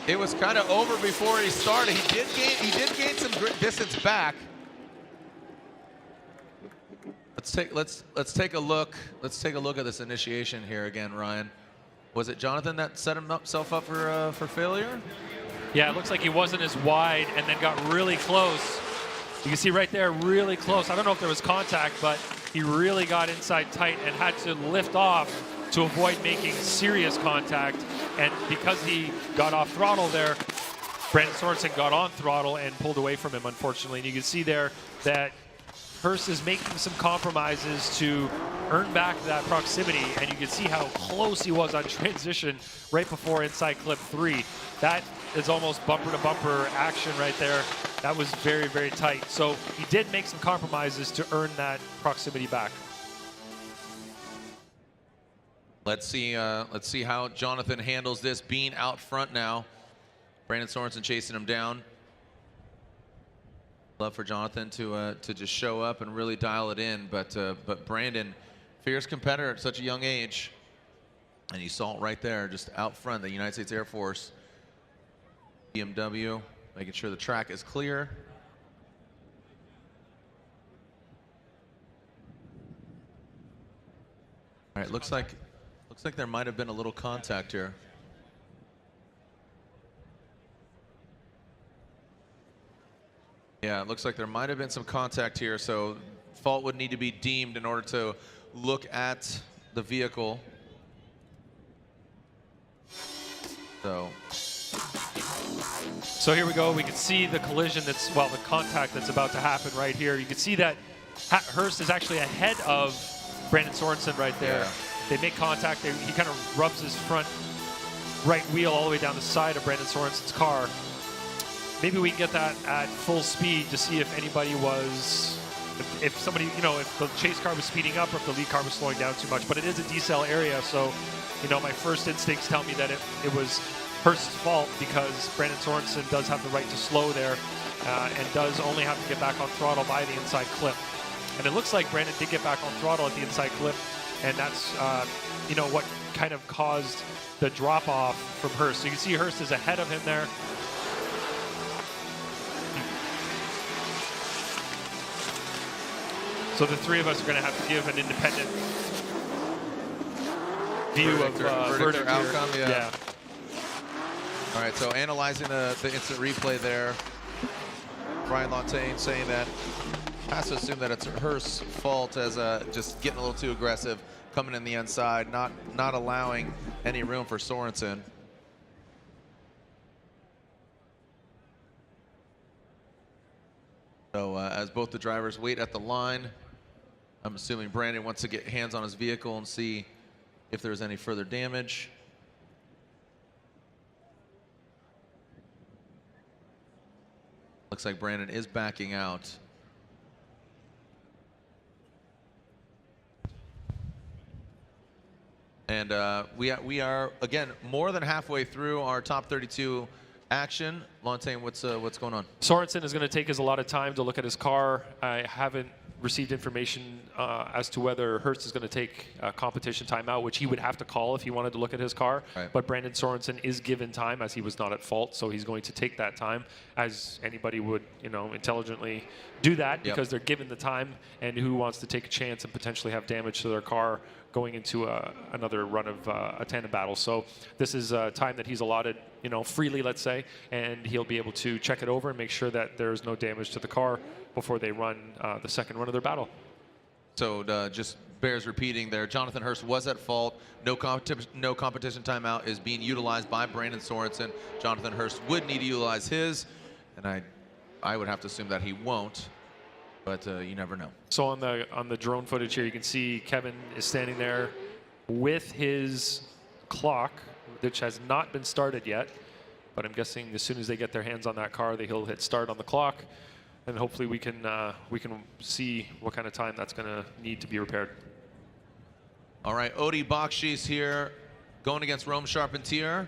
It was kind of over before he started. He did gain some distance back. Let's take a look. Let's take a look at this initiation here again, Ryan. Was it Jonathan that set himself up for failure? Yeah, it looks like he wasn't as wide and then got really close. You can see right there, really close. I don't know if there was contact, but he really got inside tight and had to lift off to avoid making serious contact. And because he got off throttle there, Brandon Sorensen got on throttle and pulled away from him, unfortunately. And you can see there that Hurst is making some compromises to earn back that proximity, and you can see how close he was on transition right before inside clip 3. That is almost bumper-to-bumper action right there. That was very, very tight. So he did make some compromises to earn that proximity back. Let's see how Jonathan handles this, being out front now. Brandon Sorensen chasing him down. Love for Jonathan to just show up and really dial it in, but Brandon, fierce competitor at such a young age, and you saw it right there, just out front. The United States Air Force BMW, making sure the track is clear. All right, looks like there might have been a little contact here. Yeah, it looks like there might have been some contact here, so fault would need to be deemed in order to look at the vehicle. So here we go. We can see the collision the contact that's about to happen right here. You can see that Hurst is actually ahead of Brandon Sorensen right there. Yeah. They make contact. He kind of rubs his front right wheel all the way down the side of Brandon Sorensen's car. Maybe we can get that at full speed to see if anybody was, if somebody, if the chase car was speeding up or if the lead car was slowing down too much. But it is a decel area, so, my first instincts tell me that it was Hurst's fault because Brandon Sorensen does have the right to slow there and does only have to get back on throttle by the inside clip. And it looks like Brandon did get back on throttle at the inside clip, and that's, what kind of caused the drop-off from Hurst. So you can see Hurst is ahead of him there. So the three of us are going to have to give an independent view of verdict outcome. Yeah. All right, so analyzing the instant replay there, Brian Lontaine saying that has to assume that it's Hurst's fault as just getting a little too aggressive, coming in the inside, not allowing any room for Sorensen. So as both the drivers wait at the line, I'm assuming Brandon wants to get hands on his vehicle and see if there's any further damage. Looks like Brandon is backing out. And we are, again, more than halfway through our top 32 action. Lontaine, what's going on? Sorensen is going to take us a lot of time to look at his car. I haven't received information as to whether Hurst is going to take a competition timeout, which he would have to call if he wanted to look at his car. Right. But Brandon Sorensen is given time, as he was not at fault, so he's going to take that time, as anybody would, intelligently do that, because they're given the time, and who wants to take a chance and potentially have damage to their car going into another run of a tandem battle. So this is time that he's allotted, freely, let's say, and he'll be able to check it over and make sure that there's no damage to the car before they run the second run of their battle. So just bears repeating there. Jonathan Hurst was at fault. No competition timeout is being utilized by Brandon Sorensen. Jonathan Hurst would need to utilize his, and I would have to assume that he won't. But you never know. So on the drone footage here, you can see Kevin is standing there with his clock, which has not been started yet. But I'm guessing as soon as they get their hands on that car, he'll hit start on the clock, and hopefully we can see what kind of time that's going to need to be repaired. All right, Odi Bakchis here, going against Rome Charpentier.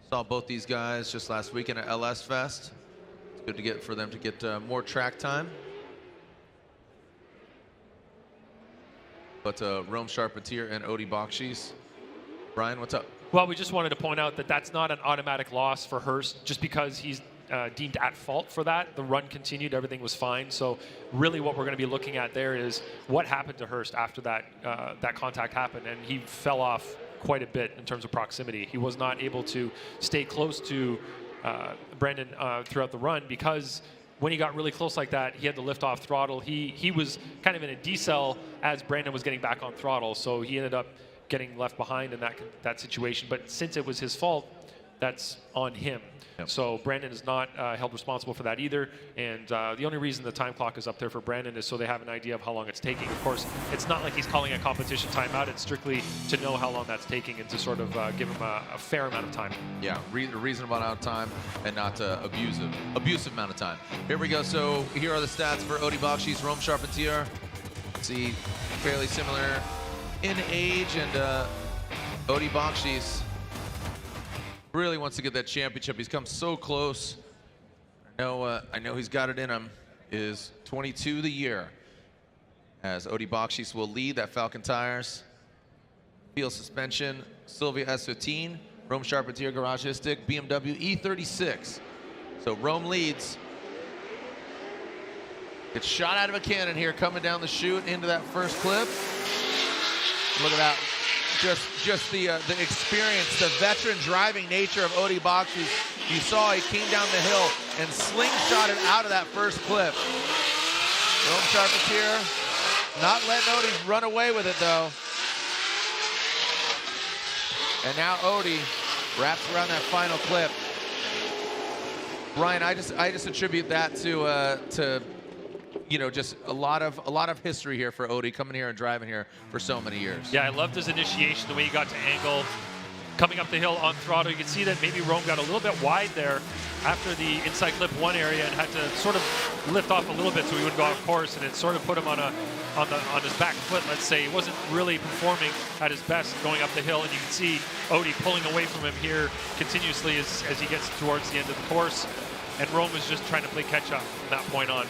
Saw both these guys just last weekend at LS Fest. It's good for them to get more track time. But Rome Charpentier and Odi Bakchis. Brian, what's up? Well, we just wanted to point out that that's not an automatic loss for Hurst, just because he's deemed at fault for that. The run continued, everything was fine. So really what we're going to be looking at there is what happened to Hurst after that contact happened, and he fell off quite a bit in terms of proximity. He was not able to stay close to Brandon throughout the run, because when he got really close like that, he had to lift off throttle. He was kind of in a decel as Brandon was getting back on throttle, so he ended up getting left behind in that situation. But since it was his fault, that's on him. Yep. So Brandon is not held responsible for that either. And the only reason the time clock is up there for Brandon is so they have an idea of how long it's taking. Of course, it's not like he's calling a competition timeout. It's strictly to know how long that's taking and to sort of give him a fair amount of time. Yeah, reasonable amount of time and not abusive amount of time. Here we go. So here are the stats for Odi Bakchis, Rome Charpentier. See, fairly similar in age, and Odi Bakchis really wants to get that championship. He's come so close. I know he's got it in him. Is 22 the year, as Odi Bakchis will lead that Falcon Tires field suspension, Silvia S15, Rome Charpentier Garagistic, BMW E36. So Rome leads. Gets shot out of a cannon here, coming down the chute into that first clip. Look at that. Just the experience, the veteran driving nature of Odi Bakchis. You saw he came down the hill and slingshotted out of that first clip. Rome Charpentier not letting Odi run away with it though. And now Odi wraps around that final clip. Brian, I just attribute that to just a lot of history here for Odi, coming here and driving here for so many years. Yeah, I loved his initiation, the way he got to angle, coming up the hill on throttle. You can see that maybe Rome got a little bit wide there after the inside clip 1 area and had to sort of lift off a little bit so he wouldn't go off course, and it sort of put him on his back foot, let's say. He wasn't really performing at his best going up the hill, and you can see Odi pulling away from him here continuously as he gets towards the end of the course, and Rome is just trying to play catch up from that point on.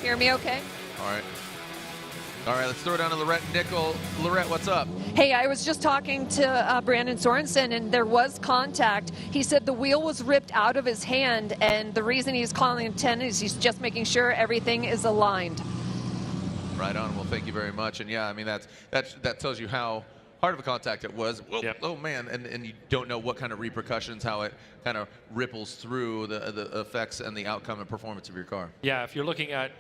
Hear me okay? All right, let's throw it down to Lorette Nickel. Lorette, what's up? Hey, I was just talking to Brandon Sorensen, and there was contact. He said the wheel was ripped out of his hand, and the reason he's calling it 10 is he's just making sure everything is aligned. Right on. Well, thank you very much. And yeah, I mean, that tells you how hard of a contact it was. Well, yep. Oh man, and you don't know what kind of repercussions, how it kind of ripples through the effects and the outcome and performance of your car. Yeah, if you're looking at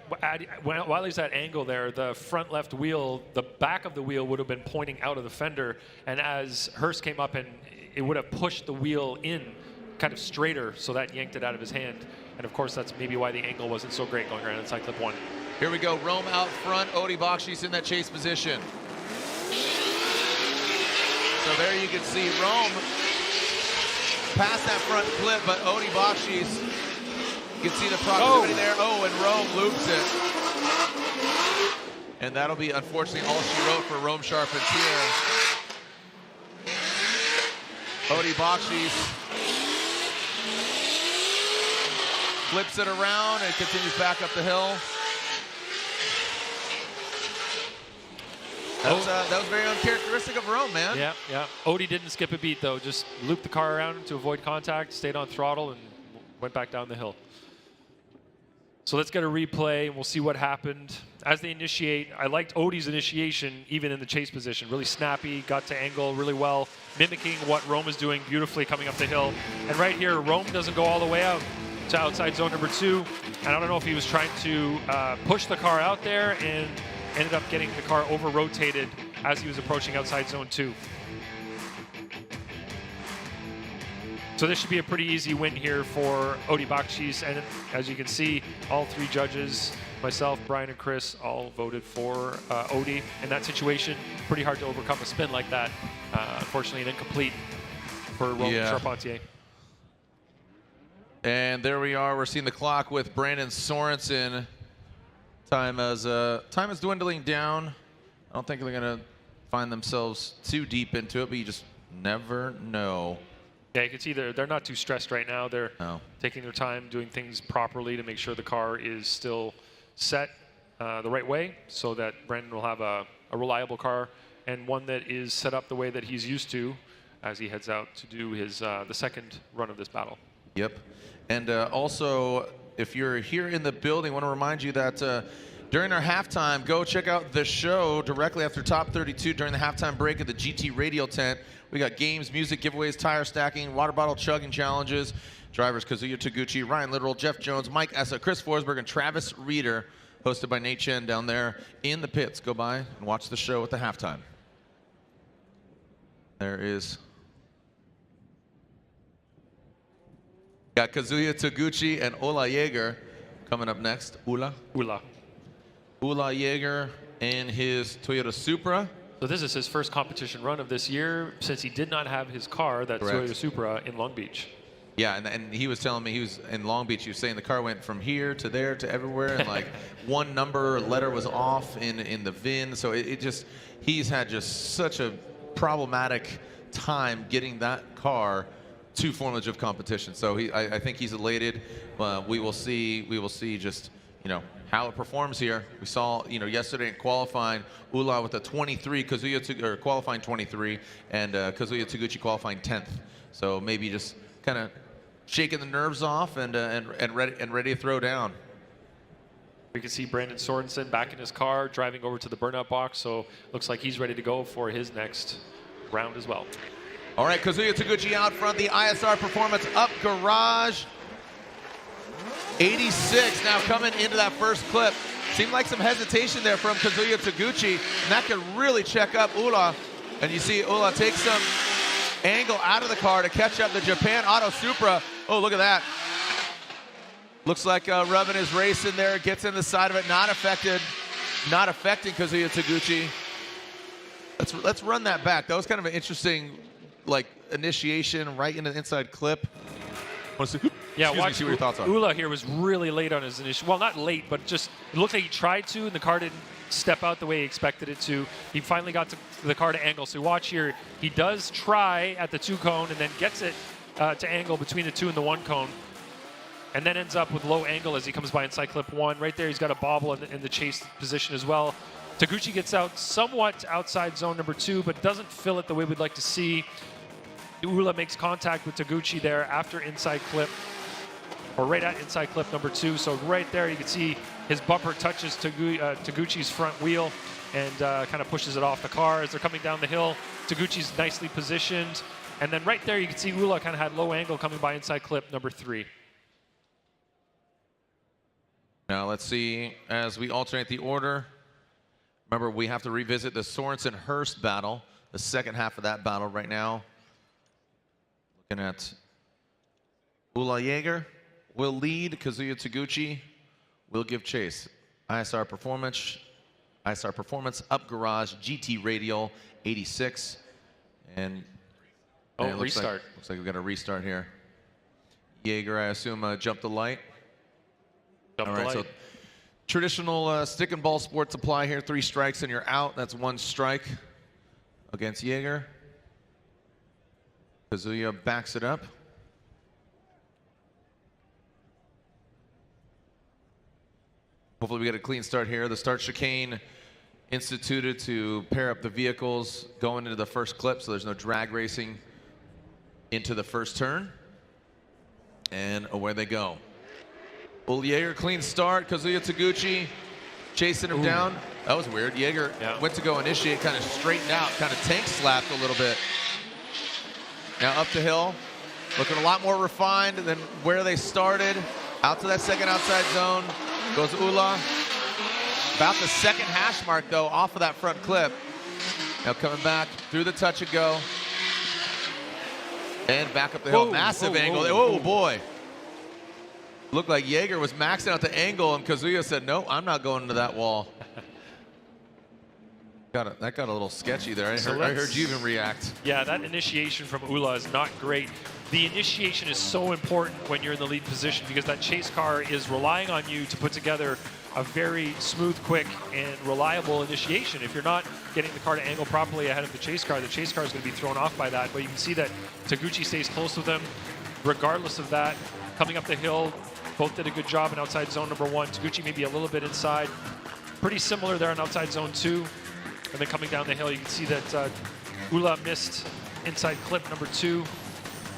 while he's at angle there, the front left wheel, the back of the wheel would have been pointing out of the fender, and as Hurst came up, and it would have pushed the wheel in kind of straighter, so that yanked it out of his hand. And of course, that's maybe why the angle wasn't so great going around inside clip 1. Here we go, Rome out front, Odi Bakchis in that chase position. So there you can see Rome past that front clip, but Odi Bakchis, you can see the proximity there. Oh, and Rome loops it. And that'll be, unfortunately, all she wrote for Rome Charpentier. Odi Bakchis Flips it around and continues back up the hill. That was very uncharacteristic of Rome, man. Yeah, yeah. Odie didn't skip a beat, though. Just looped the car around to avoid contact, stayed on throttle, and went back down the hill. So let's get a replay, and we'll see what happened. As they initiate, I liked Odie's initiation, even in the chase position. Really snappy, got to angle really well, mimicking what Rome is doing beautifully coming up the hill. And right here, Rome doesn't go all the way out to outside zone number 2. And I don't know if he was trying to push the car out there and ended up getting the car over-rotated as he was approaching outside zone 2. So this should be a pretty easy win here for Odie Bakchis. And as you can see, all 3 judges, myself, Brian, and Chris, all voted for Odie. In that situation, pretty hard to overcome a spin like that. Unfortunately, an incomplete for Charpentier. And there we are. We're seeing the clock with Brandon Sorensen. Time is dwindling down. I don't think they're going to find themselves too deep into it, but you just never know. Yeah, you can see they're not too stressed right now. They're taking their time, doing things properly to make sure the car is still set the right way so that Brandon will have a reliable car and one that is set up the way that he's used to as he heads out to do his the second run of this battle. Yep. And also, if you're here in the building, I want to remind you that during our halftime, go check out the show directly after Top 32 during the halftime break at the GT Radio Tent. We got games, music, giveaways, tire stacking, water bottle chugging challenges. Drivers Kazuya Taguchi, Ryan Littoral, Jeff Jones, Mike Essa, Chris Forsberg, and Travis Reeder, hosted by Nate Chen down there in the pits. Go by and watch the show at the halftime. There is... Got Kazuya Taguchi and Ola Jaeger coming up next. Ula Jaeger and his Toyota Supra. So this is his first competition run of this year since he did not have his car, that Toyota Supra, in Long Beach. Yeah, and he was telling me he was in Long Beach. He was saying the car went from here to there to everywhere, and like one number or letter was off in the VIN. So he's had just such a problematic time getting that car to Formula Drift competition. So I think he's elated. We will see just how it performs here. We saw yesterday in qualifying Ula with a 23, qualifying 23, and Kazuya Taguchi qualifying 10th. So maybe just kind of shaking the nerves off and ready to throw down. We can see Brandon Sorensen back in his car, driving over to the burnout box. So looks like he's ready to go for his next round as well. All right, Kazuya Taguchi out front, the ISR Performance Up Garage. 86 now coming into that first clip. Seemed like some hesitation there from Kazuya Taguchi, and that could really check up Ula. And you see Ula take some angle out of the car to catch up the Japan Auto Supra. Oh, look at that. Looks like rubbing his race in there, gets in the side of it, not affecting Kazuya Taguchi. Let's run that back. That was kind of an interesting initiation right into the inside clip. Yeah, see what your thoughts are. Ula here was really late on his initial. Well, not late, but just it looked like he tried to, and the car didn't step out the way he expected it to. He finally got the car to angle. So watch here. He does try at the 2 cone and then gets it to angle between the 2 and the 1 cone, and then ends up with low angle as he comes by inside clip 1. Right there, he's got a bobble in the chase position as well. Taguchi gets out somewhat outside zone number 2, but doesn't fill it the way we'd like to see. Ula makes contact with Taguchi there after inside clip, or right at inside clip number 2. So right there, you can see his bumper touches Taguchi's front wheel and kind of pushes it off the car as they're coming down the hill. Taguchi's nicely positioned. And then right there, you can see Ula kind of had low angle coming by inside clip number 3. Now let's see, as we alternate the order, remember we have to revisit the Sorensen-Hurst battle, the second half of that battle right now. Looking at Ula Jaeger will lead, Kazuya Taguchi will give chase. ISR Performance Up Garage GT Radial 86. And restart. Looks like we've got a restart here. Jaeger, I assume, jumped the light. All right, so traditional stick and ball sports apply here. 3 strikes and you're out. That's 1 strike against Jaeger. Kazuya backs it up. Hopefully we get a clean start here. The start chicane instituted to pair up the vehicles going into the first clip, so there's no drag racing into the first turn. And away they go. Jaeger clean start. Kazuya Taguchi chasing him down. That was weird. Jaeger went to go initiate, kind of straightened out, kind of tank slapped a little bit. Now up the hill, looking a lot more refined than where they started. Out to that second outside zone goes Ula. About the second hash mark though, off of that front clip. Now coming back through the touch and go. And back up the hill, massive angle. Oh boy. Looked like Jaeger was maxing out the angle and Kazuya said, no, I'm not going into that wall. That got a little sketchy there. I heard you even react. Yeah, that initiation from Ula is not great. The initiation is so important when you're in the lead position because that chase car is relying on you to put together a very smooth, quick, and reliable initiation. If you're not getting the car to angle properly ahead of the chase car is going to be thrown off by that. But you can see that Taguchi stays close with him regardless of that. Coming up the hill, both did a good job in outside zone number 1. Taguchi maybe a little bit inside. Pretty similar there in outside zone 2. And then coming down the hill, you can see that Ula missed inside clip number 2.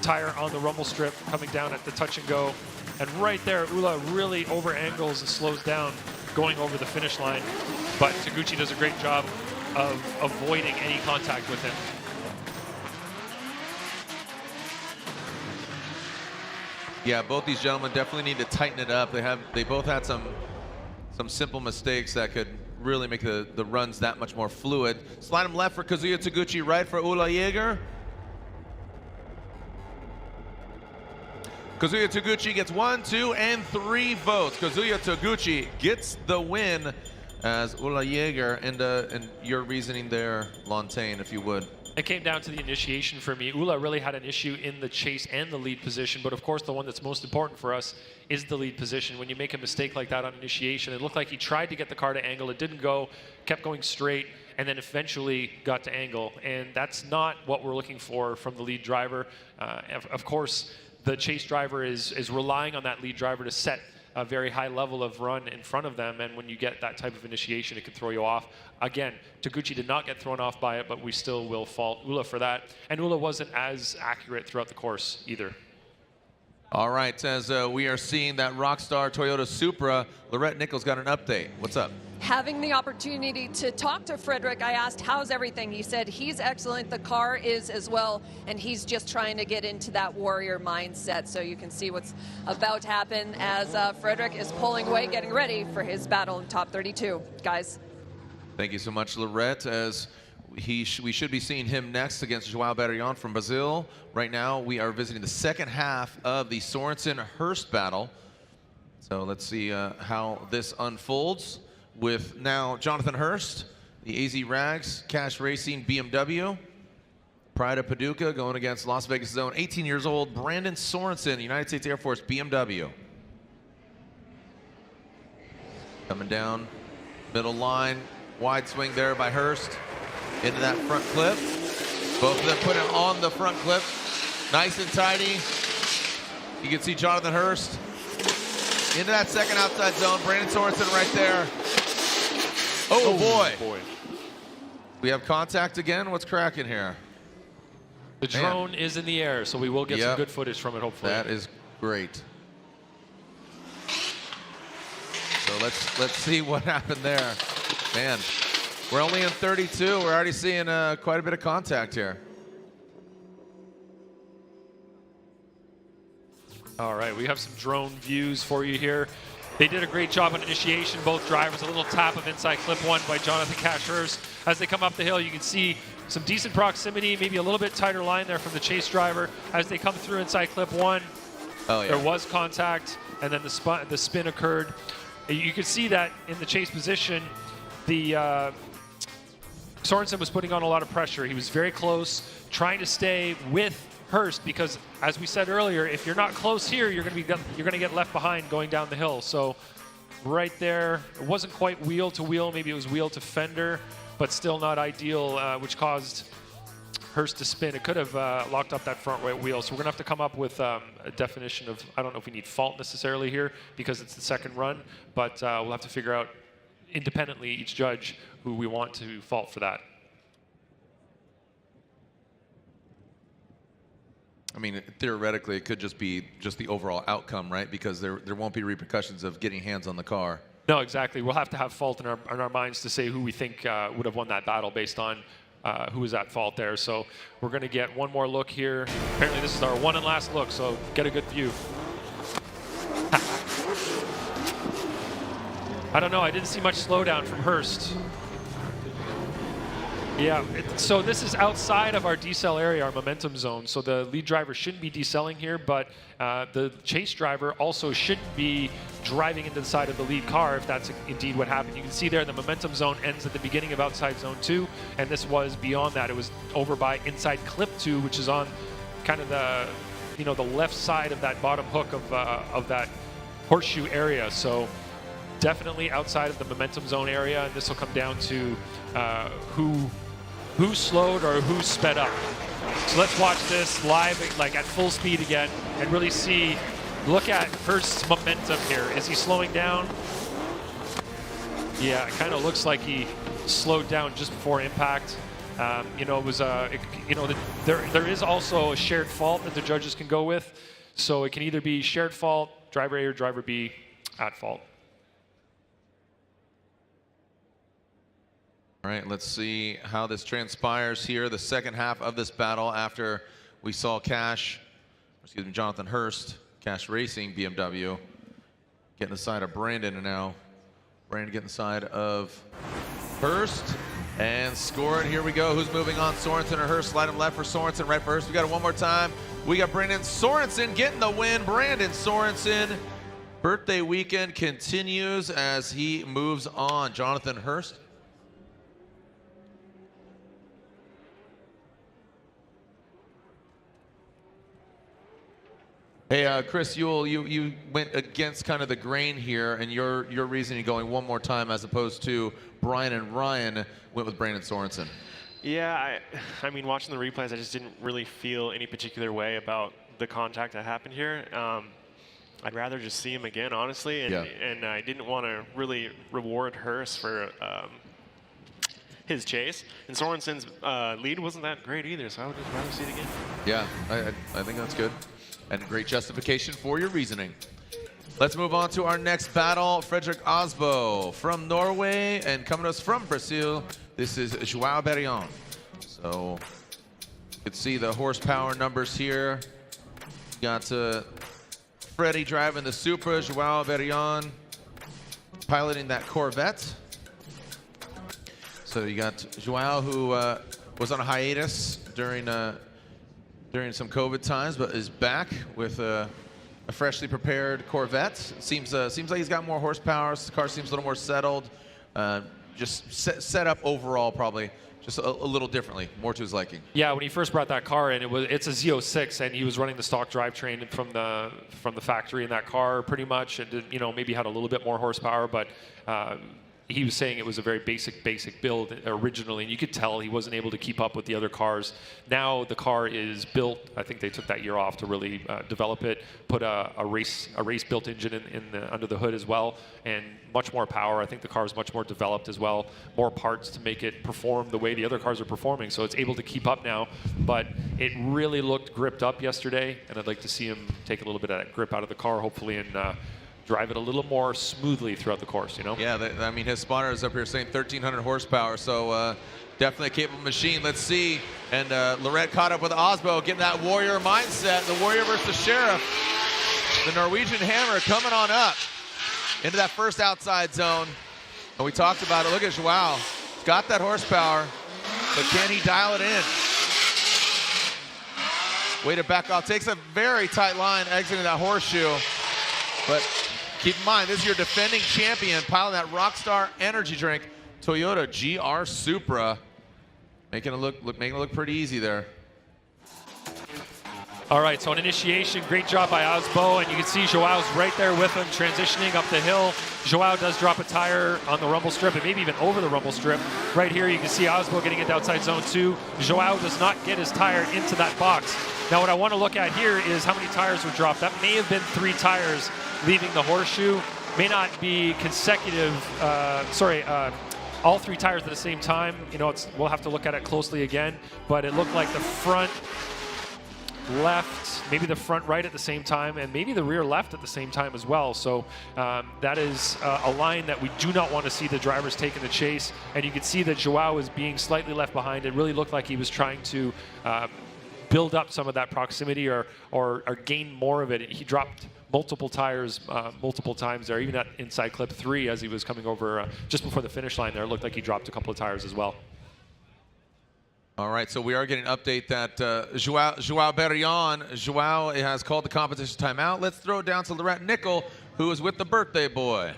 Tire on the rumble strip coming down at the touch and go. And right there, Ula really over angles and slows down going over the finish line. But Taguchi does a great job of avoiding any contact with him. Yeah, both these gentlemen definitely need to tighten it up. They both had some simple mistakes that could really make the runs that much more fluid. Slide him left for Kazuya Taguchi, right for Ula Jaeger. Kazuya Taguchi gets 1, 2, and 3 votes. Kazuya Taguchi gets the win as Ula Jaeger, and your reasoning there, Lontaine, if you would. It came down to the initiation for me. Ula really had an issue in the chase and the lead position, but of course the one that's most important for us is the lead position. When you make a mistake like that on initiation, it looked like he tried to get the car to angle, it didn't go, kept going straight, and then eventually got to angle. And that's not what we're looking for from the lead driver. Of course, the chase driver is relying on that lead driver to set a very high level of run in front of them, and when you get that type of initiation, it can throw you off. Again, Taguchi did not get thrown off by it, but we still will fault Ula for that. And Ula wasn't as accurate throughout the course either. All right, as we are seeing that Rockstar Toyota Supra, Lorette Nichols got an update. What's up? Having the opportunity to talk to Frederick, I asked, how's everything? He said he's excellent, the car is as well, and he's just trying to get into that warrior mindset. So you can see what's about to happen as Frederick is pulling away, getting ready for his battle in top 32. Guys. Thank you so much, Lorette, as we should be seeing him next against Joao Barion from Brazil. Right now, we are visiting the second half of the Sorensen-Hurst battle. So let's see how this unfolds. With now Jonathan Hurst, the AZ Rags Cash Racing BMW. Pride of Paducah going against Las Vegas' own 18 years old Brandon Sorensen, United States Air Force BMW. Coming down, middle line, wide swing there by Hurst. Into that front clip. Both of them put it on the front clip. Nice and tidy. You can see Jonathan Hurst into that second outside zone. Brandon Sorensen right there. Oh boy. We have contact again. What's cracking here? The drone is in the air, so we will get some good footage from it, hopefully. That is great. So let's see what happened there. Man, we're only in 32. We're already seeing quite a bit of contact here. All right, we have some drone views for you here. They did a great job on initiation, both drivers. A little tap of inside clip 1 by Jonathan Hurst. As they come up the hill, you can see some decent proximity, maybe a little bit tighter line there from the chase driver. As they come through inside clip 1, there was contact, and then the spin occurred. You can see that in the chase position, the Sorensen was putting on a lot of pressure. He was very close, trying to stay with Hurst, because as we said earlier, if you're not close here, you're going to get left behind going down the hill. So right there, it wasn't quite wheel to wheel, maybe it was wheel to fender, but still not ideal, which caused Hurst to spin. It could have locked up that front right wheel. So we're going to have to come up with a definition of, I don't know if we need fault necessarily here because it's the second run, but we'll have to figure out independently, each judge, who we want to fault for that. I mean, theoretically, it could just be the overall outcome, right? Because there won't be repercussions of getting hands on the car. No, exactly. We'll have to have fault in our minds to say who we think would have won that battle based on who was at fault there. So we're going to get one more look here. Apparently this is our one and last look, so get a good view. I don't know. I didn't see much slowdown from Hurst. Yeah, so this is outside of our decel area, our momentum zone. So the lead driver shouldn't be decelling here, but the chase driver also shouldn't be driving into the side of the lead car if that's indeed what happened. You can see there the momentum zone ends at the beginning of outside zone 2, and this was beyond that. It was over by inside clip 2, which is on kind of the, you know, the left side of that bottom hook of that horseshoe area. So definitely outside of the momentum zone area, and this will come down to who slowed or who sped up. So let's watch this live, like at full speed again, and really see, look at Hurst's momentum here. Is he slowing down? Yeah, it kind of looks like he slowed down just before impact. You know, it was you know, there is also a shared fault that the judges can go with. So it can either be shared fault, driver A or driver B at fault. All right, let's see how this transpires here. The second half of this battle after we saw Jonathan Hurst, Cash Racing BMW, getting the side of Brandon, and now Brandon getting the side of Hurst and score it. Here we go. Who's moving on? Sorensen or Hurst? Slide him left for Sorensen, right for Hurst. We got it one more time. We got Brandon Sorensen getting the win. Brandon Sorensen. Birthday weekend continues as he moves on. Jonathan Hurst. Hey, Chris Ewell, you went against kind of the grain here, and your reasoning going one more time as opposed to Brian and Ryan went with Brandon Sorensen. Yeah, I mean, watching the replays, I just didn't really feel any particular way about the contact that happened here. I'd rather just see him again, honestly, and I didn't want to really reward Hurst for his chase. And Sorensen's lead wasn't that great either, so I would just rather see it again. Yeah, I think that's good. And a great justification for your reasoning. Let's move on to our next battle. Frederick Aasbo from Norway, and coming to us from Brazil, this is João Barion. So you can see the horsepower numbers here. Got Freddie driving the Supra, João Barion piloting that Corvette. So you got João, who was on a hiatus during some COVID times, but is back with a freshly prepared Corvette. Seems like he's got more horsepower. The car seems a little more settled. Just set up overall probably just a little differently, more to his liking. Yeah, when he first brought that car in, it's a Z06, and he was running the stock drivetrain from the factory in that car pretty much, and you know, maybe had a little bit more horsepower, but he was saying it was a very basic build originally, and you could tell he wasn't able to keep up with the other cars. Now the car is built. I think they took that year off to really develop it, put a race built engine under the hood as well, and much more power. I think the car is much more developed as well, more parts to make it perform the way the other cars are performing, so it's able to keep up now. But it really looked gripped up yesterday, and I'd like to see him take a little bit of that grip out of the car, hopefully, and drive it a little more smoothly throughout the course, you know? Yeah, I mean, his spotter is up here saying 1,300 horsepower, so definitely a capable machine. Let's see. And Lorette caught up with Aasbo, getting that warrior mindset. The warrior versus the sheriff. The Norwegian hammer coming on up into that first outside zone. And we talked about it. Look at João. He's got that horsepower, but can he dial it in? Way to back off. Takes a very tight line exiting that horseshoe, but keep in mind, this is your defending champion, piloting that Rockstar energy drink, Toyota GR Supra, making it look pretty easy there. All right, so on initiation, great job by Aasbo, and you can see Joao's right there with him, transitioning up the hill. Joao does drop a tire on the rumble strip, and maybe even over the rumble strip. Right here, you can see Aasbo getting into outside zone 2. Joao does not get his tire into that box. Now, what I want to look at here is how many tires were dropped. That may have been 3 tires leaving the horseshoe. May not be consecutive, all 3 tires at the same time. You know, we'll have to look at it closely again, but it looked like the front left, maybe the front right at the same time, and maybe the rear left at the same time as well. So that is a line that we do not want to see the drivers take in the chase. And you can see that Joao is being slightly left behind. It really looked like he was trying to build up some of that proximity or gain more of it. He dropped multiple tires multiple times there, even at inside clip 3 as he was coming over just before the finish line there. It looked like he dropped a couple of tires as well. All right, so we are getting an update that Joao Barion, Joao has called the competition timeout. Let's throw it down to Lorette Nickel, who is with the birthday boy.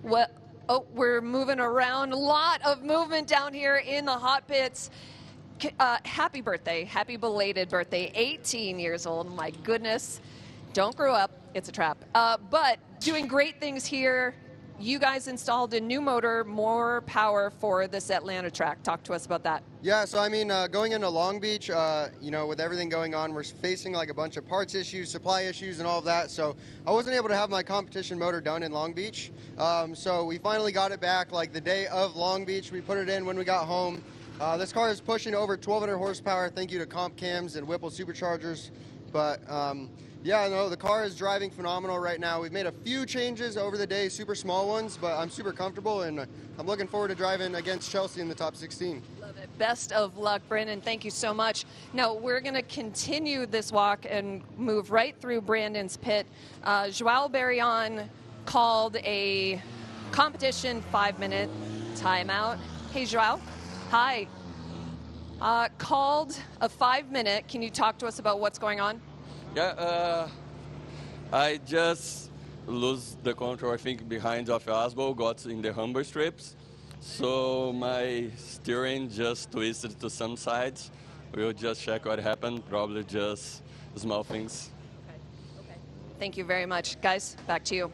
What? Oh, we're moving around. A lot of movement down here in the hot pits. Happy birthday, happy belated birthday, 18 years old, my goodness. Don't grow up, it's a trap. But doing great things here. You guys installed a new motor, more power for this Atlanta track. Talk to us about that. Yeah, so I mean, going into Long Beach, you know, with everything going on, we're facing like a bunch of parts issues, supply issues, and all of that. So I wasn't able to have my competition motor done in Long Beach. So we finally got it back like the day of Long Beach. We put it in when we got home. This car is pushing over 1,200 horsepower. Thank you to Comp Cams and Whipple Superchargers. But yeah, no, the car is driving phenomenal right now. We've made a few changes over the day, super small ones, but I'm super comfortable, and I'm looking forward to driving against Chelsea in the top 16. Love it. Best of luck, Brandon. Thank you so much. Now, we're going to continue this walk and move right through Brandon's pit. Joao Barion called a competition 5-minute timeout. Hey, Joao. Hi. Called a 5-minute. Can you talk to us about what's going on? Yeah, I just lose the control, I think, behind of Aasbo, got in the humber strips. So my steering just twisted to some sides. We'll just check what happened, probably just small things. Okay. Thank you very much. Guys, back to you.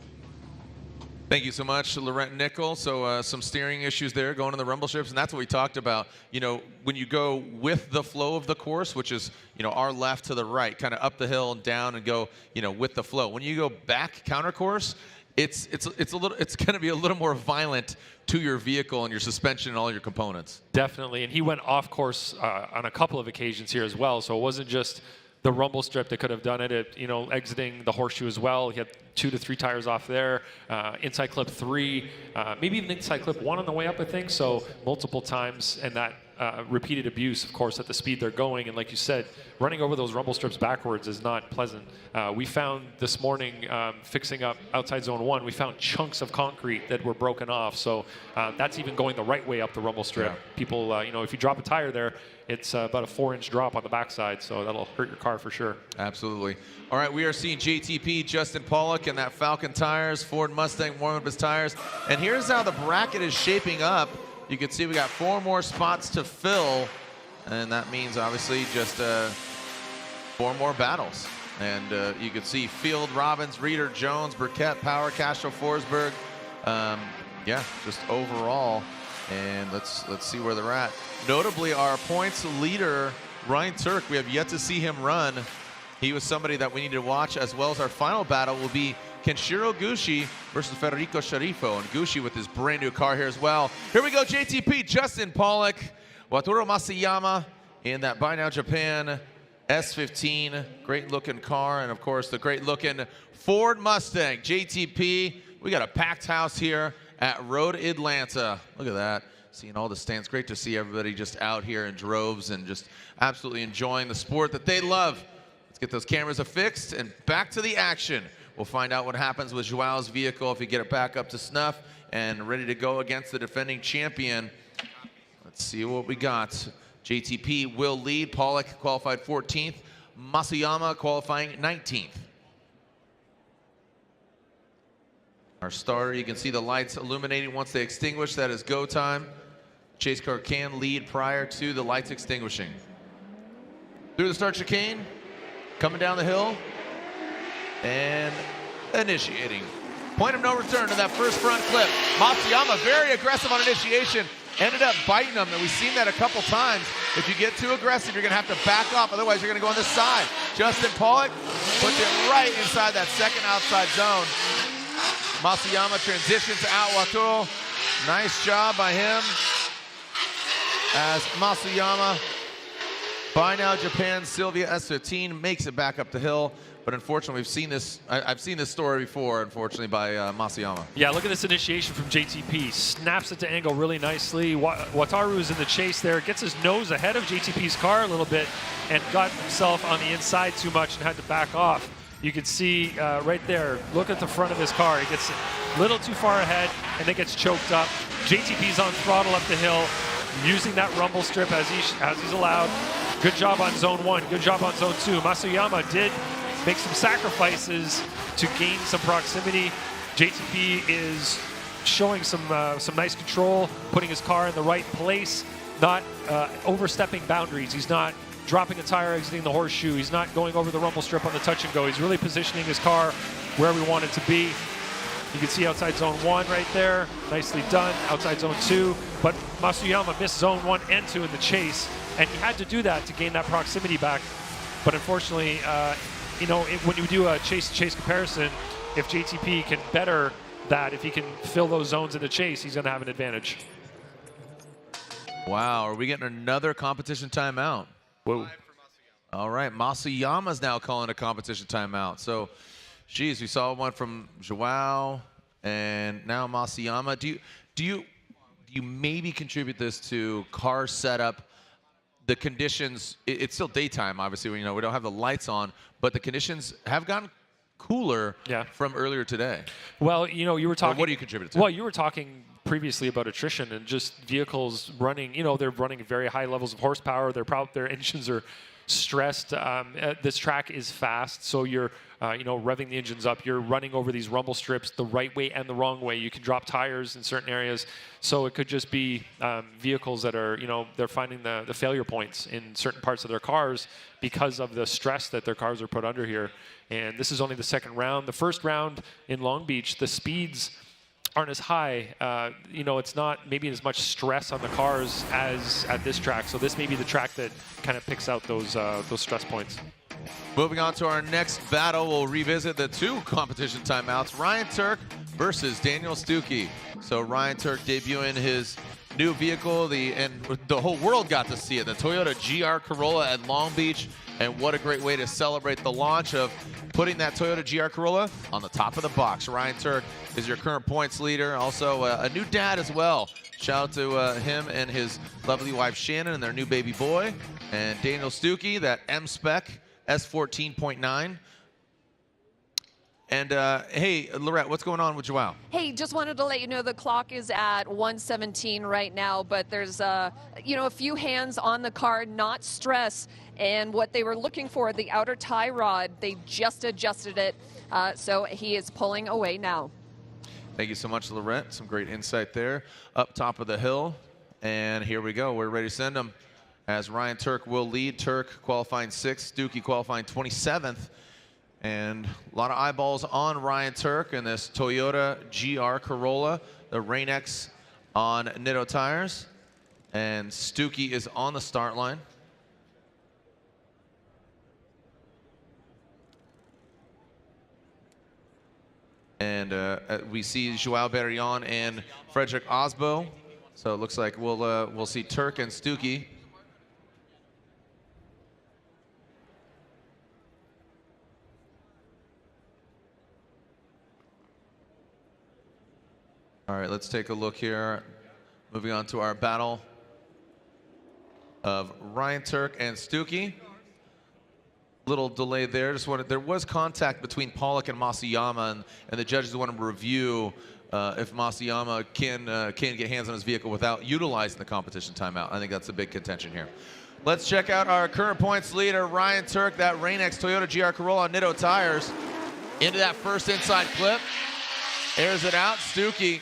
Thank you so much, Laurent Nickel. So some steering issues there going in the rumble strips, and that's what we talked about. You know, when you go with the flow of the course, which is, you know, our left to the right, kind of up the hill and down and go, you know, with the flow. When you go back counter course, it's going to be a little more violent to your vehicle and your suspension and all your components. Definitely, and he went off course on a couple of occasions here as well. So it wasn't just the rumble strip that could have done it, you know, exiting the horseshoe as well. He had 2 to 3 tires off there, inside clip 3, maybe even inside clip 1 on the way up, I think. So multiple times, and that repeated abuse, of course, at the speed they're going. And like you said, running over those rumble strips backwards is not pleasant. We found this morning, fixing up outside zone 1, we found chunks of concrete that were broken off. So that's even going the right way up the rumble strip. Yeah. People, you know, if you drop a tire there, it's about a 4-inch drop on the backside, so that'll hurt your car for sure. Absolutely. All right, we are seeing JTP, Justin Pawlak, and that Falcon tires, Ford Mustang warming up his tires. And here's how the bracket is shaping up. You can see we got 4 more spots to fill, and that means obviously just 4 more battles. And you can see Field, Robbins, Reeder, Jones, Burkett, Power, Castro, Forsberg. Yeah, just overall. And let's see where they're at. Notably, our points leader, Ryan Tuerck, we have yet to see him run. He was somebody that we need to watch, as well as our final battle will be Kenshiro Gushi versus Federico Sceriffo. And Gushi with his brand new car here as well. Here we go, JTP, Justin Pawlak, Wataru Matsuyama in that Buy Now Japan S15. Great looking car, and of course the great looking Ford Mustang. JTP, we got a packed house here at Road Atlanta. Look at that. Seeing all the stands. Great to see everybody just out here in droves and just absolutely enjoying the sport that they love. Let's get those cameras affixed and back to the action. We'll find out what happens with Joao's vehicle if we get it back up to snuff and ready to go against the defending champion. Let's see what we got. JTP will lead. Pawlak qualified 14th. Matsuyama qualifying 19th. Our starter, you can see the lights illuminating once they extinguish. That is go time. Chase car can lead prior to the lights extinguishing. Through the start chicane, coming down the hill and initiating. Point of no return to that first front clip. Matsuyama very aggressive on initiation, ended up biting him, and we've seen that a couple times. If you get too aggressive, you're gonna have to back off, otherwise you're gonna go on this side. Justin Pawlak puts it right inside that second outside zone. Matsuyama transitions to out Watoro. Nice job by him as Matsuyama, by now Japan's Sylvia S15, makes it back up the hill. But unfortunately, we've seen this. I've seen this story before, unfortunately, by Matsuyama. Yeah, look at this initiation from JTP. Snaps it to angle really nicely. Wataru is in the chase there. Gets his nose ahead of JTP's car a little bit and got himself on the inside too much and had to back off. You can see right there, look at the front of his car. He gets a little too far ahead and then gets choked up. JTP's on throttle up the hill, using that rumble strip as he's allowed. Good job on zone 1, good job on zone 2. Matsuyama did make some sacrifices to gain some proximity. JTP is showing some nice control, putting his car in the right place, not overstepping boundaries. He's not dropping a tire, exiting the horseshoe. He's not going over the rumble strip on the touch and go. He's really positioning his car where we want it to be. You can see outside zone 1 right there. Nicely done. Outside zone 2. But Matsuyama missed zone 1 and 2 in the chase, and he had to do that to gain that proximity back. But unfortunately, you know, when you do a chase-to-chase comparison, if JTP can better that, if he can fill those zones in the chase, he's going to have an advantage. Wow, are we getting another competition timeout? Whoa. All right, Matsuyama's now calling a competition timeout. So, geez, we saw one from Joao, and now Matsuyama. Do you maybe contribute this to car setup? The conditions, it's still daytime, obviously, we don't have the lights on, but the conditions have gotten cooler from earlier today. Well, you know, you were talking. Or what do you contribute to? Well, you were talking previously about attrition and just vehicles running, you know, they're running very high levels of horsepower. Their engines are stressed. This track is fast, so you're, you know, revving the engines up. You're running over these rumble strips the right way and the wrong way. You can drop tires in certain areas. So it could just be vehicles that are, you know, they're finding the failure points in certain parts of their cars because of the stress that their cars are put under here. And this is only the second round. The first round in Long Beach, the speeds aren't as high. You know, it's not maybe as much stress on the cars as at this track. So this may be the track that kind of picks out those stress points. Moving on to our next battle, we'll revisit the 2 competition timeouts. Ryan Tuerck versus Daniel Stuki. So Ryan Tuerck debuting his new vehicle, and the whole world got to see it, the Toyota GR Corolla at Long Beach. And what a great way to celebrate the launch of putting that Toyota GR Corolla on the top of the box. Ryan Tuerck is your current points leader, also a new dad as well. Shout out to him and his lovely wife Shannon and their new baby boy. And Daniel Stuki, that M-Spec S14.9. And hey, Lorette, what's going on with Joao? Hey, just wanted to let you know the clock is at 1:17 right now, but there's you know, a few hands on the car, not stress. And what they were looking for, the outer tie rod, they just adjusted it. So he is pulling away now. Thank you so much, Lorette. Some great insight there. Up top of the hill. And here we go. We're ready to send him. As Ryan Tuerck will lead. Tuerck qualifying 6th, Stuki qualifying 27th. And a lot of eyeballs on Ryan Tuerck and this Toyota GR Corolla, the Rain-X on Nitto tires. And Stuki is on the start line. And we see Joao Barion and Frederick Aasbo. So it looks like we'll see Tuerck and Stuki. All right, let's take a look here. Moving on to our battle of Ryan Tuerck and Stuki. Little delay there. There was contact between Pawlak and Matsuyama, and the judges want to review if Matsuyama can get hands on his vehicle without utilizing the competition timeout. I think that's a big contention here. Let's check out our current points leader, Ryan Tuerck, that Rain-X Toyota GR Corolla on Nitto tires. Into that first inside clip. Airs it out. Stuki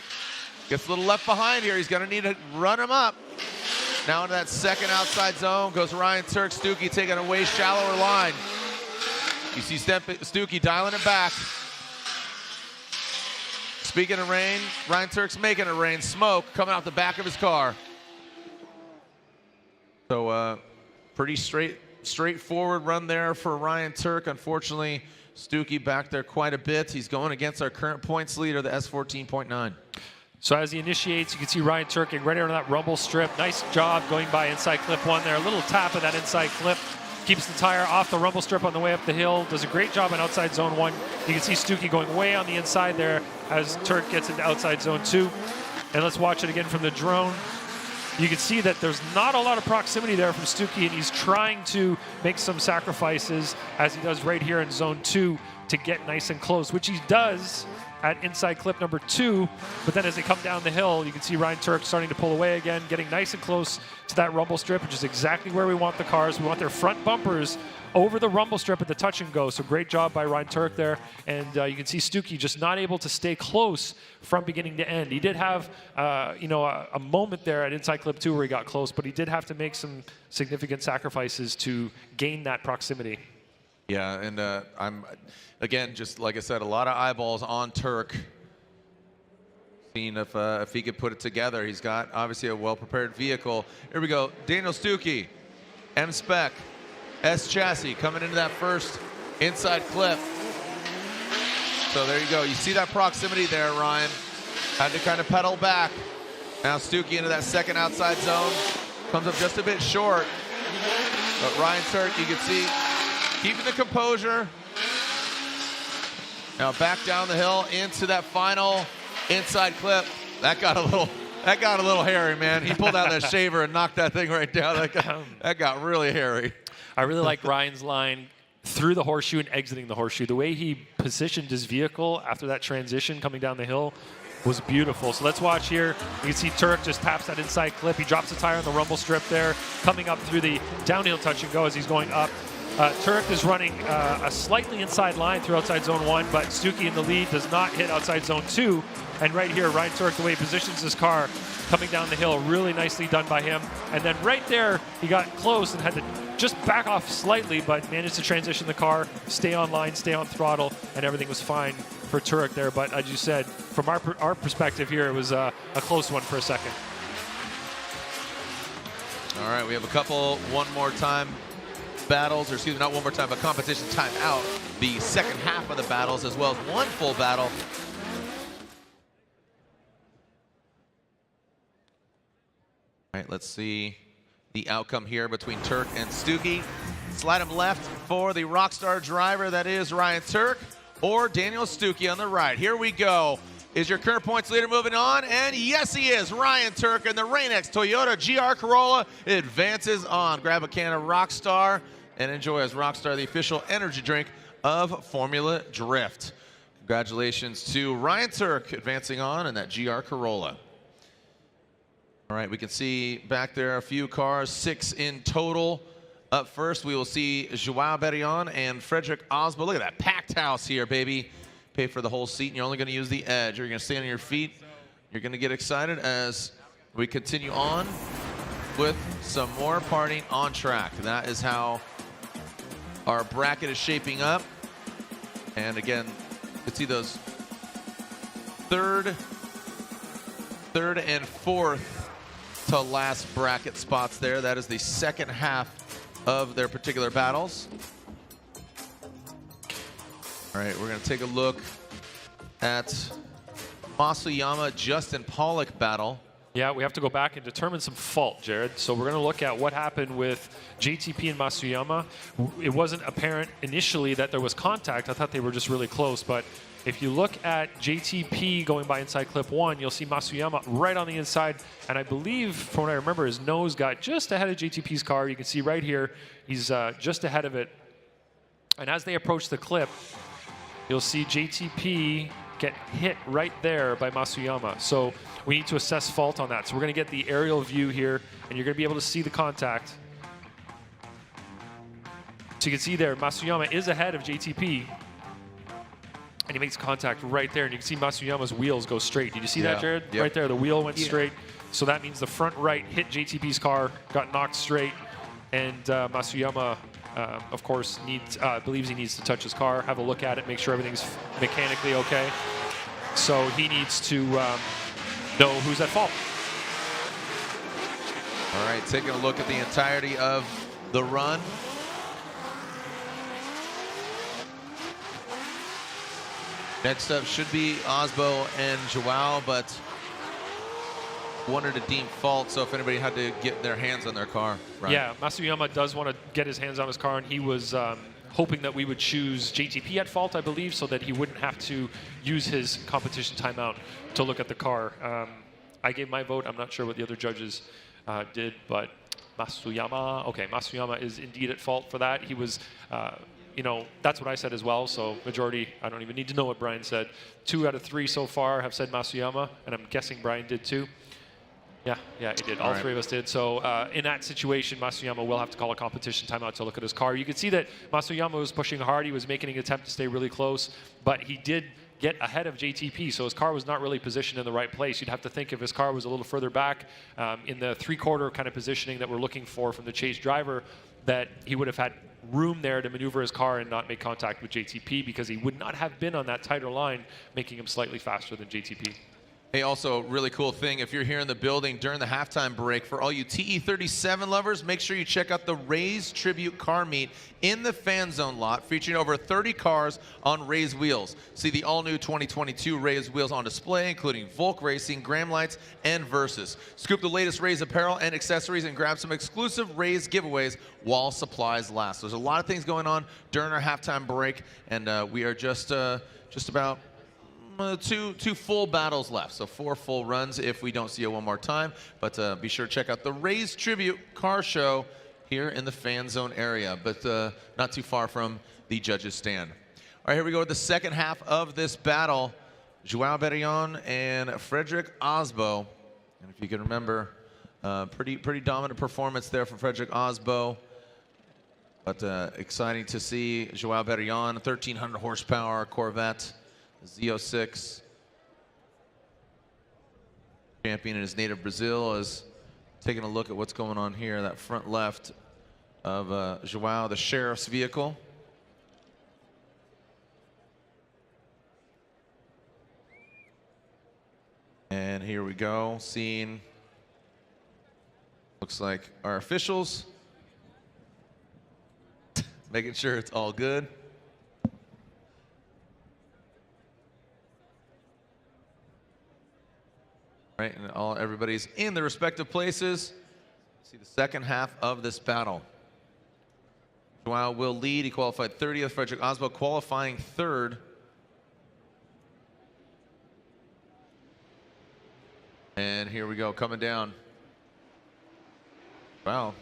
gets a little left behind here. He's going to need to run him up. Now into that second outside zone goes Ryan Tuerck. Stuki taking a way shallower line. You see Stuki dialing it back. Speaking of rain, Ryan Tuerck's making it rain. Smoke coming out the back of his car. So pretty straightforward run there for Ryan Tuerck. Unfortunately, Stuki back there quite a bit. He's going against our current points leader, the S14.9. So as he initiates, you can see Ryan Tuerck getting ready on that rumble strip. Nice job going by inside clip 1 there. A little tap of that inside clip. Keeps the tire off the rumble strip on the way up the hill. Does a great job on outside zone 1. You can see Stuki going way on the inside there as Tuerck gets into outside zone 2. And let's watch it again from the drone. You can see that there's not a lot of proximity there from Stuki, and he's trying to make some sacrifices, as he does right here in zone 2, to get nice and close, which he does at inside clip number 2. But then as they come down the hill, you can see Ryan Tuerck starting to pull away again, getting nice and close to that rumble strip, which is exactly where we want the cars. We want their front bumpers over the rumble strip at the touch and go. So great job by Ryan Tuerck there. And you can see Stuki just not able to stay close from beginning to end. He did have a moment there at inside clip 2 where he got close, but he did have to make some significant sacrifices to gain that proximity. Yeah, and I'm, again, just like I said, a lot of eyeballs on Tuerck. Seeing if he could put it together. He's got, obviously, a well-prepared vehicle. Here we go. Daniel Stuki, M-Spec, S-Chassis, coming into that first inside clip. So there you go. You see that proximity there, Ryan. Had to kind of pedal back. Now Stuki into that second outside zone. Comes up just a bit short. But Ryan Tuerck, you can see, keeping the composure. Now back down the hill into that final inside clip. That got a little hairy, man. He pulled out that shaver and knocked that thing right down. That got really hairy. I really like Ryan's line through the horseshoe and exiting the horseshoe. The way he positioned his vehicle after that transition coming down the hill was beautiful. So let's watch here. You can see Tuerck just taps that inside clip. He drops the tire on the rumble strip there, coming up through the downhill touch and go as he's going up. Tuerck is running a slightly inside line through outside zone 1, but Stuki in the lead does not hit outside zone 2. And right here, Ryan Tuerck, the way he positions his car coming down the hill, really nicely done by him. And then right there, he got close and had to just back off slightly, but managed to transition the car, stay on line, stay on throttle, and everything was fine for Tuerck there. But as you said, from our perspective here, it was a close one for a second. All right, we have a couple one more time battles, or excuse me, not one more time, but competition timeout. The second half of the battles, as well as one full battle. All right, let's see the outcome here between Tuerck and Stuki. Slide him left for the Rockstar driver, that is Ryan Tuerck, or Daniel Stuki on the right. Here we go. Is your current points leader moving on? And yes, he is. Ryan Tuerck in the Rain-X Toyota GR Corolla advances on. Grab a can of Rockstar and enjoy as Rockstar, the official energy drink of Formula Drift. Congratulations to Ryan Tuerck advancing on in that GR Corolla. All right, we can see back there a few cars, 6 in total. Up first, we will see Joao Barion and Frederick Aasbo. Look at that packed house here, baby. Pay for the whole seat, and you're only going to use the edge. You're going to stand on your feet. You're going to get excited as we continue on with some more partying on track. That is how our bracket is shaping up. And again, you can see those third and fourth to last bracket spots there. That is the second half of their particular battles. All right, we're going to take a look at Matsuyama, Justin Pawlak battle. Yeah, we have to go back and determine some fault, Jared. So we're going to look at what happened with JTP and Matsuyama. It wasn't apparent initially that there was contact. I thought they were just really close. But if you look at JTP going by inside clip 1, you'll see Matsuyama right on the inside. And I believe, from what I remember, his nose got just ahead of JTP's car. You can see right here, he's just ahead of it. And as they approach the clip, you'll see JTP get hit right there by Matsuyama. So we need to assess fault on that. So we're going to get the aerial view here, and you're going to be able to see the contact. So you can see there, Matsuyama is ahead of JTP, and he makes contact right there. And you can see Matsuyama's wheels go straight. Did you see that, Jared? Yep. Right there, the wheel went straight. So that means the front right hit JTP's car, got knocked straight, and Matsuyama of course, believes he needs to touch his car, have a look at it, make sure everything's mechanically okay. So he needs to know who's at fault. All right, taking a look at the entirety of the run. Next up should be Aasbo and Joao, but wanted to deem fault, so if anybody had to get their hands on their car. Right? Yeah, Matsuyama does want to get his hands on his car, and he was hoping that we would choose JTP at fault, I believe, so that he wouldn't have to use his competition timeout to look at the car. I gave my vote. I'm not sure what the other judges did, but Matsuyama, okay, Matsuyama is indeed at fault for that. He was, you know, that's what I said as well, so majority, I don't even need to know what Brian said. 2 out of 3 so far have said Matsuyama, and I'm guessing Brian did too. Yeah, he did. All 3 of us did. So in that situation, Matsuyama will have to call a competition timeout to look at his car. You could see that Matsuyama was pushing hard. He was making an attempt to stay really close, but he did get ahead of JTP, so his car was not really positioned in the right place. You'd have to think if his car was a little further back in the 3/4 kind of positioning that we're looking for from the chase driver, that he would have had room there to maneuver his car and not make contact with JTP, because he would not have been on that tighter line, making him slightly faster than JTP. Hey, also, really cool thing, if you're here in the building during the halftime break, for all you TE37 lovers, make sure you check out the Rays Tribute Car Meet in the Fan Zone lot, featuring over 30 cars on Rays wheels. See the all-new 2022 Rays wheels on display, including Volk Racing, Graham Lights, and Versys. Scoop the latest Rays apparel and accessories and grab some exclusive Rays giveaways while supplies last. There's a lot of things going on during our halftime break, and we are just about two full battles left, so 4 full runs if we don't see you one more time. But be sure to check out the Rays Tribute Car Show here in the Fan Zone area, but not too far from the judges' stand. All right, here we go with the second half of this battle. Joao Barion and Frederick Aasbo. And if you can remember, pretty dominant performance there from Frederick Aasbo. But exciting to see Joao Barion, 1,300 horsepower Corvette. Z06, champion in his native Brazil, is taking a look at what's going on here. That front left of Joao, the sheriff's vehicle. And here we go, seeing, looks like our officials, making sure it's all good. Right, and everybody's in their respective places. See the second half of this battle. Joao will lead. He qualified 30th. Frederick Aasbo qualifying 3rd. And here we go, coming down. Wow,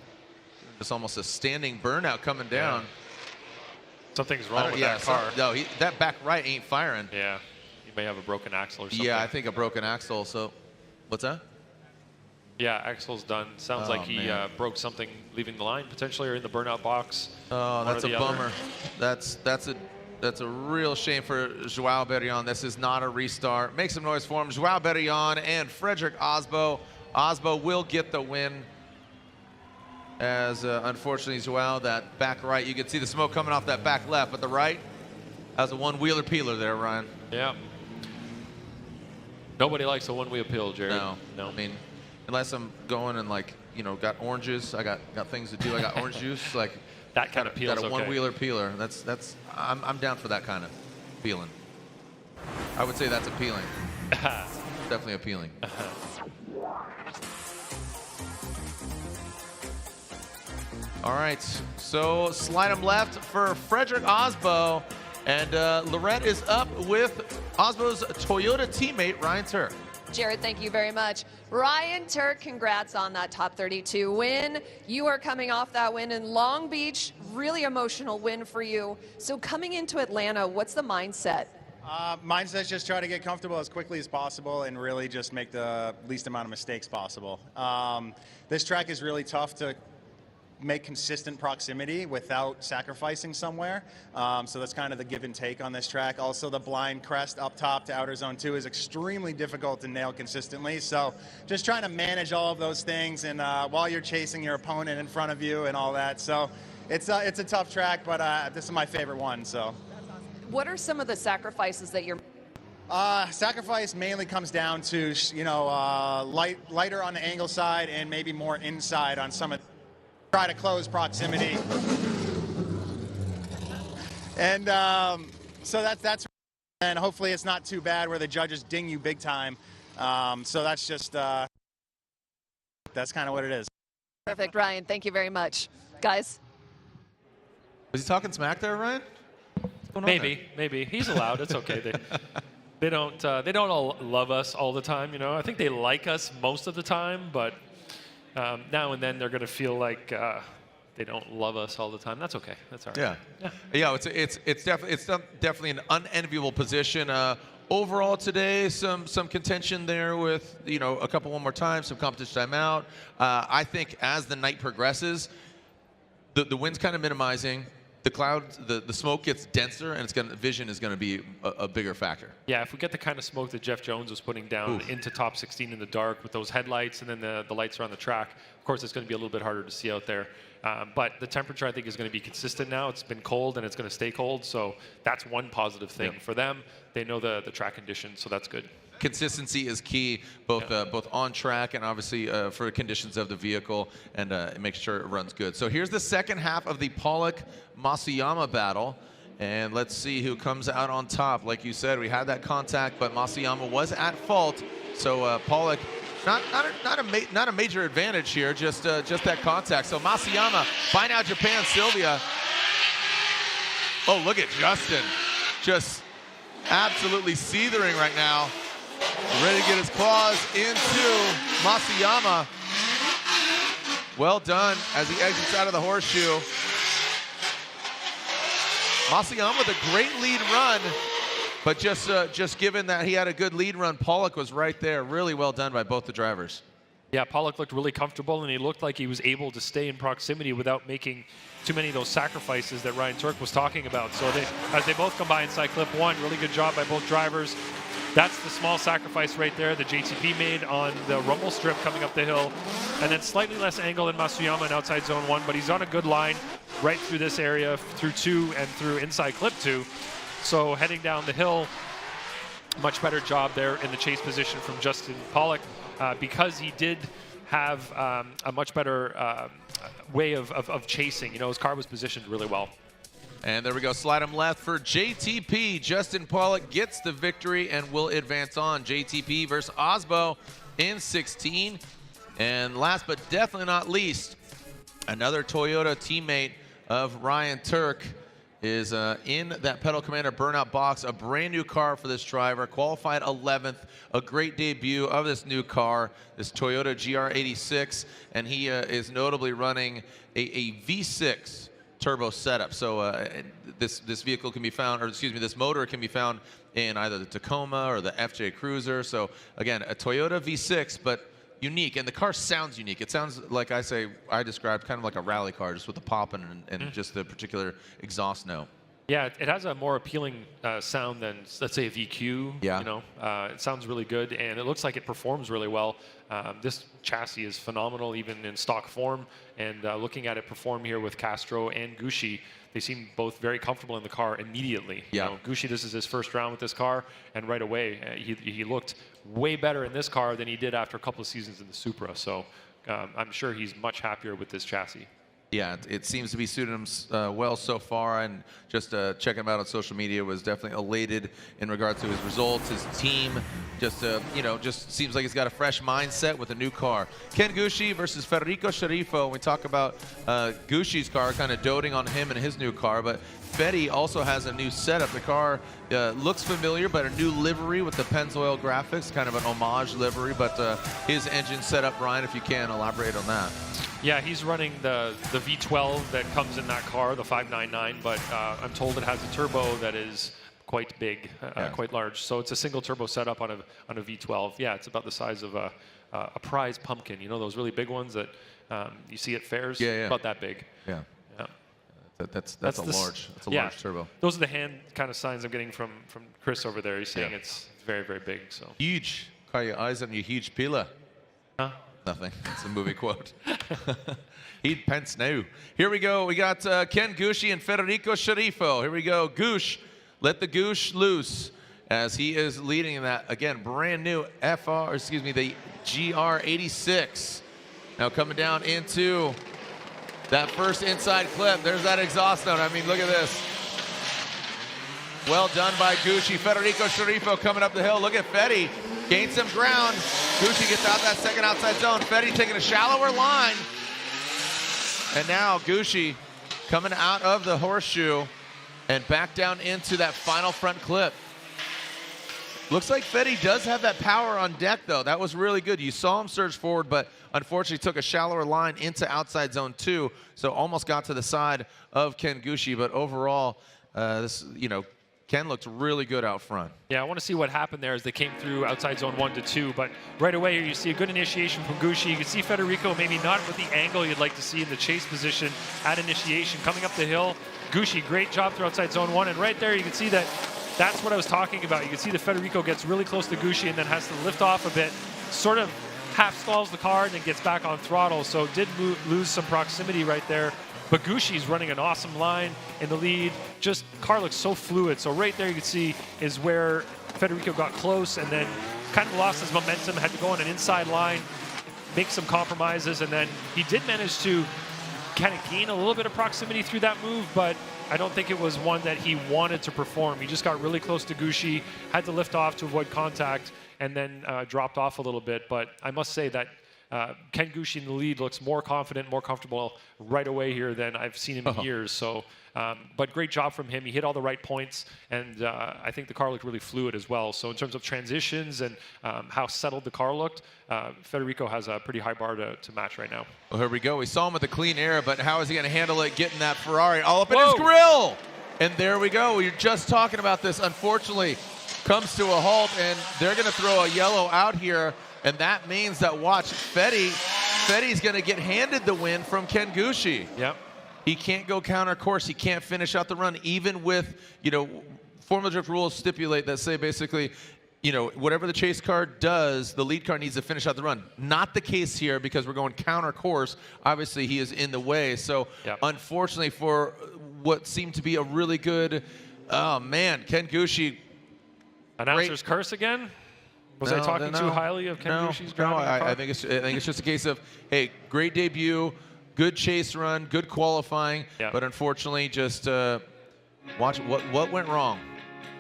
just almost a standing burnout coming down. Yeah. Something's wrong with that car. No, that back right ain't firing. Yeah, he may have a broken axle or something. Yeah, I think a broken axle. So. What's that? Yeah, axle's done. Sounds like he broke something leaving the line potentially, or in the burnout box. Oh, that's a bummer. That's a real shame for Joao Barion. This is not a restart. Make some noise for him. Joao Barion and Frederick Aasbo. Aasbo will get the win. As unfortunately, Joao, that back right, you can see the smoke coming off that back left, but the right has a one-wheeler peeler there, Ryan. Yeah. Nobody likes a one-wheel peel, Jared. No. I mean, unless I'm going and, like, you know, got oranges, I got things to do. I got orange juice, like that kind of peel's got a one-wheeler peeler. I'm down for that kind of peeling. I would say that's appealing. Definitely appealing. All right, so slide him left for Frederick Aasbo. And Lorette is up with Aasbo's Toyota teammate, Ryan Tuerck. Jared, thank you very much. Ryan Tuerck, congrats on that top 32 win. You are coming off that win in Long Beach, really emotional win for you. So coming into Atlanta, what's the mindset? Mindset's just try to get comfortable as quickly as possible and really just make the least amount of mistakes possible. This track is really tough to make consistent proximity without sacrificing somewhere. So that's kind of the give and take on this track. Also, the blind crest up top to outer zone 2 is extremely difficult to nail consistently. So just trying to manage all of those things and while you're chasing your opponent in front of you and all that. So it's a tough track, but this is my favorite one. So, what are some of the sacrifices that you're? Sacrifice mainly comes down to lighter on the angle side and maybe more inside on some of. Try to close proximity, and so that's. And hopefully it's not too bad where the judges ding you big time. So that's just, that's kind of what it is. Perfect, Ryan. Thank you very much. Guys? Was he talking smack there, Ryan? Maybe. He's allowed. It's okay. They don't all love us all the time, you know. I think they like us most of the time, but now and then they're going to feel like they don't love us all the time. That's okay. That's all right. Yeah. It's definitely an unenviable position. Overall today, some contention there with a couple one more time, some competition timeout. I think as the night progresses, the wind's kind of minimizing. The clouds, the smoke gets denser, and vision is going to be a bigger factor. Yeah, if we get the kind of smoke that Jeff Jones was putting down into top 16 in the dark with those headlights and then the lights around the track, of course it's going to be a little bit harder to see out there. But the temperature, I think, is going to be consistent now. It's been cold, and it's going to stay cold, so that's one positive thing for them. They know the track conditions, so that's good. Consistency is key, both on track and obviously for conditions of the vehicle, and make sure it runs good. So here's the second half of the Pawlak Matsuyama battle, and let's see who comes out on top. Like you said, we had that contact, but Matsuyama was at fault. So Pawlak, not a major advantage here, just that contact. So Matsuyama, by now Japan, Sylvia. Oh, look at Justin, just absolutely seething right now. Ready to get his claws into Matsuyama. Well done as he exits out of the horseshoe. Matsuyama with a great lead run, but just given that he had a good lead run, Pawlak was right there. Really well done by both the drivers. Yeah, Pawlak looked really comfortable, and he looked like he was able to stay in proximity without making too many of those sacrifices that Ryan Tuerck was talking about. So as they both come by inside clip one, really good job by both drivers. That's the small sacrifice right there that JTP made on the rumble strip coming up the hill. And then slightly less angle than Matsuyama in outside zone one, but he's on a good line right through this area, through two and through inside clip two. So heading down the hill, much better job there in the chase position from Justin Pawlak because he did have a much better way of chasing. His car was positioned really well. And there we go, slide him left for JTP. Justin Pawlak gets the victory and will advance on. JTP versus Aasbo in 16. And last but definitely not least, another Toyota teammate of Ryan Tuerck is in that Pedal Commander burnout box. A brand new car for this driver, qualified 11th. A great debut of this new car, this Toyota GR86. And he is notably running a V6 turbo setup. So this vehicle can be found, or excuse me, this motor can be found in either the Tacoma or the FJ Cruiser. So again, a Toyota V6, but unique, and the car sounds unique. It sounds like I described kind of like a rally car, just with the pop and just the particular exhaust note. Yeah, it has a more appealing sound than, let's say, a VQ. Yeah. It sounds really good, and it looks like it performs really well. This chassis is phenomenal, even in stock form. And looking at it perform here with Castro and Gushi, they seem both very comfortable in the car immediately. Yeah. Gushi, this is his first round with this car, and right away he looked way better in this car than he did after a couple of seasons in the Supra. So I'm sure he's much happier with this chassis. Yeah, it seems to be suiting him well so far, and just checking him out on social media was definitely elated in regard to his results, his team. Just seems like he's got a fresh mindset with a new car. Ken Gushi versus Federico Sceriffo. We talk about Gushi's car, kind of doting on him and his new car, but Fetty also has a new setup. The car looks familiar, but a new livery with the Pennzoil graphics, kind of an homage livery, but his engine setup, Brian, if you can elaborate on that. Yeah, he's running the V12 that comes in that car, the 599, but I'm told it has a turbo that is quite big, quite large. So it's a single turbo setup on a V12. Yeah, it's about the size of a prize pumpkin. You know, those really big ones that you see at fairs? Yeah. About that big. Yeah. That's a large turbo. Those are the hand kind of signs I'm getting from Chris over there. He's saying it's very, very big. So huge. Car, your eyes on your huge pillar. Huh? Nothing. It's a movie quote. He'd pence now. Here we go. We got Ken Gushi and Federico Sceriffo. Here we go. Gush, let the Gush loose as he is leading that, again, brand new the GR86. Now coming down into that first inside clip. There's that exhaust note. I mean, look at this. Well done by Gushi. Federico Sceriffo coming up the hill. Look at Fedi. Gains some ground. Gushi gets out that second outside zone. Fedi taking a shallower line. And now Gushi coming out of the horseshoe and back down into that final front clip. Looks like Fedi does have that power on deck, though. That was really good. You saw him surge forward, but unfortunately took a shallower line into outside zone 2, so almost got to the side of Ken Gushi. But overall, Ken looked really good out front. Yeah, I want to see what happened there as they came through outside zone 1 to 2. But right away here, you see a good initiation from Gushi. You can see Federico maybe not with the angle you'd like to see in the chase position at initiation. Coming up the hill, Gushi, great job through outside zone 1. And right there, you can see that that's what I was talking about. You can see that Federico gets really close to Gushi and then has to lift off a bit, sort of half stalls the car and then gets back on throttle. So did lose some proximity right there. But Gushi's running an awesome line in the lead. Just car looks so fluid. So right there you can see is where Federico got close and then kind of lost his momentum, had to go on an inside line, make some compromises, and then he did manage to kind of gain a little bit of proximity through that move, but I don't think it was one that he wanted to perform. He just got really close to Gushi, had to lift off to avoid contact, and then dropped off a little bit. But I must say that Ken Gushi in the lead looks more confident, more comfortable right away here than I've seen him in years. So, but great job from him. He hit all the right points, and I think the car looked really fluid as well. So in terms of transitions and how settled the car looked, Federico has a pretty high bar to match right now. Well, here we go. We saw him with the clean air, but how is he going to handle it getting that Ferrari all up in his grill? And there we go. We were just talking about this. Unfortunately, comes to a halt, and they're going to throw a yellow out here. And that means that, watch, Fedi's going to get handed the win from Ken Gushi. Yep. He can't go counter course. He can't finish out the run, even with, Formula Drift rules stipulate that say basically, whatever the chase car does, the lead car needs to finish out the run. Not the case here because we're going counter course. Obviously, he is in the way. So, unfortunately, for what seemed to be a really good, Ken Gushi. Announcer's curse again? Was I talking too highly of Ken Gushi's driving? No, I think it's just a case of, hey, great debut, good chase run, good qualifying, but unfortunately, just watch what went wrong.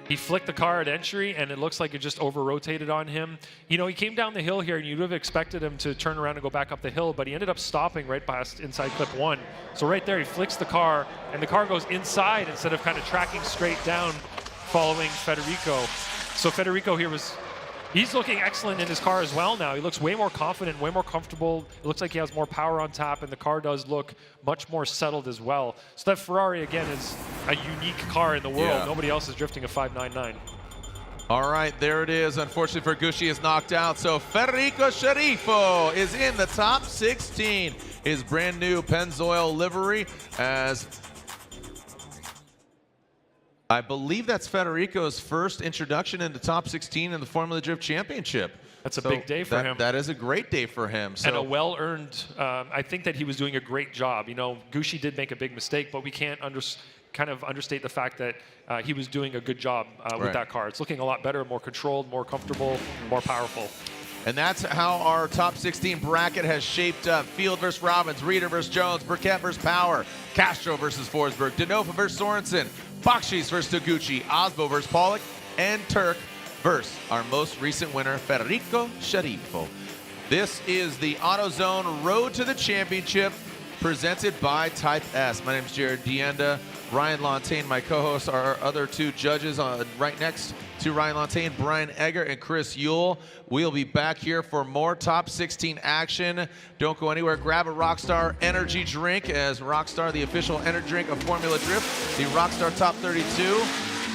He flicked the car at entry, and it looks like it just over-rotated on him. He came down the hill here, and you'd have expected him to turn around and go back up the hill, but he ended up stopping right past inside clip 1. So right there, he flicks the car, and the car goes inside instead of kind of tracking straight down following Federico. So Federico here he's looking excellent in his car as well now. He looks way more confident, way more comfortable. It looks like he has more power on tap, and the car does look much more settled as well. So that Ferrari, again, is a unique car in the world. Yeah. Nobody else is drifting a 599. All right, there it is. Unfortunately for Gushi, is knocked out. So Federico Sceriffo is in the top 16. His brand new Pennzoil livery, as I believe that's Federico's first introduction into top 16 in the Formula Drift Championship. That's a big day for him. That is a great day for him. So. And a well-earned, I think that he was doing a great job. Gushi did make a big mistake, but we can't kind of understate the fact that he was doing a good job with that car. It's looking a lot better, more controlled, more comfortable, more powerful. And that's how our top 16 bracket has shaped up. Field versus Robbins, Reeder versus Jones, Burkett versus Power, Castro versus Forsberg, Denofa versus Sorensen, Bakchis versus Taguchi, Aasbo versus Pawlak, and Tuerck versus our most recent winner, Federico Sceriffo. This is the AutoZone Road to the Championship, presented by Type S. My name is Jared Deenda. Ryan Lontaine, my co-hosts, are our other two judges right next to Ryan Lontaine, Brian Egger and Chris Yule. We'll be back here for more top 16 action. Don't go anywhere. Grab a Rockstar energy drink, as Rockstar, the official energy drink of Formula Drift. The Rockstar Top 32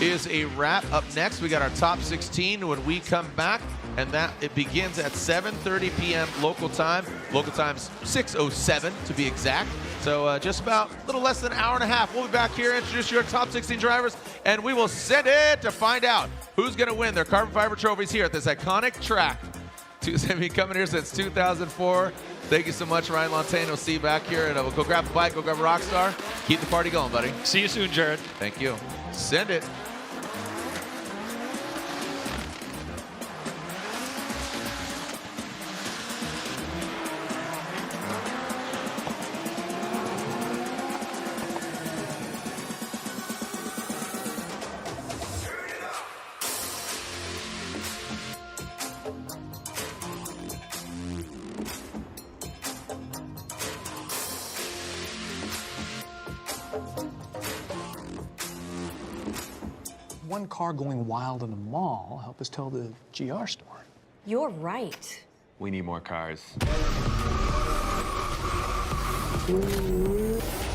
is a wrap. Up next, we got our top 16 when we come back, and it begins at 7:30 p.m. local time. Local time's 6:07 to be exact. So just about a little less than an hour and a half. We'll be back here, introduce your top 16 drivers, and we will send it to find out who's going to win their carbon fiber trophies here at this iconic track. I've been coming here since 2004. Thank you so much, Ryan Lontano. See you back here. And we'll go grab a bike, go grab a Rockstar. Keep the party going, buddy. See you soon, Jared. Thank you. Send it. One car going wild in the mall help us tell the GR story. You're right. We need more cars. Ooh.